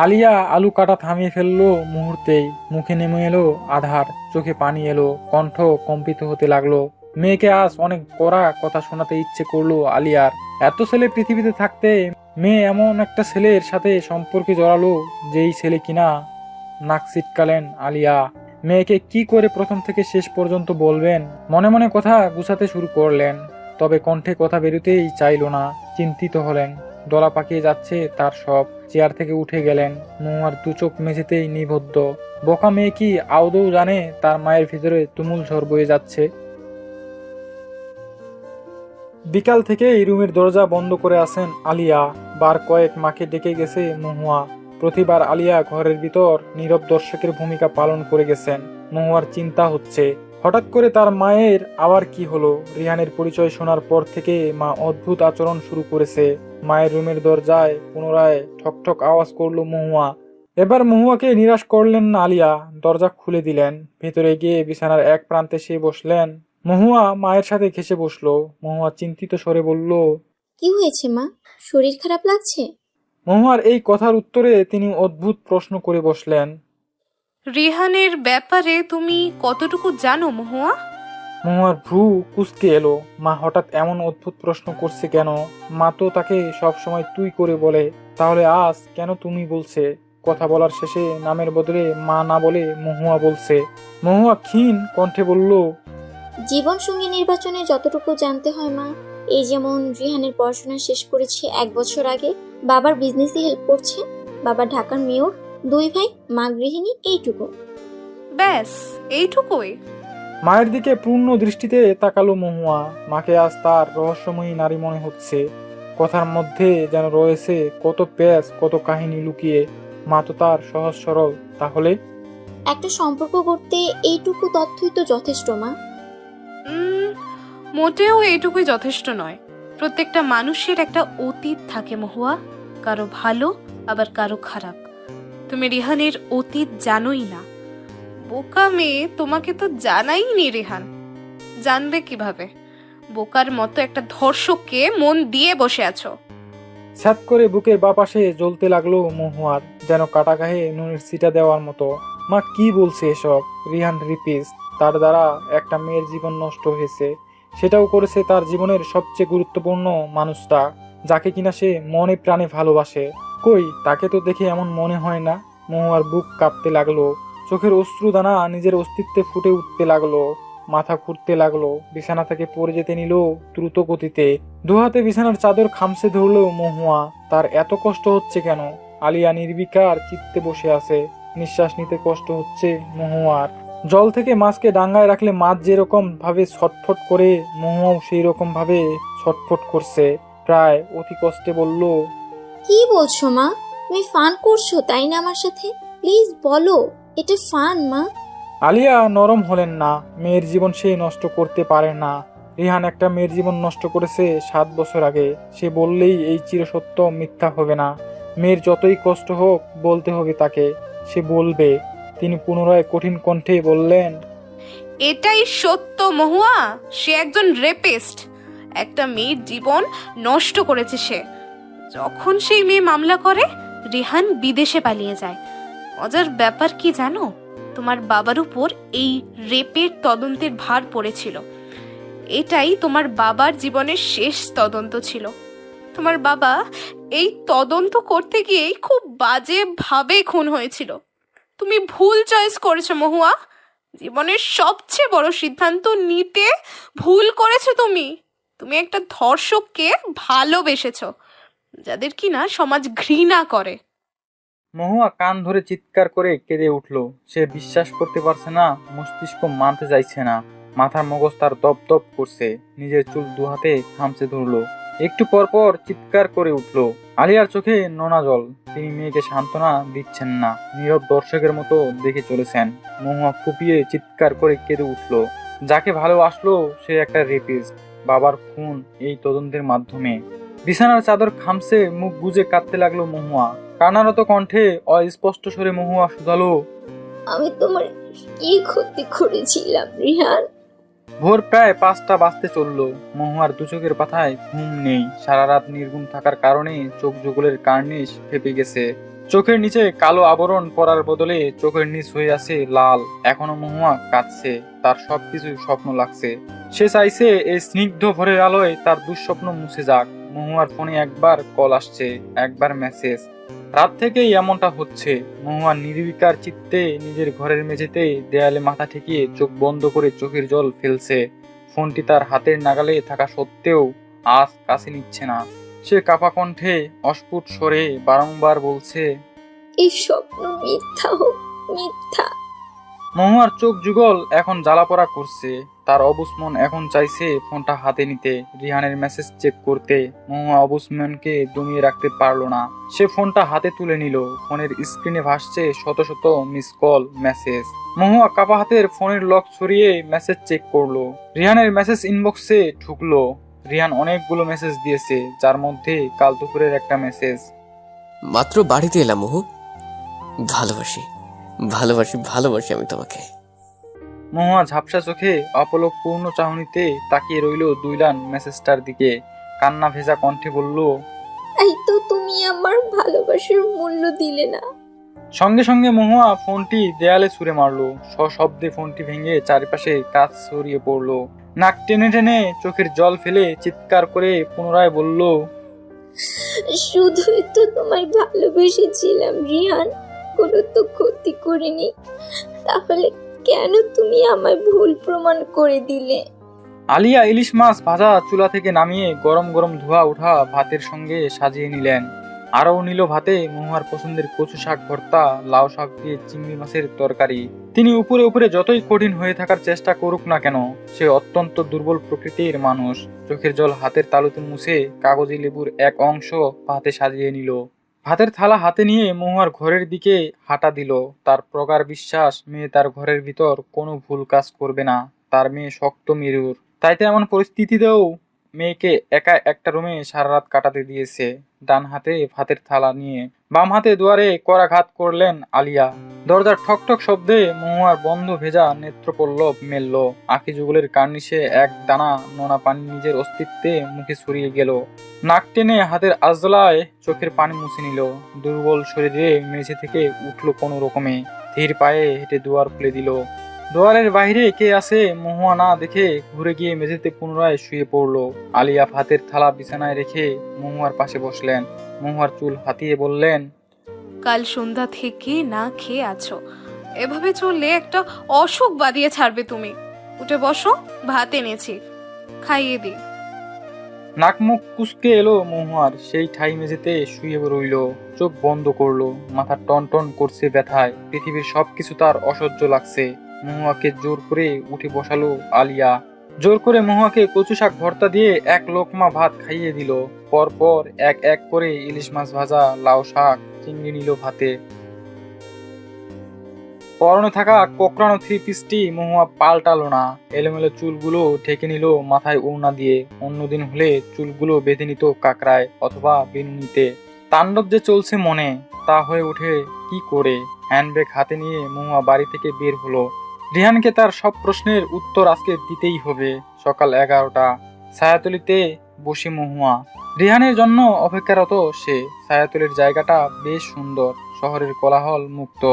আলিয়া আলু কাটা থামিয়ে ফেললো মুহূর্তেই। মুখে নেমে এলো আধার, চোখে পানি এলো, কণ্ঠ কম্পিত হতে লাগলো। মেয়েকে আজ অনেক কড়া কথা শোনাতে ইচ্ছে করলো আলিয়ার। এত ছেলে পৃথিবীতে থাকতে মেয়ে এমন একটা ছেলের সাথে সম্পর্কে জড়ালো যেই ছেলে কিনা। নাক ছিটকালেন আলিয়া। মেয়েকে কি করে প্রথম থেকে শেষ পর্যন্ত বলবেন? মনে মনে কথা গুছাতে শুরু করলেন, তবে কণ্ঠে কথা বেরোতেই চাইল না। চিন্তিত হলেন, দলা পাকিয়ে যাচ্ছে তার সব। চেয়ার থেকে উঠে গেলেন। মহুয়ার দু চোখ মেঝেতেই নিবদ্ধ। বোকা মেয়ে কি আদৌ জানে তার মায়ের ভিতরে তুমুল ঝড় বয়ে যাচ্ছে? বিকাল থেকে এই রুমের দরজা বন্ধ করে আছেন আলিয়া। বার কয়েক মাকে ডেকে গেছে মহুয়া। প্রতিবার আলিয়া ঘরের ভিতর নীরব দর্শকের ভূমিকা পালন করে গেছেন। মহুয়ার চিন্তা হচ্ছে হঠাৎ করে তার মায়ের আবার কি হলো? রিহানের পরিচয় শোনার পর থেকে মা অদ্ভুত আচরণ শুরু করেছে। মায়ের রুমের দরজায় পুনরায় ঠকঠক আওয়াজ করলো মহুয়া। এবার মহুয়াকে নিরাশ করলেন না আলিয়া, দরজা খুলে দিলেন। ভেতরে গিয়ে বিছানার এক প্রান্তে সে বসলেন। মহুয়া মায়ের সাথে ঘেঁষে বসলো। মহুয়া চিন্তিত স্বরে বলল, কি হয়েছে মা? শরীর খারাপ লাগছে? মহুয়ার এই কথার উত্তরে তিনি অদ্ভুত প্রশ্ন করে বসলেন। রিহানের ব্যাপারে তুমি কতটুকু জানো মহুয়া? মহুয়ার ভ্রু কুঁচকে এলো। মা হঠাৎ এমন অদ্ভুত প্রশ্ন করছে কেন? মা তো তাকে সব সময় তুই করে বলে, তাহলে আজ কেন তুমি বলছে? কথা বলার শেষে নামের বদলে মা না বলে মহুয়া বলছে। মহুয়া ক্ষীণ কণ্ঠে বলল, জীবন সঙ্গী নির্বাচনে যতটুকু জানতে হয় মা, এই যেমন রিহানের পড়াশোনা শেষ করেছে 1 বছর আগে, বাবার বিজনেসে হেল্প করছে, বাবা ঢাকার মেয়র, 2 ভাই, মা গৃহিণী, এইটুকু। ব্যাস এইটুকুই? মায়ের দিকে পূর্ণ দৃষ্টিতে তাকালো মহুয়া। মাকে আজ তার রহস্যময়ী নারী মনে হচ্ছে। কথার মধ্যে যেন রয়েছে কত পেঁচ, কত কাহিনী লুকিয়ে। মা তো তার সহজ সরল, তাহলে একটা সম্পর্ক করতে এইটুকু তথ্যই তো যথেষ্ট মা। মোটেও এইটুকুই যথেষ্ট নয়। প্রত্যেকটা মানুষের একটা অতীত থাকে মহুয়া, কারো ভালো আবার কারো খারাপ। তুমি রিহানের অতীত জানোই না। বোকা মেয়ে, তোমাকে তো জানাইনি রিহান। জানবে কিভাবে? বোকার মতো একটা ধর্ষককে মন দিয়ে বসে আছো। ছ্যাদ করে বুকের বাপাশে জ্বলতে লাগলো মহুয়ার, যেন কাটা গায়ে নুনের ছিটা দেওয়ার মতো। মা কি বলছে এসব? রিহান রিপিস, তার দ্বারা একটা মেয়ের জীবন নষ্ট হয়েছে, সেটাও করেছে তার জীবনের সবচেয়ে গুরুত্বপূর্ণ মানুষটা, যাকে কিনা সে মনে প্রাণে ভালোবাসে। কই, তাকে তো দেখে এমন মনে হয় না। মহুয়ার বুক কাঁপতে লাগলো, চোখের অশ্রুদানা নিজের অস্তিত্বে ফুটে উঠতে লাগলো, মাথা ঘুরতে লাগলো। বিছানা থেকে পড়ে যেতে নিল দ্রুত গতিতে। দুহাতে বিছানার চাদর খামছে ধরলো মহুয়া। তার এত কষ্ট হচ্ছে কেন? আলিয়া নির্বিকার চিত্তে বসে আছে। নিঃশ্বাস নিতে কষ্ট হচ্ছে মহুয়ার। জল থেকে মাছকে ডাঙ্গায় রাখলে মাছ যেরকম ভাবে ছটফট করে, মহুয়াও সেই রকম ভাবে ছটফট করছে। প্রায় অতি কষ্টে বলল, কি বলছো মা? তুমি ফান করছো তাই না আমার সাথে? প্লিজ বলো, এটা ফান মা। আলিয়া নরম হলেন না। মেয়ের জীবন সে নষ্ট করতে পারে না। রিহান একটা মেয়ের জীবন নষ্ট করেছে 7 বছর আগে। সে বললেই এই চিরসত্য মিথ্যা হবে না। মেয়ের যতই কষ্ট হোক বলতে হবে তাকে, সে বলবে। তিনি পুনরায় কঠিন কণ্ঠে বললেন, এটাই সত্য মহুয়া। সে একজন রেপিস্ট। একটা মেয়ের জীবন নষ্ট করেছে সে। যখন সেই মেয়ে মামলা করে, রিহান বিদেশে পালিয়ে যায়। মজার ব্যাপার কি জানো? তোমার বাবার উপর এই রেপের তদন্তের ভার পড়েছিল। এটাই তোমার বাবার জীবনের শেষ তদন্ত ছিল। তোমার বাবা এই তদন্ত করতে গিয়েই খুব বাজে ভাবে খুন হয়েছিল। তুমি ভুল চয়েস করেছো মহুয়া। জীবনের সবচেয়ে বড় সিদ্ধান্ত নিতে ভুল করেছো তুমি। তুমি একটা ধর্ষককে ভালোবেসেছো, যাদের কিনা সমাজ ঘৃণা করে। মহুয়া কান ধরে চিৎকার করে কেঁদে উঠল। সে বিশ্বাস করতে পারছে না, মস্তিষ্ক মানতে চাইছে না। মাথার মগজ তার দপ দপ করছে। নিজের চুল দুহাতে খামচে ধরলো। একটু পর পর চিৎকার করে উঠল। আলিয়ার চোখে নোনা জল। তিনি মেয়েকে সান্ত্বনা দিচ্ছেন না, নীরব দর্শকের মতো দেখে চলেছেন। মহুয়া ফুপিয়ে চিৎকার করে কেঁদে উঠল। যাকে ভালোবাসলো সে একটা রেপিস্ট। বাবার খুন এই তদন্তের মাধ্যমে। বিছানার চাদর খামছে মুখ গুজে কাঁদতে লাগলো মহুয়া। কান্নারত কণ্ঠে অস্পষ্ট স্বরে মহুয়া শুধালো, আমি তোমার কি ক্ষতি করেছিলাম রিহান? ভোর প্রায় 5টা বাজতে চললো। মহুয়ার দু চোখের পাতায় ঘুম নেই। সারা রাত নির্ঘুম থাকার কারণে চোখ যুগলের কার্নিশ ফেপে গেছে। চোখের নিচে কালো আবরণ পরার বদলে চোখের নিচ হয়ে আছে লাল। এখনো মহুয়া কাঁদছে। তার সবকিছু স্বপ্ন লাগছে। সে চাইছে এই স্নিগ্ধ ভোরের আলোয় তার দুঃস্বপ্ন মুছে যাক। মহুয়ার ফোনে একবার কল আসছে, একবার মেসেজ। রাত থেকেই এমনটা হচ্ছে। মহুয়া নির্বিকার চিত্তে নিজের ঘরের মেঝেতে দেয়ালে মাথা ঠেকিয়ে চোখ বন্ধ করে চোখের জল ফেলছে। ফোনটি তার হাতের নাগালে থাকা সত্ত্বেও আজ কাছে নিচ্ছে না। সে কাপা কণ্ঠে অস্ফুট স্বরে বারংবার বলছে, এই স্বপ্ন মিথ্যা হোক, মিথ্যা। মহুয়ার চোখ যুগল এখন জ্বালাপোড়া করছে। তার অবুঝ মন এখন চাইছে ফোনটা হাতে নিতে, রিহানের মেসেজ চেক করতে। মহুয়া অবুঝ মনকে দমিয়ে রাখতে পারলো না, সে ফোনটা হাতে তুলে নিল। ফোনের স্ক্রিনে ভাসছে শত শত মিস কল, মেসেজ। মহুয়া কাপা হাতের ফোনের লক সরিয়ে মেসেজ চেক করলো। রিহানের মেসেজ ইনবক্সে ঢুকলো। রিহান অনেকগুলো মেসেজ দিয়েছে, যার মধ্যে কাল দুপুরের একটা মেসেজ। মাত্র বাড়িতে এলাম মহু, ভালোবাসি ভালোবাসি ভালোবাসি আমি তোমাকে। মহুয়া ঝাপসা চোখে অপলক পূর্ণ চাহনিতে তাকিয়ে রইল দুইলান মেসেজটার দিকে। কান্না ভেজা কণ্ঠে বলল, এই তো তুমি আমার ভালোবাসার মূল্য দিলে না। সঙ্গে সঙ্গে মহুয়া ফোনটি দেয়ালে ছুঁড়ে মারলো। সশব্দে ফোনটি ভেঙে চারিপাশে কাঁচ ছড়িয়ে পড়লো। নাক টেনে টেনে চোখের জল ফেলে চিৎকার করে পুনরায় বলল, শুধুই তো তোমায় ভালোবেসেছিলাম রিহান, কোনো তো ক্ষতি করিনি, তাহলে কেন তুমি আমায় ভুল প্রমাণ করে দিলে? আলিয়া ইলিশ মাছ ভাজা চুলা থেকে নামিয়ে গরম গরম ধোয়া ওঠা ভাতের সঙ্গে সাজিয়ে নিলেন। আরও নিল ভাতে মহুয়ার পছন্দের কচু শাক ভর্তা, লাউ শাক দিয়ে চিংড়ি মাছের তরকারি। তিনি উপরে উপরে যতই কঠিন হয়ে থাকার চেষ্টা করুক না কেন, সে অত্যন্ত দুর্বল প্রকৃতির মানুষ। চোখের জল হাতের তালুতে মুছে কাগজি লেবুর এক অংশ ভাতে সাজিয়ে নিল। ভাতের থালা হাতে নিয়ে মহুয়ার ঘরের দিকে হাঁটা দিল। তার প্রগাঢ় বিশ্বাস, মেয়ে তার ঘরের ভিতর কোনো ভুল কাজ করবে না। তার মেয়ে শক্ত মেরুর, তাইতে এমন পরিস্থিতিতেও মেয়েকে একা একটা রুমে সারা রাত কাটাতে দিয়েছে। ডান হাতে ভাতের থালা নিয়ে বাম হাতে দুয়ারে করাঘাত করলেন আলিয়া। দরজার ঠকঠক শব্দে মহুয়ার বন্ধ ভেজা নেত্রপল্লব মেলল। আঁখি যুগলের কার্নিশে এক দানা নোনা পানি নিজের অস্তিত্বে মুখে ছড়িয়ে গেল। নাক টেনে হাতের আজলায় চোখের পানি মুছে নিল। দুর্বল শরীরে মেঝে থেকে উঠল কোনো রকমে, ধীর পায়ে হেঁটে দুয়ার খুলে দিল। দুয়ারের বাইরে কে আছে মহুয়া না দেখে ঘুরে গিয়ে মেঝেতে পুনরায় শুয়ে পড়লো। আলিয়া ভাতের থালা বিছানায় রেখে মহুয়ার পাশে বসলেন। মহুয়ার চুল হাতিয়ে বললেন, কাল সন্ধ্যা থেকে না খেয়ে আছো, এভাবে চললে একটা অসুখ বাঁধিয়ে ছাড়বে তুমি। উঠে বসো, ভাত এনেছি, খাইয়ে দি। নাক মুখ কুচকে এলো মহুয়ার, সেই ঠাই মেঝেতে শুয়ে রইল। চোখ বন্ধ করলো, মাথা টন টন করছে ব্যথায়। পৃথিবীর সবকিছু তার অসহ্য লাগছে। মহুয়াকে জোর করে উঠে বসালো আলিয়া। জোর করে মহুয়াকে কচু শাক ভর্তা দিয়ে এক লোকমা ভাত খাইয়ে দিল। পরপর এক এক করে ইলিশ মাছ ভাজা, লাউ শাক, চিংড়ি নিল ভাতে। পরনে থাকা কোকড়ানো থ্রি পিসটি মহুয়া পাল্টালো না। এলোমেলো চুলগুলো ঢেকে নিল মাথায় ওড়না দিয়ে। অন্যদিন হলে চুলগুলো বেঁধে নিত কাকড়ায় অথবা বেনুনিতে। তাণ্ডব যে চলছে মনে, তা হয়ে ওঠে কি করে। হ্যান্ডব্যাগ হাতে নিয়ে মহুয়া বাড়ি থেকে বের হলো। রিহানকে তার সব প্রশ্নের উত্তর আজকে দিতেই হবে। সকাল 11টা, ছায়াতলিতে বসে মহুয়া। রিহানের জন্য অপেক্ষারত সে। ছায়াতলির জায়গাটা বেশ সুন্দর, শহরের কোলাহল মুক্ত।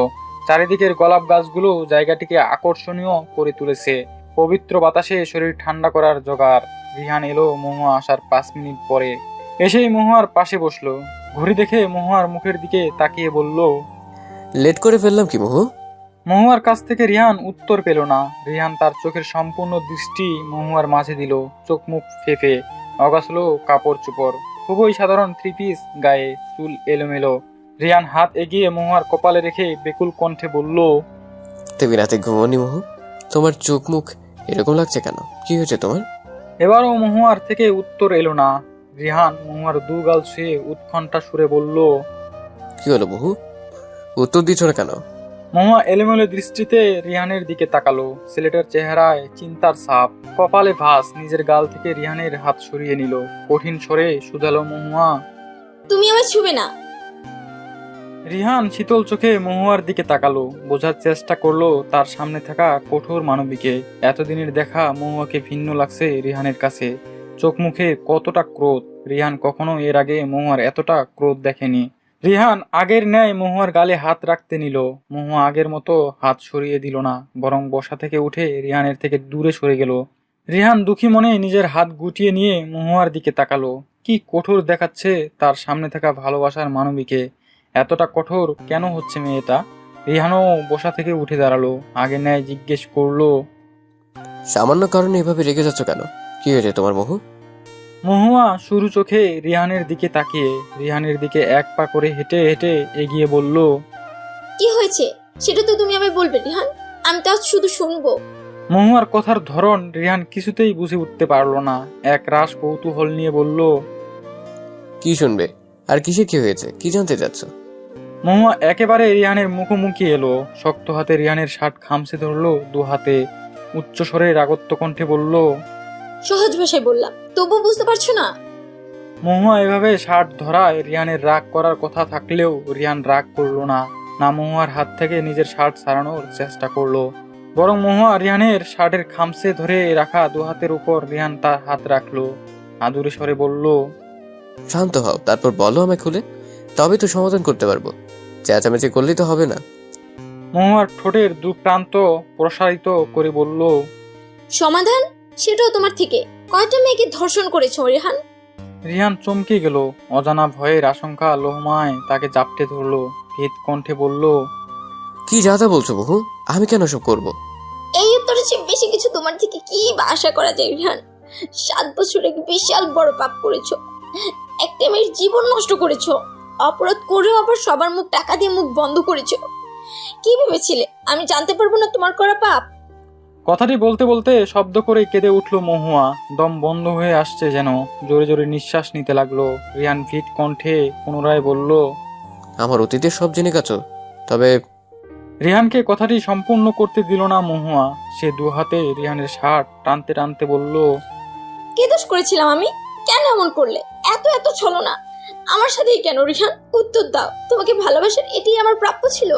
চারিদিকের গোলাপ গাছগুলো জায়গাটিকে আকর্ষণীয় করে তুলেছে। পবিত্র বাতাসে শরীর ঠান্ডা করার জোগাড়। রিহান এলো মহুয়া আসার 5 মিনিট পরে। এসেই মহুয়ার পাশে বসলো। ঘড়ি দেখে মহুয়ার মুখের দিকে তাকিয়ে বলল, লেট করে ফেললাম কি মহু? মহুয়ার কাছ থেকে রিহান উত্তর পেল না। রিহান তার চোখের সম্পূর্ণ দৃষ্টি মহুয়ার মাঝে দিল। চোখ মুখ ফেঁপে, অগাছলো কাপড় চোপড়, খুবই সাধারণ থ্রি পিস গায়ে, চুল এলোমেলো। রিহান হাত এগিয়ে মহুয়ার কপালে রেখে বেকুল কণ্ঠে বলল, তুমি রাতে ঘুমোনি মহু? তোমার চোখ মুখ এরকম লাগছে কেন? কি হয়েছে তোমার? এবারও মহুয়ার থেকে উত্তর এলো না। রিহান মহুয়ার দু গাল ছুঁয়ে উৎকণ্ঠা সুরে বলল, কি হলো মহু, উত্তর দিচ্ছ না কেন? মহুয়া এলোমেলো দৃষ্টিতে রিহানের দিকে তাকালো। ছেলেটার চেহারায় চিন্তার ছাপ, কপালে ভাঁজ। নিজের গাল থেকে রিহানের হাত সরিয়ে নিল। কঠিন স্বরে শুধালো মহুয়া, তুমি আমায় ছুবে না। রিহান শীতল চোখে মহুয়ার দিকে তাকালো। বোঝার চেষ্টা করলো তার সামনে থাকা কঠোর মানবীকে। এতদিনের দেখা মহুয়াকে ভিন্ন লাগছে রিহানের কাছে। চোখ মুখে কতটা ক্রোধ। রিহান কখনো এর আগে মহুয়ার এতটা ক্রোধ দেখেনি। রিহান আগের ন্যায় মহুয়ার গালে হাত রাখতে নিল। মহুয়া আগের মতো হাত সরিয়ে দিল না, বরং বসা থেকে উঠে রিহানের থেকে দূরে সরে গেল। রিহান দুঃখী মনে নিজের হাত গুটিয়ে নিয়ে মহুয়ার দিকে তাকালো। কি কঠোর দেখাচ্ছে তার সামনে থাকা ভালোবাসার মানবীকে। এতটা কঠোর কেন হচ্ছে মেয়েটা? রিহানও বসা থেকে উঠে দাঁড়ালো। আগে ন্যায় জিজ্ঞেস করলো, সামান্য কারণে এভাবে রেগে যাচ্ছ কেন? কি হয়েছে তোমার মহু? মহুয়া শুরু চোখে রিহানের দিকে তাকিয়ে রিহানের দিকে এক পা করে হেঁটে হেঁটে এগিয়ে বলল, কি হয়েছে সেটা তো তুমি আমায় বলবে রিহান, আমি তো আজ শুধু শুনবো। মহুয়ার কথার ধরন রিহান কিছুতেই বুঝে উঠতে পারলো না। এক রাশ কৌতূহল নিয়ে বলল, কি শুনবে? আর কিসে কি হয়েছে? কি জানতে চাচ্ছ? মহুয়া একেবারে রিহানের মুখোমুখি এলো। শক্ত হাতে রিহানের শার্ট খামচে ধরলো দু হাতে। উচ্চ স্বরে রাগত্ব কণ্ঠে বলল, সহজ ভাষায় বললাম, তবু বুঝতে পারছো না? মহুয়া এভাবে শার্ট ধরায় রিহানের রাগ করার কথা থাকলেও রিহান রাগ করলো না। না মহুয়ার হাত থেকে নিজের শার্ট ছাড়ানোর চেষ্টা করলো, বরং মহুয়া রিহানের শার্টের খামচে ধরে রাখা দু হাতের উপর রিহান তার হাত রাখলো। আদুরে স্বরে বলল, শান্ত হও, তারপর বলো আমায় খুলে, তবে তো সমাধান করতে পারবো। চেঁচামেচি করলেই তো হবে না। মহুয়ার ঠোঁটের দু প্রান্ত প্রসারিত করে বলল, সমাধান? সেটাও তোমার থেকে? কয়টা মেয়েকে ধর্ষণ করেছো রেহান? রিহান চমকে গেল। অজানা ভয়ের আশঙ্কা লোহমায় তাকে জাপটে ধরলো। ভীত কণ্ঠে বলল, কি যাতা বলছো বহু? আমি কেন সব করব? এই উত্তরের চেয়ে বেশি কিছু তোমার থেকে কি বা আশা করা যায় রেহান? 7 বছর এক বিশাল বড় পাপ করেছো। একটা মেয়ের জীবন নষ্ট করেছো। অপরাধ করেও আবার সবার মুখ টাকা দিয়ে মুখ বন্ধ করেছো। কি ভেবেছিলে আমি জানতে পারবো না তোমার করা পাপ? কথাটি বলতে বলতে শব্দ করে কেঁদে উঠল মহুয়া। দম বন্ধ হয়ে আসছে যেন। জোরে জোরে নিঃশ্বাস নিতে লাগলো। রিহান ভীত কণ্ঠে পুনরায় বলল, আমার অতীতের সব জেনে গেছো? তবে রিহানকে কথাটি সম্পূর্ণ করতে দিল না মহুয়া। সে দু হাতে রিহানের শার্ট টানতে টানতে বলল, কি দোষ করেছিলাম আমি? কেন এমন করলে? এত এত ছলনা আমার সাথেই কেন রিহান? উত্তর দাও। তোমাকে ভালোবাসার এটাই আমার প্রাপ্য ছিল।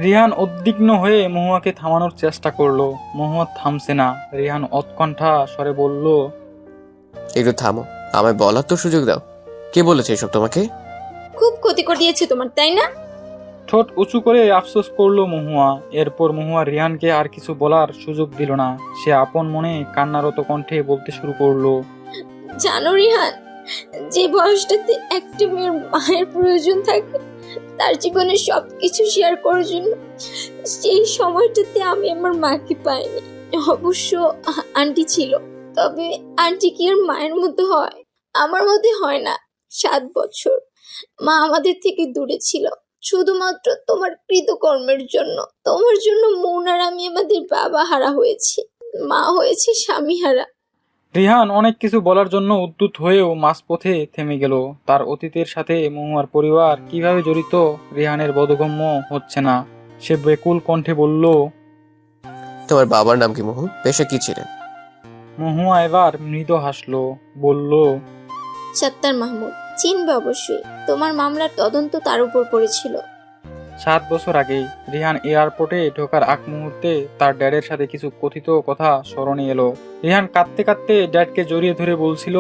রিহান উদ্বিগ্ন হয়ে মহুয়াকে থামানোর চেষ্টা করলো। মহুয়া থামছে না। রিহান উৎকণ্ঠা স্বরে বলল, একটু থামো, আমায় বলার তো সুযোগ দাও। কে বলেছে এসব তোমাকে? খুব ক্ষতি করে দিয়েছে তোমার, তাই না? ঠোঁট উঁচু করে আফসোস করলো মহুয়া। এরপর মহুয়া রিহানকে আর কিছু বলার সুযোগ দিল না। সে আপন মনে কান্নারত কণ্ঠে বলতে শুরু করলো, জানো রিহান, যে বয়সটাতে একটা মেয়ের মায়ের প্রয়োজন থাকে তার জীবনে সবকিছু শেয়ার করার জন্য, সেই সময়টাতে আমি আমার মাকে পাইনি। অবশ্য আন্টি ছিল, তবে আন্টি কি আর মায়ের মতো হয়? আমার মধ্যে হয় না। 7 বছর মা আমাদের থেকে দূরে ছিল, শুধুমাত্র তোমার কৃতকর্মের জন্য। তোমার জন্য মৌন আর আমি আমাদের বাবা হারা হয়েছি, মা হয়েছে স্বামী হারা। রিহান অনেক কিছু বলার জন্য উদ্যত হয়েও মাঝপথে থেমে গেল। তার অতীতের সাথে মহুয়ার পরিবার কিভাবে জড়িত রিহানের বোধগম্য হচ্ছে না। সে বেকুল কণ্ঠে বলল, তোমার বাবার নাম কি মোহন? পেশা কি ছিলেন? মহুয়া এবার মৃদু হাসলো, বলল, সত্তার মাহমুদ। চিনবে অবশ্যই, তোমার মামলার তদন্ত তার উপর পড়েছিল। 7 বছর আগেই রিহান এয়ারপোর্টে ঢোকার আগ মুহূর্তে তার ড্যাডের সাথে কিছু কথিত কথা স্মরণে এলো। রিহান কাঁদতে কাঁদতে ড্যাডকে জড়িয়ে ধরে বলছিল,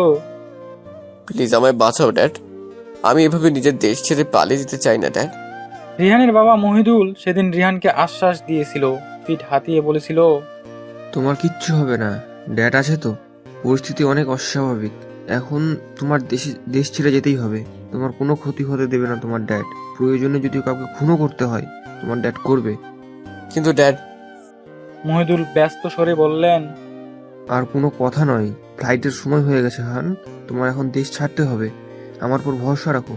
প্লিজ আমায় বাঁচাও ড্যাড। আমি এভাবে নিজের দেশ ছেড়ে পালিয়ে যেতে চাই না ড্যাড। রিহানের বাবা মহিদুল সেদিন রিহানকে আশ্বাস দিয়েছিল, পিঠ হাতিয়ে বলেছিল, তোমার কিচ্ছু হবে না, ড্যাড আছে তো। পরিস্থিতি অনেক অস্বাভাবিক, এখন তোমার দেশ ছেড়ে যেতেই হবে। তোমার কোনো ক্ষতি হতে দেবে না তোমার ড্যাড। প্রয়োজনে যদি কাউকে খুনও করতে হয় তোমার ড্যাড করবে। কিন্তু ড্যাড, মহিদুল ব্যস্ত স্বরে বললেন, আর কোনো কথা নয়, ফ্লাইটের সময় হয়ে গেছে হান, তোমার এখন দেশ ছাড়তে হবে। আমার পর ভরসা রাখো।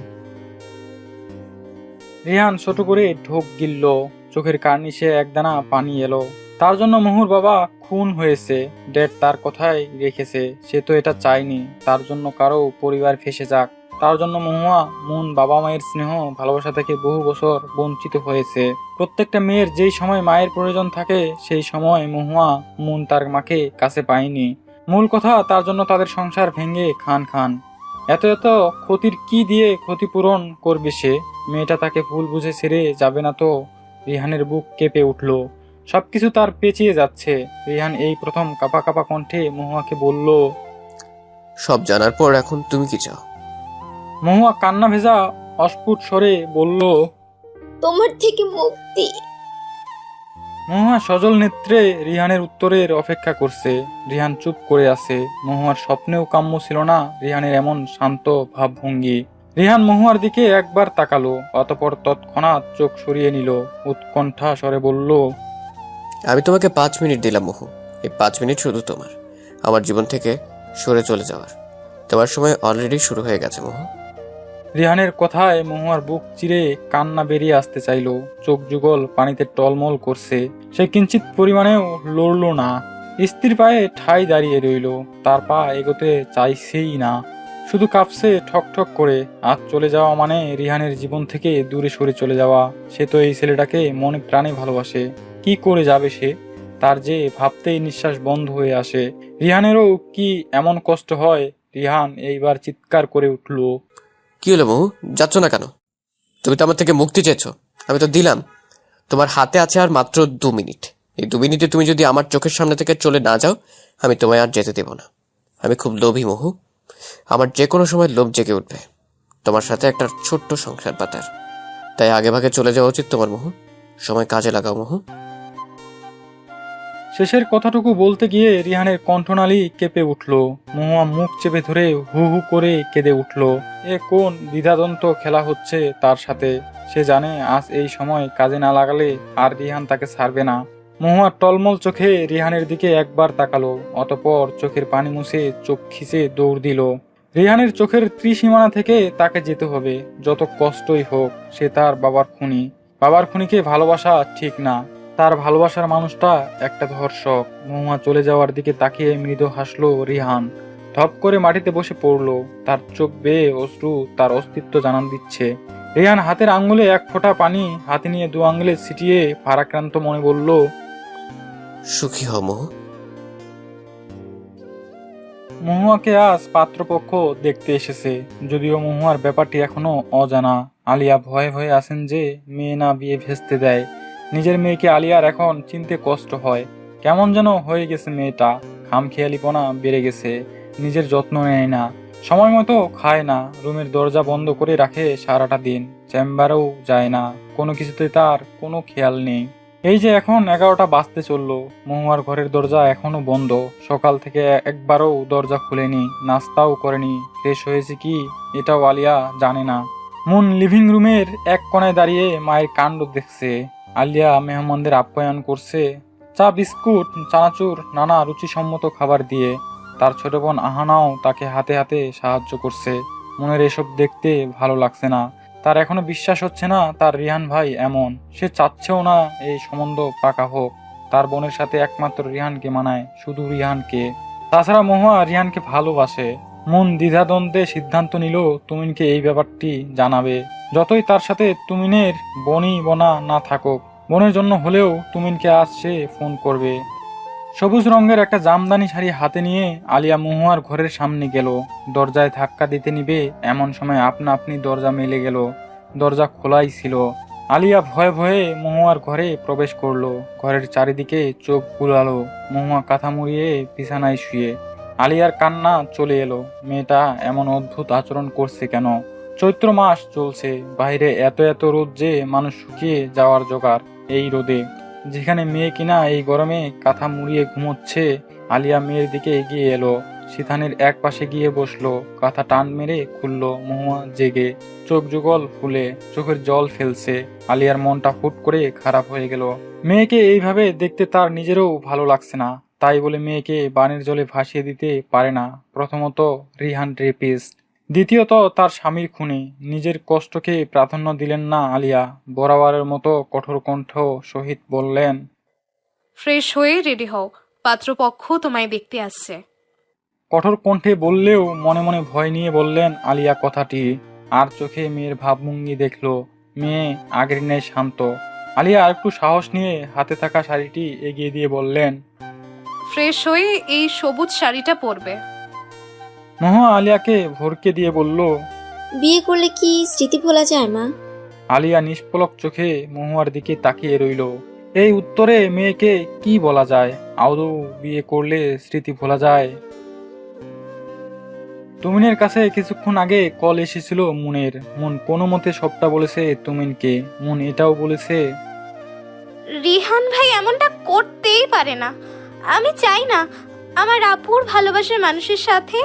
রিহান ছোট করে ঢোক গিলল। চোখের কার্নিশে একদানা পানি এলো। তার জন্য মহুর বাবা খুন হয়েছে, ড্যাড তার কথাই রেখেছে। সে তো এটা চায়নি তার জন্য কারো পরিবার ফেসে যাক। তার জন্য মহুয়া মুন বাবা মায়ের স্নেহ ভালোবাসা থেকে বহু বছর বঞ্চিত হয়েছে। প্রত্যেকটা মেয়ের যেই সময় মায়ের প্রয়োজন থাকে সেই সময় মহুয়া মুন তার মাকে কাছে পায়নি। মূল কথা, তার জন্য তাদের সংসার ভেঙে খান খান। এত এত ক্ষতির কি দিয়ে ক্ষতিপূরণ করবে সে? মেয়েটা তাকে ভুল বুঝে ছেড়ে যাবে না তো? রিহানের বুক কেঁপে উঠল। সবকিছু তার পেঁচিয়ে যাচ্ছে। রিহান এই প্রথম কাঁপা কাঁপা কণ্ঠে মহুয়াকে বলল, সব জানার পর এখন তুমি কি চাও? মহুয়া কান্না ভেজা অস্ফুট স্বরে বলল, তোমার থেকে মুক্তি। মহুয়া সজল নেত্রে রিহানের উত্তরের অপেক্ষা করছে। রিহান চুপ করে আছে। মহুয়ার স্বপ্নেও কাম্য ছিল না রিহানের এমন শান্ত ভাবভঙ্গি। রিহান মহুয়ার দিকে একবার তাকালো, অতঃপর তৎক্ষণাৎ চোখ সরিয়ে নিল। উৎকণ্ঠা স্বরে বলল, আমি তোমাকে 5 মিনিট দিলাম মহু। এই 5 মিনিট শুধু তোমার আমার জীবন থেকে সরে চলে যাওয়ার। তোমার সময় অলরেডি শুরু হয়ে গেছে মহু। রিহানের কথায় মহুয়ার বুক চিরে কান্না বেরিয়ে আসতে চাইল। চোখ যুগল পানিতে টলমল করছে। সে কিঞ্চিত পরিমাণেও লড়ল না। স্ত্রীর পায়ে ঠাই দাঁড়িয়ে রইল, তার পা এগোতে চাইছেই না, শুধু কাঁপছে ঠক ঠক করে। আজ চলে যাওয়া মানে রিহানের জীবন থেকে দূরে সরে চলে যাওয়া। সে তো এই ছেলেটাকে মনে প্রাণে ভালোবাসে। কি করে যাবে সে? তার যে ভাবতেই নিঃশ্বাস বন্ধ হয়ে আসে। রিহানেরও কি এমন কষ্ট হয়? রিহান এইবার চিৎকার করে উঠল। কি হলো মহু, যাচ্ছ না কেন? তুমি তো আমার থেকে মুক্তি চেয়েছো, আমি তো দিলাম। তোমার হাতে আছে আর মাত্র 2 মিনিট। এই 2 মিনিটে তুমি যদি আমার চোখের সামনে থেকে চলে না যাও, আমি তোমায় আর যেতে দেব না। আমি খুব লোভী মহু, আমার যে কোনো সময় লোভ জেগে উঠবে তোমার সাথে একটা ছোট্ট সংসার পাতার। তাই আগে ভাগে চলে যাওয়া উচিত তোমার মহু। সময় কাজে লাগাও মহু। শেষের কথাটুকু বলতে গিয়ে রিহানের কণ্ঠনালী কেঁপে উঠল। মহুয়া মুখ চেপে ধরে হু হু করে কেঁদে উঠল। এ কোন দ্বিধাদ্বন্দ্ব খেলা হচ্ছে তার সাথে? সে জানে আজ এই সময় কাজে না লাগালে আর রিহান তাকে ছাড়বে না। মহুয়া টলমল চোখে রিহানের দিকে একবার তাকালো, অতঃপর চোখের পানি মুছে চোখ খিচে দৌড় দিল। রিহানের চোখের ত্রিসীমানা থেকে তাকে যেতে হবে, যত কষ্টই হোক। সে তার বাবার খুনি। বাবার খুনিকে ভালোবাসা ঠিক না। তার ভালোবাসার মানুষটা একটা ধর্ষক। মহুয়া চলে যাওয়ার দিকে তাকিয়ে মৃদু হাসলো রিহান। ধপ করে মাটিতে বসে পড়ল। তার চোখ বেয়ে অশ্রু তার অস্তিত্ব জানান দিচ্ছে। রিহান হাতের আঙ্গুলে এক ফোঁটা পানি হাতে নিয়ে 2 আঙ্গুলে ছিটিয়ে ভারাক্রান্ত মনে বলল, সুখী হও মহু। মহুয়াকে আজ পাত্রপক্ষ দেখতে এসেছে, যদিও মহুয়ার ব্যাপারটি এখনো অজানা। আলিয়া ভয়ে ভয়ে আছেন যে মেয়ে না বিয়ে ভেস্তে দেয়। নিজের মেয়েকে আলিয়ার এখন চিনতে কষ্ট হয়। কেমন যেন হয়ে গেছে মেয়েটা। খামখেয়ালিপনা বেড়ে গেছে। নিজের যত্ন নেয় না, সময় মতো খায় না, রুমের দরজা বন্ধ করে রাখে সারাটা দিন, চেম্বারেও যায় না, কোনো কিছুতে তার কোনো খেয়াল নেই। এই যে এখন 11টা বাজতে চললো, মহুয়ার ঘরের দরজা এখনো বন্ধ। সকাল থেকে একবারও দরজা খুলেনি, নাস্তাও করেনি, ফ্রেশ হয়েছে কি এটাও আলিয়া জানে না। মুন লিভিং রুমের এক কোণায় দাঁড়িয়ে মায়ের কাণ্ড দেখছে। আলিয়া মেহমানদের আপ্যায়ন করছে, চা বিস্কুট চানাচুর নানা রুচিসম্মত খাবার দিয়ে। তার ছোট বোন আহানাও তাকে হাতে হাতে সাহায্য করছে। মনের এসব দেখতে ভালো লাগছে না। তার এখনো বিশ্বাস হচ্ছে না তার রিহান ভাই এমন। সে চাচ্ছেও না এই সম্বন্ধ পাকা হোক। তার বোনের সাথে একমাত্র রিহানকে মানায়, শুধু রিহানকে। তাছাড়া মহুয়া রিহানকে ভালোবাসে। মন দ্বিধাদ্বন্দ্বে সিদ্ধান্ত নিল তুমিনকে এই ব্যাপারটি জানাবে। যতই তার সাথে তুমিনের বনি বনা না থাকুক, বোনের জন্য হলেও তুমিনকে আজ সে ফোন করবে। সবুজ রঙের একটা জামদানি শাড়ি হাতে নিয়ে আলিয়া মহুয়ার ঘরের সামনে গেল। দরজায় ধাক্কা দিতে নিবে এমন সময় আপনা আপনি দরজা মেলে গেল। দরজা খোলাই ছিল। আলিয়া ভয়ে ভয়ে মহুয়ার ঘরে প্রবেশ করলো। ঘরের চারিদিকে চোখ বুলালো। মহুয়া কাঁথা মুড়িয়ে বিছানায় শুয়ে। আলিয়ার কান্না চলে এলো। মেয়েটা এমন অদ্ভুত আচরণ করছে কেন? চৈত্র মাস চলছে, বাইরে এত এত রোদ যে মানুষ শুকিয়ে যাওয়ার জোগাড়। এই রোদে যেখানে মেয়ে কিনা এই গরমে কাঁথা মুড়িয়ে ঘুমোচ্ছে। আলিয়া মেয়ের দিকে এগিয়ে এলো, সিথানের এক পাশে গিয়ে বসলো। কাঁথা টান মেরে খুললো। মহুয়া জেগে, চোখ যুগল ফুলে, চোখের জল ফেলছে। আলিয়ার মনটা হুট করে খারাপ হয়ে গেল। মেয়েকে এইভাবে দেখতে তার নিজেরও ভালো লাগছে না। তাই বলে মেয়েকে বানের জলে ভাসিয়ে দিতে পারে না। প্রথমত রিহান রেপিস্ট, দ্বিতীয়ত তার স্বামীর খুনি। নিজের কষ্টকে প্রাধান্য দিলেন না আলিয়া। বরাবরের মতো কঠোর কণ্ঠ সহিত বললেন, ফ্রেশ হয়ে রেডি হও, পাত্রপক্ষ তোমায় দেখতে আসছে। কঠোর কণ্ঠে বললেও মনে মনে ভয় নিয়ে বললেন আলিয়া কথাটি। আর চোখে মেয়ের ভাবভঙ্গি দেখলো। মেয়ে আগের ন্যায় শান্ত। আলিয়া আরেকটু সাহস নিয়ে হাতে থাকা শাড়িটি এগিয়ে দিয়ে বললেন, ফ্রেশ হয়ে এই সবুজ শাড়িটা পরবে। মহুয়া আলিয়াকে ভরকে দিয়ে বলল, বিয়ে করলে কি স্মৃতি ভোলা যায় মা? আলিয়া নিষ্পলক চোখে মহুয়ার দিকে তাকিয়ে রইল। এই উত্তরে মেয়েকে কি বলা যায়? আদৌ বিয়ে করলে স্মৃতি ভোলা যায়? তুমিনের কাছে কিছুক্ষণ আগে কল এসেছিল মুনের। মুন কোনো মতে সবটা বলেছে তুমিনকে। মুন এটাও বলেছে, রিহান ভাই এমনটা করতেই পারে না। আমি চাই না আমার আপুর ভালোবাসার মানুষের সাথে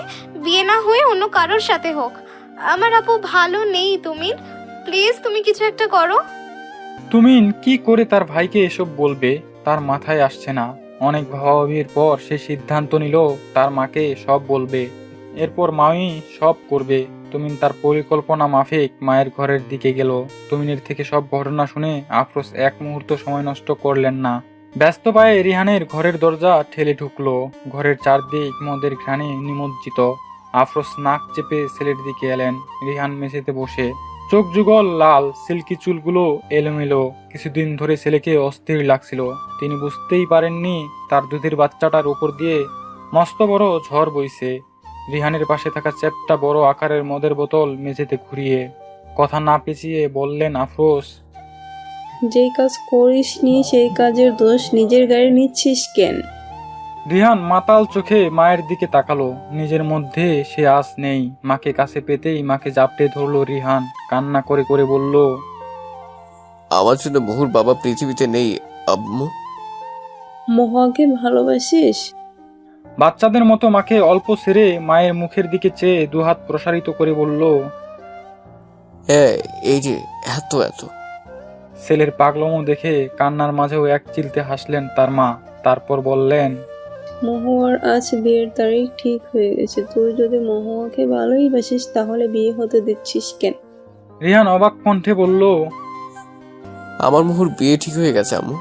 বিয়ে না হয়ে অন্য কারোর সাথে হোক। আমার আপু ভালো নেই তুমিন, প্লিজ তুমি কিছু একটা করো। তুমিন কি করে তার ভাইকে এসব বলবে? তার মাথায় আসছে না। অনেক ভাবাভাবির পর সে সিদ্ধান্ত নিল তার মাকে সব বলবে। এরপর মাই সব করবে। তুমিন তার পরিকল্পনা মাফিক মায়ের ঘরের দিকে গেল। তুমিনের থেকে সব ঘটনা শুনে আফরোজ এক মুহূর্ত সময় নষ্ট করলেন না। ব্যস্ত পায়ে রিহানের ঘরের দরজা ঠেলে ঢুকলো। ঘরের চারদিক মদের ঘ্রাণে নিমজ্জিত। আফরোজ নাক চেপে ছেলের দিকে এলেন। রিহান মেঝেতে বসে, চোখ যুগল লাল, সিল্কি চুলগুলো এলোমেলো। কিছুদিন ধরে ছেলেকে অস্থির লাগছিল। তিনি বুঝতেই পারেননি তার দুধের বাচ্চাটার উপর দিয়ে মস্ত বড় ঝড় বইছে। রিহানের পাশে থাকা চ্যাপটা বড় আকারের মদের বোতল মেঝেতে ঘুরিয়ে কথা না পেঁচিয়ে বললেন আফরোজ, যেই কাজ করিসনি সেই কাজের দোষ নিজের গায়ে নিচ্ছিস কেন? রিহান মাতাল চোখে মায়ের দিকে তাকালো। নিজের মধ্যে সে আস নেই। মাকে কাছে পেতেই মাকে জাপটে ধরলো রিহান। কান্না করে করে বলল, আমার জন্য মুহুর বাবা পৃথিবীতে নেই আম্মু। মহুয়াকে ভালোবাসিস? বাচ্চাদের মতো মাকে অল্প ছেড়ে মায়ের মুখের দিকে চেয়ে দুহাত প্রসারিত করে বলল, হ্যাঁ, এই যে এত এত। ছেলের পাগলমো দেখে কান্নার মাঝেও এক চিলতে হাসলেন তার মা। তারপর বললেন, মহুয়ার আজ বিয়ের তারিখ ঠিক হয়ে গেছে। তুই যদি মহুয়াকে ভালোই বাসিস তাহলে বিয়ে হতে দিচ্ছিস কেন? রিহান অবাক কণ্ঠে বলল, আমার মুহুর বিয়ে ঠিক হয়ে গেছে আম্মু।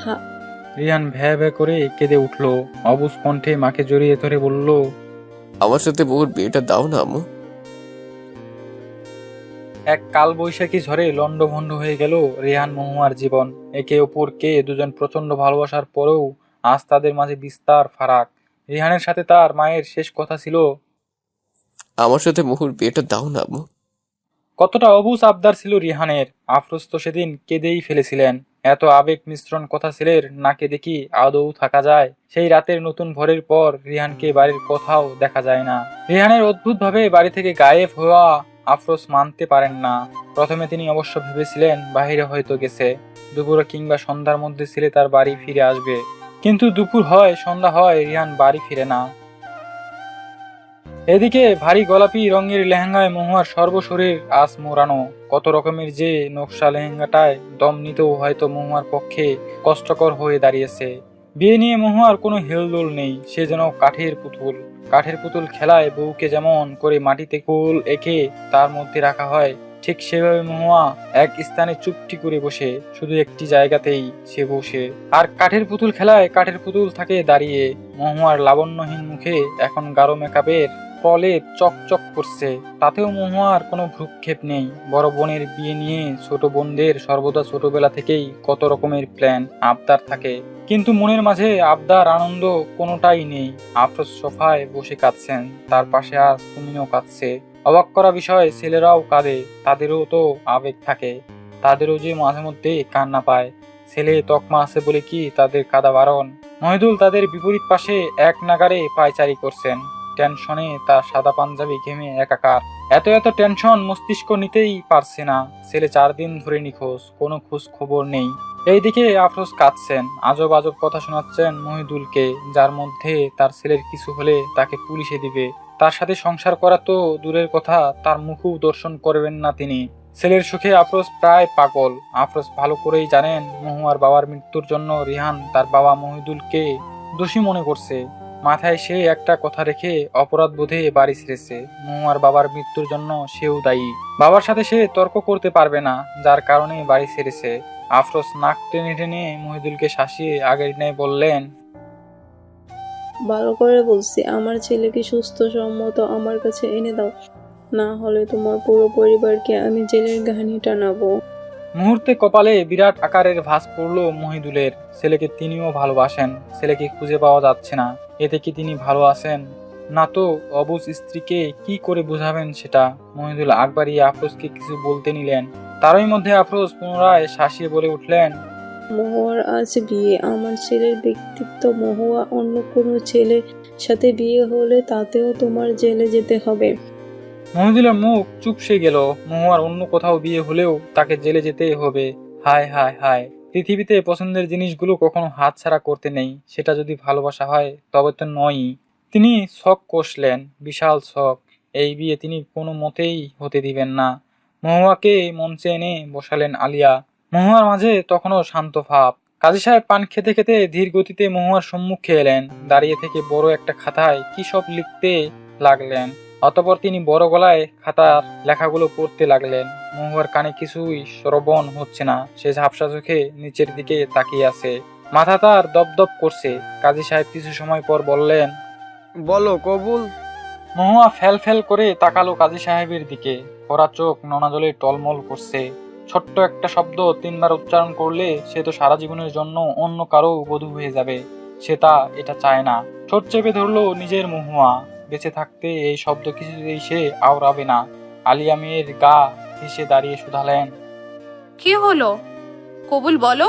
হ্যাঁ। রিহান ভ্যা ভ্যা করে কেঁদে উঠল। অবুঝ কণ্ঠে মাকে জড়িয়ে ধরে বলল, আমার সাথে মুহুর বিয়েটা দাও না আম্মু। এক কাল বৈশাখী ঝড়ে লন্ডভন্ড হয়ে গেল রেহান মহুয়ার জীবন। একে অপরকে দুজন প্রচন্ড ভালোবাসার পরেও আজ তাদের মাঝে বিস্তার ফারাক। রেহানের সাথে তার মায়ের শেষ কথা ছিল, আমার সাথে মুহুর বিয়েটা দাও না আম্মু। কতটা অবুঝ আবদার ছিল রিহানের। আফরোজ তো সেদিন কেঁদেই ফেলেছিলেন। এত আবেগ মিশ্রণ কথা ছেলের নাকে দেখি আদৌ থাকা যায়? সেই রাতের নতুন ভোরের পর রিহানকে বাড়ির কোথাও দেখা যায় না। রিহানের অদ্ভুতভাবে বাড়ি থেকে গায়েব হওয়া আফরোজ মানতে পারেন না। প্রথমে তিনি অবশ্য ভেবেছিলেন বাহিরে হয়তো গেছে, দুপুর কিংবা সন্ধ্যার মধ্যে ছেলে তার বাড়ি ফিরে আসবে। কিন্তু দুপুর হয়, সন্ধ্যা হয়, রিহান বাড়ি ফিরে না। এদিকে ভারী গোলাপি রঙের লেহেঙ্গায় মহুয়ার সর্বশরীর আজ মোড়ানো। কত রকমের যে নকশা লেহেঙ্গাটায় দম নিতেও হয়তো মহুয়ার পক্ষে কষ্টকর হয়ে দাঁড়িয়েছে। বিয়ে নিয়ে মহুয়ার কোনো হেলদোল নেই। সে যেন কাঠের পুতুল। কাঠের পুতুল খেলায় বউকে যেমন করে মাটিতে কোল এঁকে তার মধ্যে রাখা হয়, ঠিক সেভাবে মহুয়া এক স্থানে চুপটি করে বসে, শুধু একটি জায়গাতেই সে বসে। আর কাঠের পুতুল খেলায় কাঠের পুতুল থাকে দাঁড়িয়ে। মহুয়ার লাবণ্যহীন মুখে এখন গাঢ় মেকআপের প্রলেপ চকচক করছে। তাতেও মহুয়ার কোনো ভ্রুক্ষেপ নেই। বড় বোনের বিয়ে নিয়ে ছোট বোনদের সর্বদা ছোটবেলা থেকেই কত রকমের প্ল্যান আবদার থাকে, কিন্তু মনের মাঝে আবদার আনন্দ কোনোটাই নেই। আফরোজ সোফায় বসে কাঁদছেন, তার পাশে আজ তুমিও কাঁদছে। অবাক করা বিষয়, ছেলেরাও কাঁদে, তাদেরও তো আবেগ থাকে, তাদেরও যে মাঝে মধ্যে কান্না পায়। ছেলে তকমা আছে বলে কি তাদের কাঁদা বারণ? মহিদুল তাদের বিপরীত পাশে এক নাগারে পায়চারি করছেন। টেনশনে তার সাদা পাঞ্জাবি ঘেমে একাকার। এত এত টেনশন মস্তিষ্ক নিতেই পারছে না। ছেলে 4 দিন ধরে নিখোঁজ, কোনো খোঁজ খবর নেই। এইদিকে আফরোজ কাঁদছেন, আজব আজব কথা শোনাচ্ছেন মহিদুলকে, যার মধ্যে তার ছেলের কিছু হলে তাকে পুলিশে দিবে। তার সাথে সংসার করা তো দূরের কথা, তার মুখও দর্শন করবেন না তিনি। ছেলের সুখে আফরোজ প্রায় পাগল। আফরোজ ভালো করেই জানেন মহুয়ার বাবার মৃত্যুর জন্য রিহান তার বাবা মহিদুলকে দোষী মনে করছে। মাথায় সে একটা কথা রেখে অপরাধ বোধে বাড়ি ছেড়েছে। মহুয়ার বাবার মৃত্যুর জন্য সেও দায়ী। বাবার সাথে সে তর্ক করতে পারবে না, যার কারণে বাড়ি ছেড়েছে। আফরোজ নাক টেনে টেনে মহিদুলকে শাসিয়ে আগের ন্যায় বললেন, ভালো করে বলছি, আমার ছেলেকে সুস্থ সম্মত আমার কাছে এনে দাও, না হলে তোমার পুরো পরিবারকে আমি জেলের ঘানি টানাবো। মুহূর্তে কপালে বিরাট আকারের ভাঁজ পড়ল মহিদুলের। ছেলেকে তিনিও ভালোবাসেন, ছেলেকে খুঁজে পাওয়া যাচ্ছে না। এতে কি তিনি ভালো আছেন? না তো। অবুঝ স্ত্রীকে কি করে বোঝাবেন সেটা? মহিদুল আকবরই আফরোজকে কিছু বলতে নিলেন। তারই মধ্যে আফরোজ পুনরায় শাসিয়ে বলে উঠলেন, মহুয়ার আজ বিয়ে, আমার ছেলের ব্যক্তিত্ব। মহুয়া অন্য কোনো ছেলের সাথে বিয়ে হলে তাতেও তোমার জেলে যেতে হবে। মহিদুলের মুখ চুপসে গেল। মহুয়ার অন্য কোথাও বিয়ে হলেও তাকে জেলে যেতে হবে? হায় হায় হায়! পৃথিবীতে পছন্দের জিনিসগুলো কখনো হাতছাড়া করতে নেই। সেটা যদি ভালোবাসা হয় তবে তো নয়ই। তিনি শখ কষলেন, বিশাল শখ। এই বিয়ে তিনি কোনো মতেই হতে দিবেন না। মহুয়াকে মঞ্চে এনে বসালেন আলিয়া। মহুয়ার মাঝে তখনও শান্ত ভাব। কাজী সাহেব পান খেতে খেতে ধীর গতিতে মহুয়ার সম্মুখে এলেন। দাঁড়িয়ে থেকে বড় একটা খাতায় কি সব লিখতে লাগলেন। অতঃপর তিনি বড় গলায় খাতার লেখাগুলো পড়তে লাগলেন। মহুয়ার কানে কিছুই শ্রবণ হচ্ছে না। সে ঝাপসা চোখে নিচের দিকে তাকিয়ে আছে। মাথা তার দপদপ করছে। কাজী সাহেব কিছু সময় পর বললেন, বলো কবুল। মহুয়া ফেল ফেল করে তাকালো কাজী সাহেবের দিকে। ভরা চোখ নোনা জলে টলমল করছে। ছোট্ট একটা শব্দ 3 বার উচ্চারণ করলে সে তো সারা জীবনের জন্য অন্য কারো বধূ হয়ে যাবে। সে এটা চায় না। ঠোঁট চেপে ধরলো নিজের মহুয়া। বেঁচে থাকতে এই শব্দ কিছুতেই সে আওড়াবে না। আলিয়া মেয়ের গা ভেসে দাঁড়িয়ে শুধালেন, কি হলো? কবুল বলো।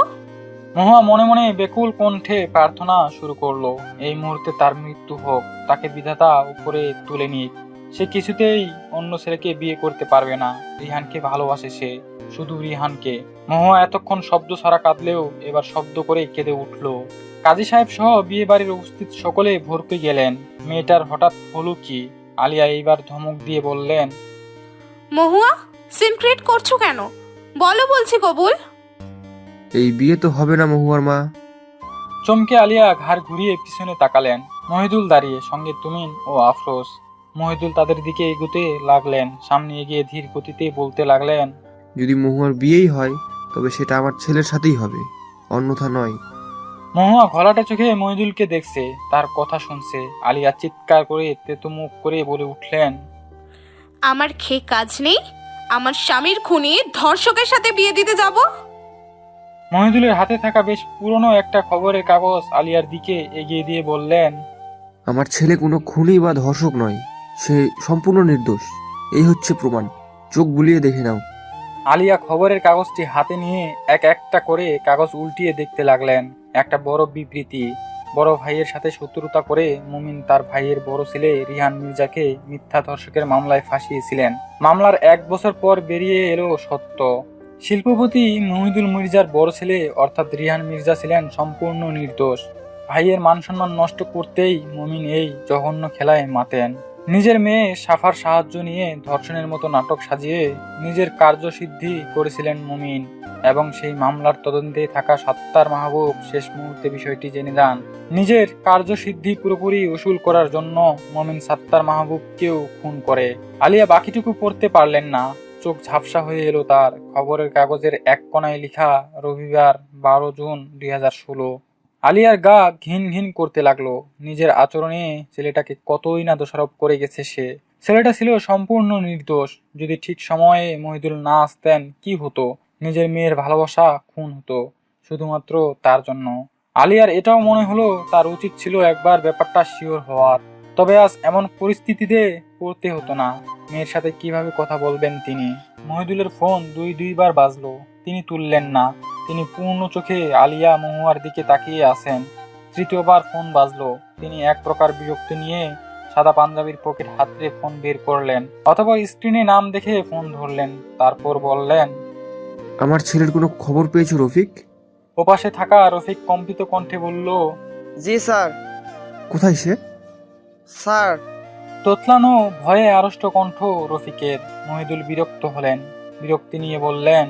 মহুয়া মনে মনে বেকুল কণ্ঠে প্রার্থনা শুরু করলো, এই মুহূর্তে তার মৃত্যু হোক, তাকে বিধাতা উপরে তুলে নিক। সে কিছুতেই অন্য ছেলেকে বিয়ে করতে পারবে না। রিহানকে ভালোবাসে সে, শুধু রিহানকে। মহুয়া এতক্ষণ শব্দ ছাড়া কাঁদলেও এবার শব্দ করে কেঁদে উঠল। কাজী সাহেব সহ বিয়ে বাড়ির উপস্থিত সকলে ভরকে গেলেন। মেয়েটার হঠাৎ হলো কি? আলিয়া এইবার ধমক দিয়ে বললেন, মহুয়া, সিন ক্রিয়েট করছো কেন? বলো বলছি কবুল। এই বিয়ে তো হবে না মহুয়ার মা। চমকে আলিয়া ঘাড় ঘুরিয়ে পিছনে তাকালেন। মহিদুল দাঁড়িয়ে, সঙ্গে তুমিন ও আফরোজ। মহিদুল তাদের দিকে এগোতে লাগলেন। সামনে এগিয়ে ধীর গতিতে বলতে লাগলেন, যদি মহুয়ার বিয়েই হয় তবে সেটা আমার ছেলের সাথেই হবে, অন্যথা নয়। মহুয়া ঘোলাটে চোখে মহিদুলকে দেখছে, তার কথা শুনছে। আলিয়া চিৎকার করে তেতুমুখ করে বলে উঠলেন, আমার খেয়ে কাজ নেই? আমার স্বামীর খুনি ধর্ষকের সাথে বিয়ে দিতে যাব? মহিদুলের হাতে থাকা বেশ পুরনো একটা খবরের কাগজ আলিয়ার দিকে এগিয়ে দিয়ে বললেন, আমার ছেলে কোনো খুনি বা ধর্ষক নয়, সে সম্পূর্ণ নির্দোষ। এই হচ্ছে প্রমাণ, চোখ বুলিয়ে দেখে নাও। আলিয়া খবরের কাগজটি হাতে নিয়ে এক একটা করে কাগজ উল্টিয়ে দেখতে লাগলেন। একটা বড় বিবৃতি। বড় ভাইয়ের সাথে শত্রুতা করে মুমিন তার ভাইয়ের বড় ছেলে রিহান মির্জাকে মিথ্যা ধর্ষকের মামলায় ফাঁসিয়েছিলেন। মামলার 1 বছর পর বেরিয়ে এলো সত্য। শিল্পপতি মহিদুল মির্জার বড় ছেলে অর্থাৎ রিহান মির্জা ছিলেন সম্পূর্ণ নির্দোষ। ভাইয়ের মান সম্মান নষ্ট করতেই মুমিন এই জঘন্য খেলায় মাতেন। নিজের মেয়ে সাফার সাহায্য নিয়ে ধর্ষণের মতো নাটক সাজিয়ে নিজের কার্যসিদ্ধি করেছিলেন মুমিন। এবং সেই মামলার তদন্তে থাকা সাত্তার মাহবুব শেষ মুহূর্তে বিষয়টি জেনে যান। নিজের কার্যসিদ্ধি পুরোপুরি উসুল করার জন্য মুমিন সাত্তার মাহবুবকেও খুন করে। আলিয়া বাকিটুকু পড়তে পারলেন না। চোখ ঝাপসা হয়ে এলো তার। খবরের কাগজের এক কোনায় লেখা রবিবার 12 জুন 2016। আলিয়ার গা ঘিন ঘিন করতে লাগলো। নিজের আচরণে ছেলেটাকে কতই না দোষারোপ করে গেছে সে। ছেলেটা ছিল সম্পূর্ণ নির্দোষ। যদি ঠিক সময়ে মহিদুল না আসতেন কি হতো? নিজের মেয়ের ভালোবাসা খুন হতো শুধুমাত্র তার জন্য। আলিয়ার এটাও মনে হলো তার উচিত ছিল একবার ব্যাপারটা শিওর হওয়ার। তবে আজ এমন পরিস্থিতিতে পড়তে হতো না। মেয়ের সাথে কিভাবে কথা বলবেন তিনি? মহিদুলের ফোন দুইবার বাজলো। তিনি তুললেন না। তিনি পূর্ণ চোখে আলিয়া মহুয়ার দিকে তাকিয়ে আছেন। তৃতীয়বার ফোন বাজলো। তিনি এক প্রকার বিরক্তি নিয়ে সাদা পাঞ্জাবির পকেট হাতড়ে ফোন বের করলেন। অতঃপর স্ক্রিনে নাম দেখে ফোন ধরলেন। তারপর বললেন, আমার ছেলের কোনো খবর পেয়েছো রফিক? ওপাশে থাকা রফিক কম্পিত কণ্ঠে বলল, জি স্যার। কোথায় সে? স্যার। তোতলানো ভয়ে আড়ষ্ট কণ্ঠ রফিকের। মহিদুল বিরক্ত হলেন। বিরক্তি নিয়ে বললেন,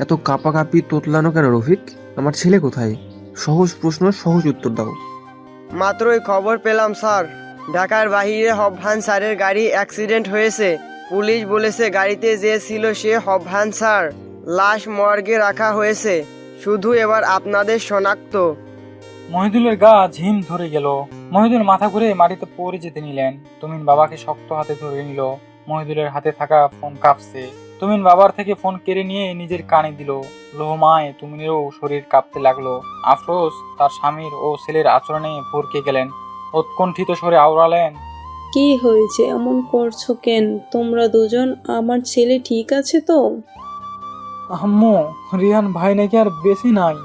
এত কাঁপাকাঁপি তোতলানো কেন রফিক? আমার ছেলে কোথায়? সহজ প্রশ্ন, সহজ উত্তর দাও। মাত্রই খবর পেলাম স্যার, ঢাকার বাহিরে হবহান স্যারের গাড়ি অ্যাক্সিডেন্ট হয়েছে। পুলিশ বলেছে গাড়িতে যে ছিল সে হবহান স্যার। লাশ মর্গে রাখা হয়েছে। শুধু এবার আপনাদের শনাক্ত। মহিদুলের গা ঝিম ধরে গেল। মহিদুল মাথা ঘুরে মাটিতে পড়ে যেতে নিলেন। তুমিন বাবাকে শক্ত হাতে ধরে নিল। মহিদুলের হাতে থাকা ফোন কাঁপছে। তুমিন বাবার থেকে ফোন কেড়ে নিয়ে নিজের কানে দিল। লোহমায় তুমিনেরও শরীর কাঁপতে লাগলো। আফরোজ তার স্বামীর ও ছেলের আচরণে ভরকে গেলেন। উৎকণ্ঠিত স্বরে আওড়ালেন, কি হয়েছে? এমন করছো কেন তোমরা দুজন? আমার ছেলে ঠিক আছে তো? আম্মু, রিহান ভাই নাকি আর বেশি নাই।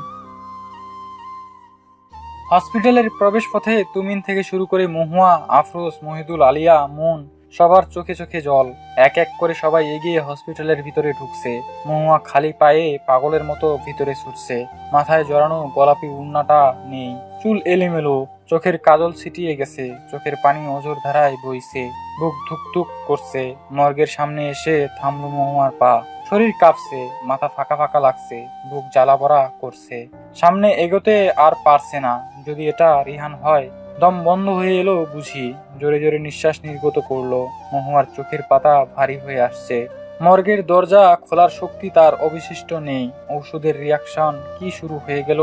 হসপিটালের প্রবেশ পথে তুমিন থেকে শুরু করে মহুয়া, আফরোজ, মহিদুল, আলিয়া, মুন সবার চোখে চোখে জল। এক এক করে সবাই এগিয়ে হসপিটালের ভিতরে ঢুকছে। মহুয়া খালি পায়ে পাগলের মতো ভিতরে ছুটছে। মাথায় জড়ানো গোলাপি উন্নাটা নেই, চুল এলোমেলো, চোখের কাজল ছিটিয়ে গেছে, চোখের পানি অঝোর ধারায় বইছে, বুক ধুকধুক করছে। মর্গের সামনে এসে থামলো মহুয়ার পা। শরীর কাঁপছে, মাথা ফাঁকা ফাঁকা লাগছে, বুক জ্বালা পড়া করছে। সামনে এগোতে আর পারছে না। যদি এটা রিহান হয়। দম বন্ধ হয়ে এলো বুঝি। জোরে জোরে নিঃশ্বাস নির্গত করলো। মহুয়ার চোখের পাতা ভারী হয়ে আসছে। মর্গের দরজা খোলার শক্তি তার অবশিষ্ট নেই। ঔষধের রিয়াকশন কি শুরু হয়ে গেল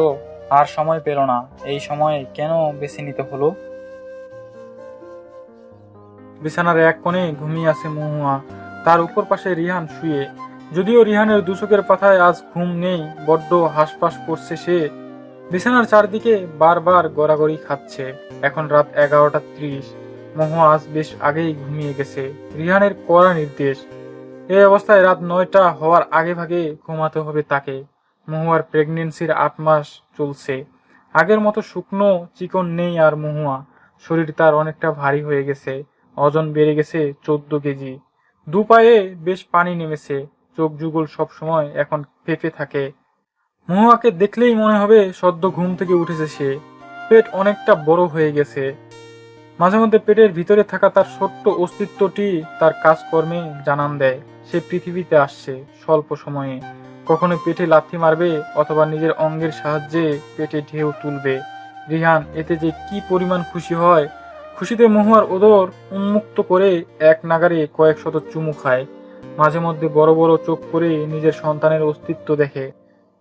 আর সময় পেল না। এই সময়ে কেন বেছে নিতে হলো? বিছানার এক কোণে ঘুমিয়ে আছে মহুয়া, তার উপর পাশে রিহান শুয়ে। যদিও রিহানের দুচোখের পাতায় আজ ঘুম নেই, বড্ড হাঁসফাঁস করছে সে। বিছানার চারদিকে বারবার গড়াগড়ি খাচ্ছে। এখন রাত 11:30। মহুয়া আজ বেশ আগেই ঘুমিয়ে গেছে, রিহানের কড়া নির্দেশ। এই অবস্থায় রাত 9টা হওয়ার আগে ভাগে ঘুমাতে হবে তাকে। মহুয়ার প্রেগনেন্সির 8 মাস চলছে। আগের মতো শুকনো চিকন নেই আর মহুয়া। শরীর তার অনেকটা ভারী হয়ে গেছে, ওজন বেড়ে গেছে 14 কেজি। দু পায়ে বেশ পানি নেমেছে, চোখ যুগল সবসময় এখন ফেঁপে থাকে। মহুয়াকে দেখলেই মনে হবে সদ্য ঘুম থেকে উঠেছে সে। পেট অনেকটা বড় হয়ে গেছে। মাঝে মধ্যে পেটের ভিতরে থাকা তার ছোট্ট অস্তিত্বটি তার কাজকর্মে জানান দেয়। সে পৃথিবীতে আসছে স্বল্প সময়ে। কখনো পেটে লাথি মারবে অথবা নিজের অঙ্গের সাহায্যে পেটে ঢেউ তুলবে। রিহান এতে যে কি পরিমাণ খুশি হয়! খুশিতে মহুয়ার ওদর উন্মুক্ত করে এক নাগারে কয়েক শত চুমু খায়। মাঝে মধ্যে বড় বড় চোখ করে নিজের সন্তানের অস্তিত্ব দেখে,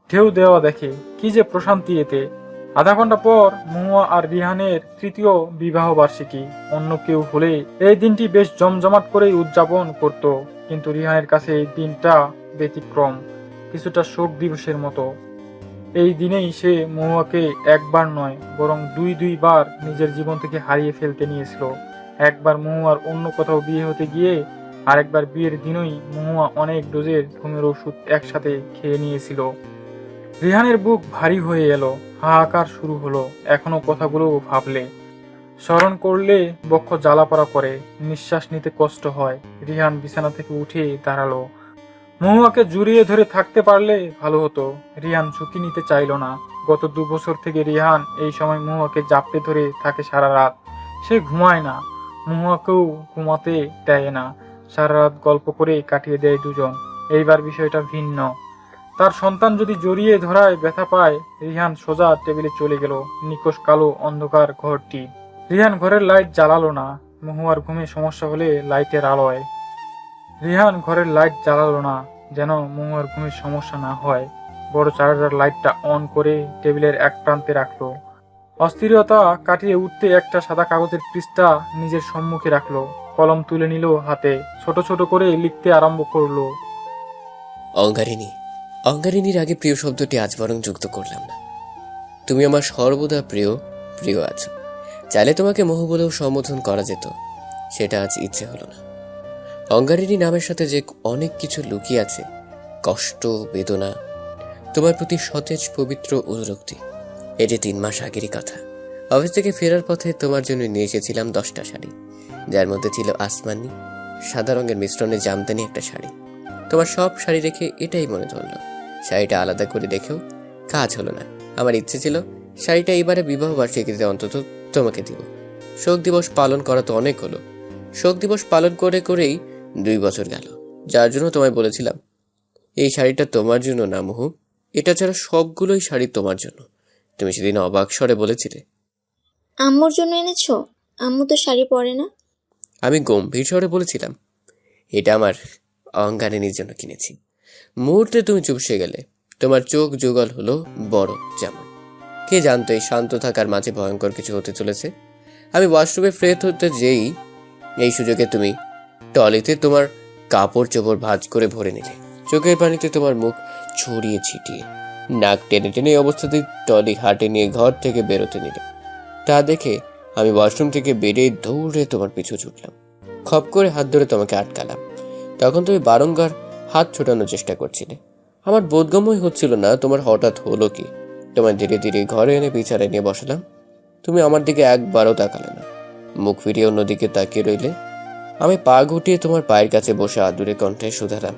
ঢেউ দেওয়া দেখে। কি যে প্রশান্তি এতে! আধা ঘন্টা পর মহুয়া আর রিহানের তৃতীয় বিবাহ বার্ষিকী। অন্য কেউ হলে এই দিনটি বেশ জমজমাট করেই উদযাপন করত, কিন্তু রিহানের কাছে এই দিনটা ব্যতিক্রম, কিছুটা শোক দিবসের মতো। এই দিনেই সে মহুয়াকে একবার নয় বরং দুইবার নিজের জীবন থেকে হারিয়ে ফেলতে নিয়েছিল। একবার মহুয়ার অন্য কোথাও বিয়ে হতে গিয়ে, আরেকবার বিয়ের দিনই মহুয়া অনেক ডোজের ঘুমের ওষুধ একসাথে খেয়ে নিয়েছিল। রিহানের বুক ভারী হয়ে এলো, হাহাকার শুরু হলো। এখনো কথাগুলো ভাবলে, স্মরণ করলে বক্ষ জ্বালাপড়া করে, নিঃশ্বাস নিতে কষ্ট হয়। রিহান বিছানা থেকে উঠে দাঁড়ালো। মহুয়াকে জড়িয়ে ধরে থাকতে পারলে ভালো হতো। রিহান ঝুঁকি নিতে চাইল না। গত 2 বছর থেকে রিহান এই সময় মহুয়াকে জাপটে ধরে থাকে সারা রাত। সে ঘুমায় না, মহুয়াকেও ঘুমাতে দেয় না। সারা রাত গল্প করে কাটিয়ে দেয় দুজন। এইবার বিষয়টা ভিন্ন। তার সন্তান যদি জড়িয়ে ধরায় ব্যথা পায়, রিহান সোজা টেবিলে চলে গেল। নিকোষ কালো অন্ধকার ঘরটি। রিহান ঘরের লাইট জ্বালালো না। মহুয়ার ঘুমে সমস্যা হলে লাইটের আলোয়। রিহান ঘরের লাইট জ্বালালো না, যেন মহুয়ার ঘুমের সমস্যা না হয়। বড় চার্জার লাইটটা অন করে টেবিলের এক প্রান্তে রাখলো। অস্থিরতা কাটিয়ে উঠতে একটা সাদা কাগজের পৃষ্ঠা নিজের সম্মুখে রাখলো। কলম তুলে নিল হাতে, ছোট ছোট করে লিখতে আরম্ভ করলো। অঙ্গারিনী। অঙ্গারিনীর আগে প্রিয় শব্দটি আজ বরং যুক্ত করলাম না। তুমি আমার সর্বদা প্রিয় প্রিয় আছো। চাইলে তোমাকে মহু বলেও সম্বোধন করা যেত, সেটা আজ ইচ্ছে হলো না। অঙ্গারিনী নামের সাথে যে অনেক কিছু লুকিয়ে আছে, কষ্ট, বেদনা, তোমার প্রতি সতেজ পবিত্র অনুরক্তি। এটি 3 মাস আগেরই কথা। অফিস থেকে ফেরার পথে তোমার জন্য নিয়ে এসেছিলাম 10টা শাড়ি, যার মধ্যে ছিল আসমানি সাদা রঙের মিশ্রণে জামদানি একটা শাড়ি। তোমার সব শাড়ি রেখে এটাই মনে ধরলো, শাড়িটা আলাদা করে রেখেও কাজ হলো না। আমার ইচ্ছে ছিল শাড়িটা এবারে বিবাহ বার্ষিকীতে অন্তত তোমাকে দিব। শোক দিবস পালন করা তো অনেক হলো। শোক দিবস পালন করে করেই 2 বছর গেল, যার জন্য তোমায় বলেছিলাম এই শাড়িটা তোমার জন্য না মহু, এটা ছাড়া সবগুলোই শাড়ি তোমার জন্য। তুমি সেদিন অবাক স্বরে বলেছিলে, আম্মুর জন্য এনেছো? আম্মু তো শাড়ি পরে না। আমি গম্ভীর স্বরে বলেছিলাম এটা আমার অঙ্গারিনীর জন্য কিনেছি। মুহূর্তে তুমি চুপসে গেলে, তোমার চোখ যুগল হলো বড় যেমন। কে জানতো এই শান্ত থাকার মাঝে ভয়ঙ্কর কিছু হতে চলেছে। আমি ওয়াশরুমে ফ্রেশ হতে যেই এই সুযোগে তুমি টলিতে তোমার কাপড় চোপড় ভাঁজ করে ভরে নিলে, চোখের পানিতে তোমার মুখ ছড়িয়ে ছিটিয়ে, নাক টেনে টেনে অবস্থাতেই টলি হাটে নিয়ে ঘর থেকে বেরোতে নিলে। তা দেখে আমি ওয়াশরুম থেকে বেরিয়ে দৌড়ে তোমার পিছু ছুটলাম। খপ করে হাত ধরে তোমাকে আটকালাম। তখন তুমি বারংবার হাত ছোটানোর চেষ্টা করছিলে। আমার বোধগম্যই হচ্ছিল না তোমার হঠাৎ হলো কি। তোমার ধীরে ধীরে ঘরে এনে বিছানায় নিয়ে বসালাম। তুমি আমার দিকে একবারও তাকালে না, মুখ ফিরিয়ে অন্যদিকে তাকিয়ে রইলে। আমি পা ঘুটিয়ে তোমার পায়ের কাছে বসে আদুরে কণ্ঠে শুধালাম,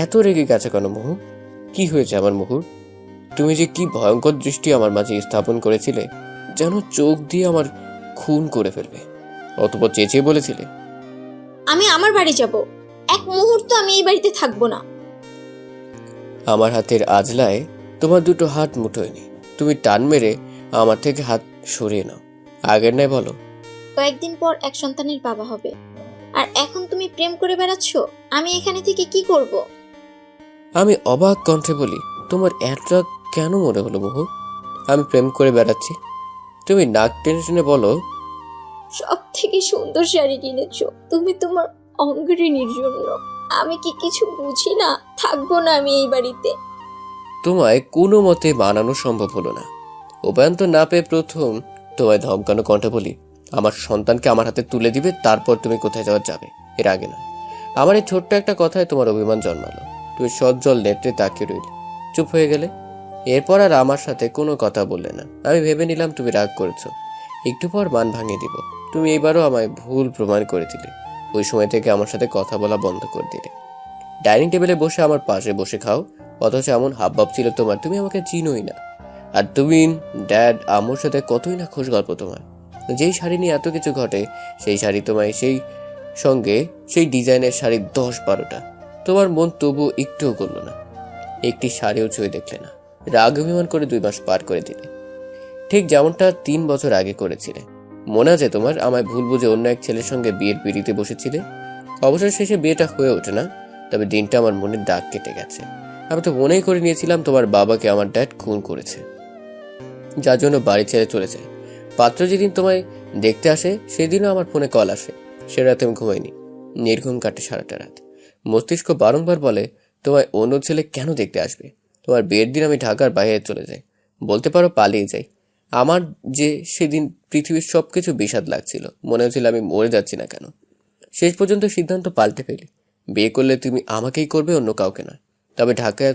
এত রেগে গেছে কেন মহু? কি হয়েছে আমার মহুর? তুমি যে কি ভয়ঙ্কর দৃষ্টি আমার মাঝে স্থাপন করেছিলে, যেন চোখ দিয়ে আমার খুন করে ফেলবে। অতপর চেঁচিয়ে বলেছিলে, আমি আমার বাড়ি যাব, এক মুহূর্ত আমি এই বাড়িতে থাকবো না। আমার হাতের আজলায় তোমার দুটো হাত মুঠোয় নি। তুমি টান মেরে আমার থেকে হাত সরিয়ে নাও। আগের নাই বলো, কয়েকদিন পর এক সন্তানের বাবা হবে, আর এখন তুমি প্রেম করে বেড়াচ্ছ। আমি এখানে থেকে কি করব? আমি অবাক কণ্ঠে বলি, তোমার এত রাগ কেন মনে হলো মহু? আমি প্রেম করে বেড়াচ্ছি। তুমি নাক টেনে টেনে বলো, সব থেকে সুন্দর শাড়ি কিনেছো তুমি তোমার অঙ্গরিনীর জন্য। আমি কি কিছু বুঝি না? থাকবো না আমি এই বাড়িতে। তোমায় কোনো মতে বানানো সম্ভব হলো না। উপায়ন্ত না পেয়ে প্রথম তোমায় ধমকানো কণ্ঠে বলি, আমার সন্তানকে আমার হাতে তুলে দিবে, তারপর তুমি কোথায় যাওয়ার যাবে, এর আগে না। আমার এই ছোট্ট একটা কথায় তোমার অভিমান জন্মালো। তুমি সজ্জল নেত্রে তাকিয়ে রইলে, চুপ হয়ে গেলে। এরপর আর আমার সাথে কোনো কথা বললে না। আমি ভেবে নিলাম তুমি রাগ করেছো, একটু পর মান ভাঙিয়ে দিব। তুমি এইবারও আমায় ভুল প্রমাণ করে দিলে। ওই সময় থেকে আমার সাথে কথা বলা বন্ধ করে দিলে। ডাইনিং টেবিলে বসে আমার পাশে বসে খাও, অথচ এমন হাবভাব ছিল তোমার, তুমি আমাকে চিনোই না। আর তুমি ড্যাড আম্মুর সাথে কতই না খোঁজ গল্প তোমার। যেই শাড়ি নিয়ে এত কিছু ঘটে, সেই শাড়ি তোমায় সেই সঙ্গে সেই ডিজাইনের শাড়ি 10-12টা। তোমার মন তবু একটুও করলো না, একটি শাড়িও ছুঁয়ে দেখলে না। রাগ অভিমান করে 2 মাস পার করে দিলে, ঠিক যেমনটা 3 বছর আগে করেছিলে। মনে আছে তোমার, আমায় ভুল বুঝে অন্য এক ছেলের সঙ্গে বিয়ের পিড়িতে বসেছিলে। অবসর শেষে বিয়েটা হয়ে ওঠে না, তবে দিনটা আমার মনের দাগ কেটে গেছে। আমি তো মনেই করে নিয়েছিলাম তোমার বাবাকে আমার ড্যাড খুন করেছে, যার জন্য বাড়ি ছেড়ে চলে যায়। পাত্র যেদিন তোমায় দেখতে আসে সেদিনও আমার ফোনে কল আসে। সে রাতে আমি ঘুমাইনি, নির্ঘুম কাটে সারাটা রাত। মস্তিষ্ক বারংবার বলে তোমায় অন্য ছেলে কেন দেখতে আসবে। তোমার বিয়ের দিন আমি ঢাকার বাইরে চলে যাই, বলতে পারো পালিয়ে যাই। আমার যে সেদিন পৃথিবীর সবকিছু বিষাদ লাগছিল, মনে হচ্ছিল আমি মরে যাচ্ছি না কেন। শেষ পর্যন্ত সিদ্ধান্ত পাল্টে ফেলি, বিয়ে করলে তুমি আমাকেই করবে, অন্য কাউকে নয়। তবে ঢাকায়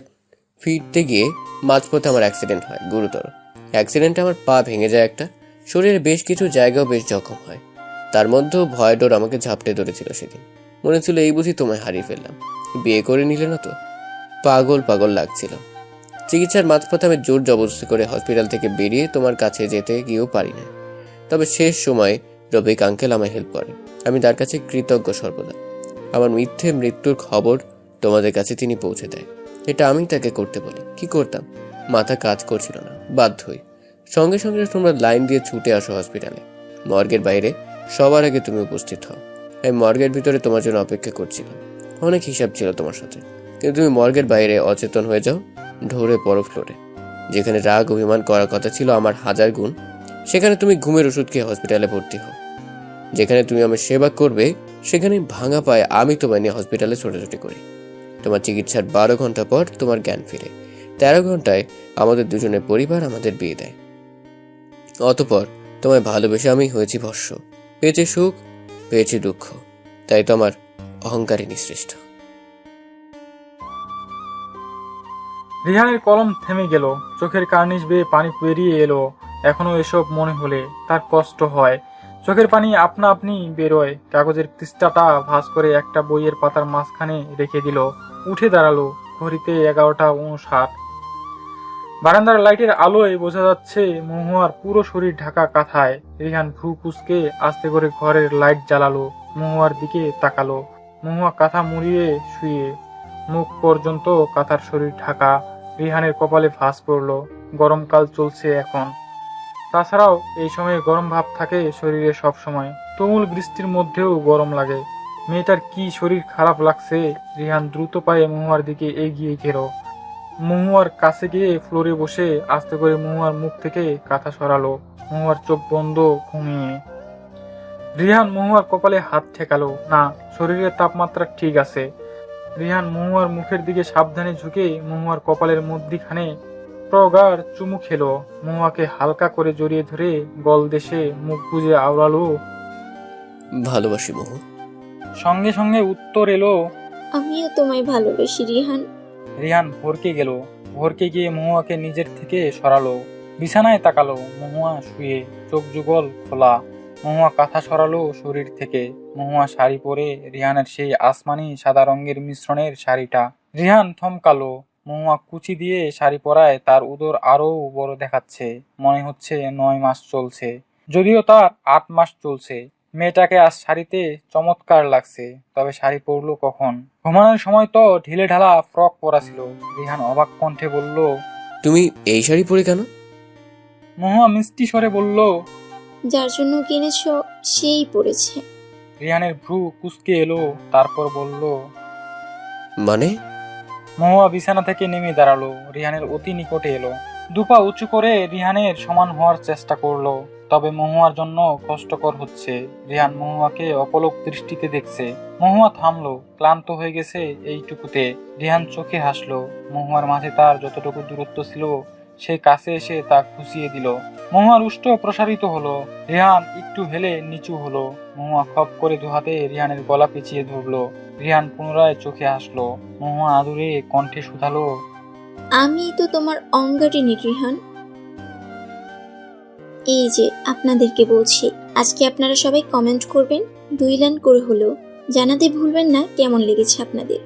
ফিরতে গিয়ে মাঝপথে আমার অ্যাক্সিডেন্ট হয়, গুরুতর। অ্যাক্সিডেন্টে আমার পা ভেঙে যায় একটা, শরীরে বেশ কিছু জায়গাও বেশ জখম হয়। তার মধ্যেও ভয় ডর আমাকে ঝাপটে ধরেছিল সেদিন। মনে ছিল এই বুঝি তোমায় হারিয়ে ফেললাম, বিয়ে করে নিলে না তো। পাগল পাগল লাগছিল। চিকিৎসার মাঝপথে আমি জোর জবরদস্তি করে হসপিটাল থেকে বেরিয়ে তোমার কাছে যেতে গিয়েও পারি না। তবে শেষ সময় রবিক আঙ্কেল আমায় হেল্প করে। আমি তার কাছে কৃতজ্ঞ সর্বদা। আমার মিথ্যে মৃত্যুর খবর তোমাদের কাছে তিনি পৌঁছে দেয়, এটা আমি তাকে করতে বলি। কি করতাম, মাথা কাজ করছিল না, বাধ্য হই। সঙ্গে সঙ্গে তোমরা লাইন দিয়ে ছুটে আসো হসপিটালে। মর্গের বাইরে সবার আগে তুমি উপস্থিত হও। আমি মর্গের ভিতরে তোমার জন্য অপেক্ষা করছিলাম। অনেক হিসাব ছিল তোমার সাথে, কিন্তু তুমি মর্গের বাইরে অচেতন হয়ে যাও, ঢোরে পড়ো ফ্লোরে। যেখানে রাগ অভিমান করার কথা ছিল আমার 1000 গুণ, সেখানে তুমি ঘুমের ওষুধ খেয়ে হসপিটালে ভর্তি হও। যেখানে তুমি আমার সেবা করবে, সেখানে ভাঙা পায়ে আমি তোমায় নিয়ে হসপিটালে ছোটাছুটি করি। তোমার চিকিৎসার 12 ঘন্টা পর তোমার জ্ঞান ফিরে। 13 ঘন্টায় আমাদের দুজনের পরিবার আমাদের বিয়ে দেয়। অতঃপর তোমায় ভালোবেসে আমি হয়েছি ভস্য, পেয়েছি সুখ, পেয়েছি দুঃখ। তাই তো আমার অহংকারিনী শ্রেষ্ঠ। রিহানের কলম থেমে গেল, চোখের কার্নিশ বেয়ে পানি বেরিয়ে এলো। এখনো এসব মনে হলে তার কষ্ট হয়। চোখের পানি আপনা আপনি বেরোয়। কাগজের পৃষ্ঠাটা ভাঁজ করে একটা বইয়ের পাতার মাঝখানে রেখে দিল। উঠে দাঁড়ালো, ঘড়িতে 11:59। বারান্দার লাইটের আলোয় বোঝা যাচ্ছে মহুয়ার পুরো শরীর ঢাকা কাঁথায়। রিহান ভ্রু কুঁচকে আস্তে করে ঘরের লাইট জ্বালালো, মহুয়ার দিকে তাকালো। মহুয়া কাঁথা মুড়িয়ে শুয়ে, মুখ পর্যন্ত কাঁথার শরীর ঢাকা। রিহানের কপালে ভাঁজ পড়লো। গরমকাল চলছে এখন, তাছাড়াও এই সময় গরম ভাব থাকে শরীরে সব সময়। তুমুল বৃষ্টির মধ্যেও গরম লাগে। মেয়েটার কি শরীর খারাপ লাগছে। রিহান দ্রুত পায়ে মহুয়ার দিকে এগিয়ে গেল। মহুয়ার কাছে গিয়ে ফ্লোরে বসে আস্তে করে মহুয়ার মুখ থেকে কাঁথা সরালো। মহুয়ার চোখ বন্ধ, ঘুমিয়ে। রিহান মহুয়ার কপালে হাত ঠেকালো। না, শরীরের তাপমাত্রা ঠিক আছে। রিহান মহুয়ার মুখের দিকে সাবধানে ঝুঁকে মহুয়ার কপালের মধ্যিখানে প্রগাঢ় চুমু খেলো। মহুয়াকে হালকা করে জড়িয়ে ধরে গলদেশে মুখ বুজে আওড়ালো, ভালোবাসি মহু। সঙ্গে সঙ্গে উত্তর এলো, আমিও তোমায় ভালোবাসি রিহান। রিহান ভরকে গেল। ভরকে গিয়ে মহুয়াকে নিজের থেকে সরালো। বিছানায় তাকালো। মহুয়া শুয়ে, চোখ যুগল খোলা। মহুয়া কাঁথা সরালো শরীর থেকে। মহুয়া শাড়ি পরে, রিহানের সেই আসমানি সাদা রঙের মিশ্রণের শাড়িটা। রিহান থমকালো। মহুয়া কুচি দিয়ে শাড়ি পরায় তার উদর আরো বড় দেখাচ্ছে। মনে হচ্ছে 9 মাস চলছে, যদিও তার 8 মাস চলছে। মেয়েটাকে আজ শাড়িতে চমৎকার লাগছে। তবে শাড়ি পরলো কখন? ঘুমানোর সময় তো ঢিলে ঢালা ফ্রক পরা ছিল। রিহান অবাক কণ্ঠে বলল, তুমি এই শাড়ি পরে কেন? মহুয়া মিষ্টি স্বরে বলল, যার জন্য কিনেছো সেই পড়েছে। রিহানের ভ্রু কুঁচকে এলো, তারপর বলল, মানে? মহুয়া বিছানা থেকে নেমে দাঁড়ালো, রিহানের অতি নিকটে এলো। দুপা উঁচু করে রিহানের সমান হওয়ার চেষ্টা করলো, তবে মহুয়ার জন্য কষ্টকর হচ্ছে। রিহান মহুয়াকে অপলক দৃষ্টিতে দেখছে। মহুয়া থামলো, ক্লান্ত হয়ে গেছে এইটুকুতে। রিহান চোখে হাসলো। মহুয়ার মাঝে তার যতটুকু দূরত্ব ছিল সে কাছে এসে তা খুশিয়ে দিল। মহুয়ার উষ্ঠ প্রসারিত হলো। রিহান একটু হেলে নিচু হলো। মহুয়া খপ করে দুহাতে রিহানের গলা পেঁচিয়ে ধরলো। রিহান পুনরায় চোখে হাসলো। মহুয়া আদুরে কণ্ঠে শুধালো, আমি তো তোমার অঙ্গারিনী রিহান। এই যে আপনাদেরকে বলছি, আজকে আপনারা সবাই কমেন্ট করবেন, 2 লাইন করে হলেও। জানাতে ভুলবেন না কেমন লেগেছে আপনাদের।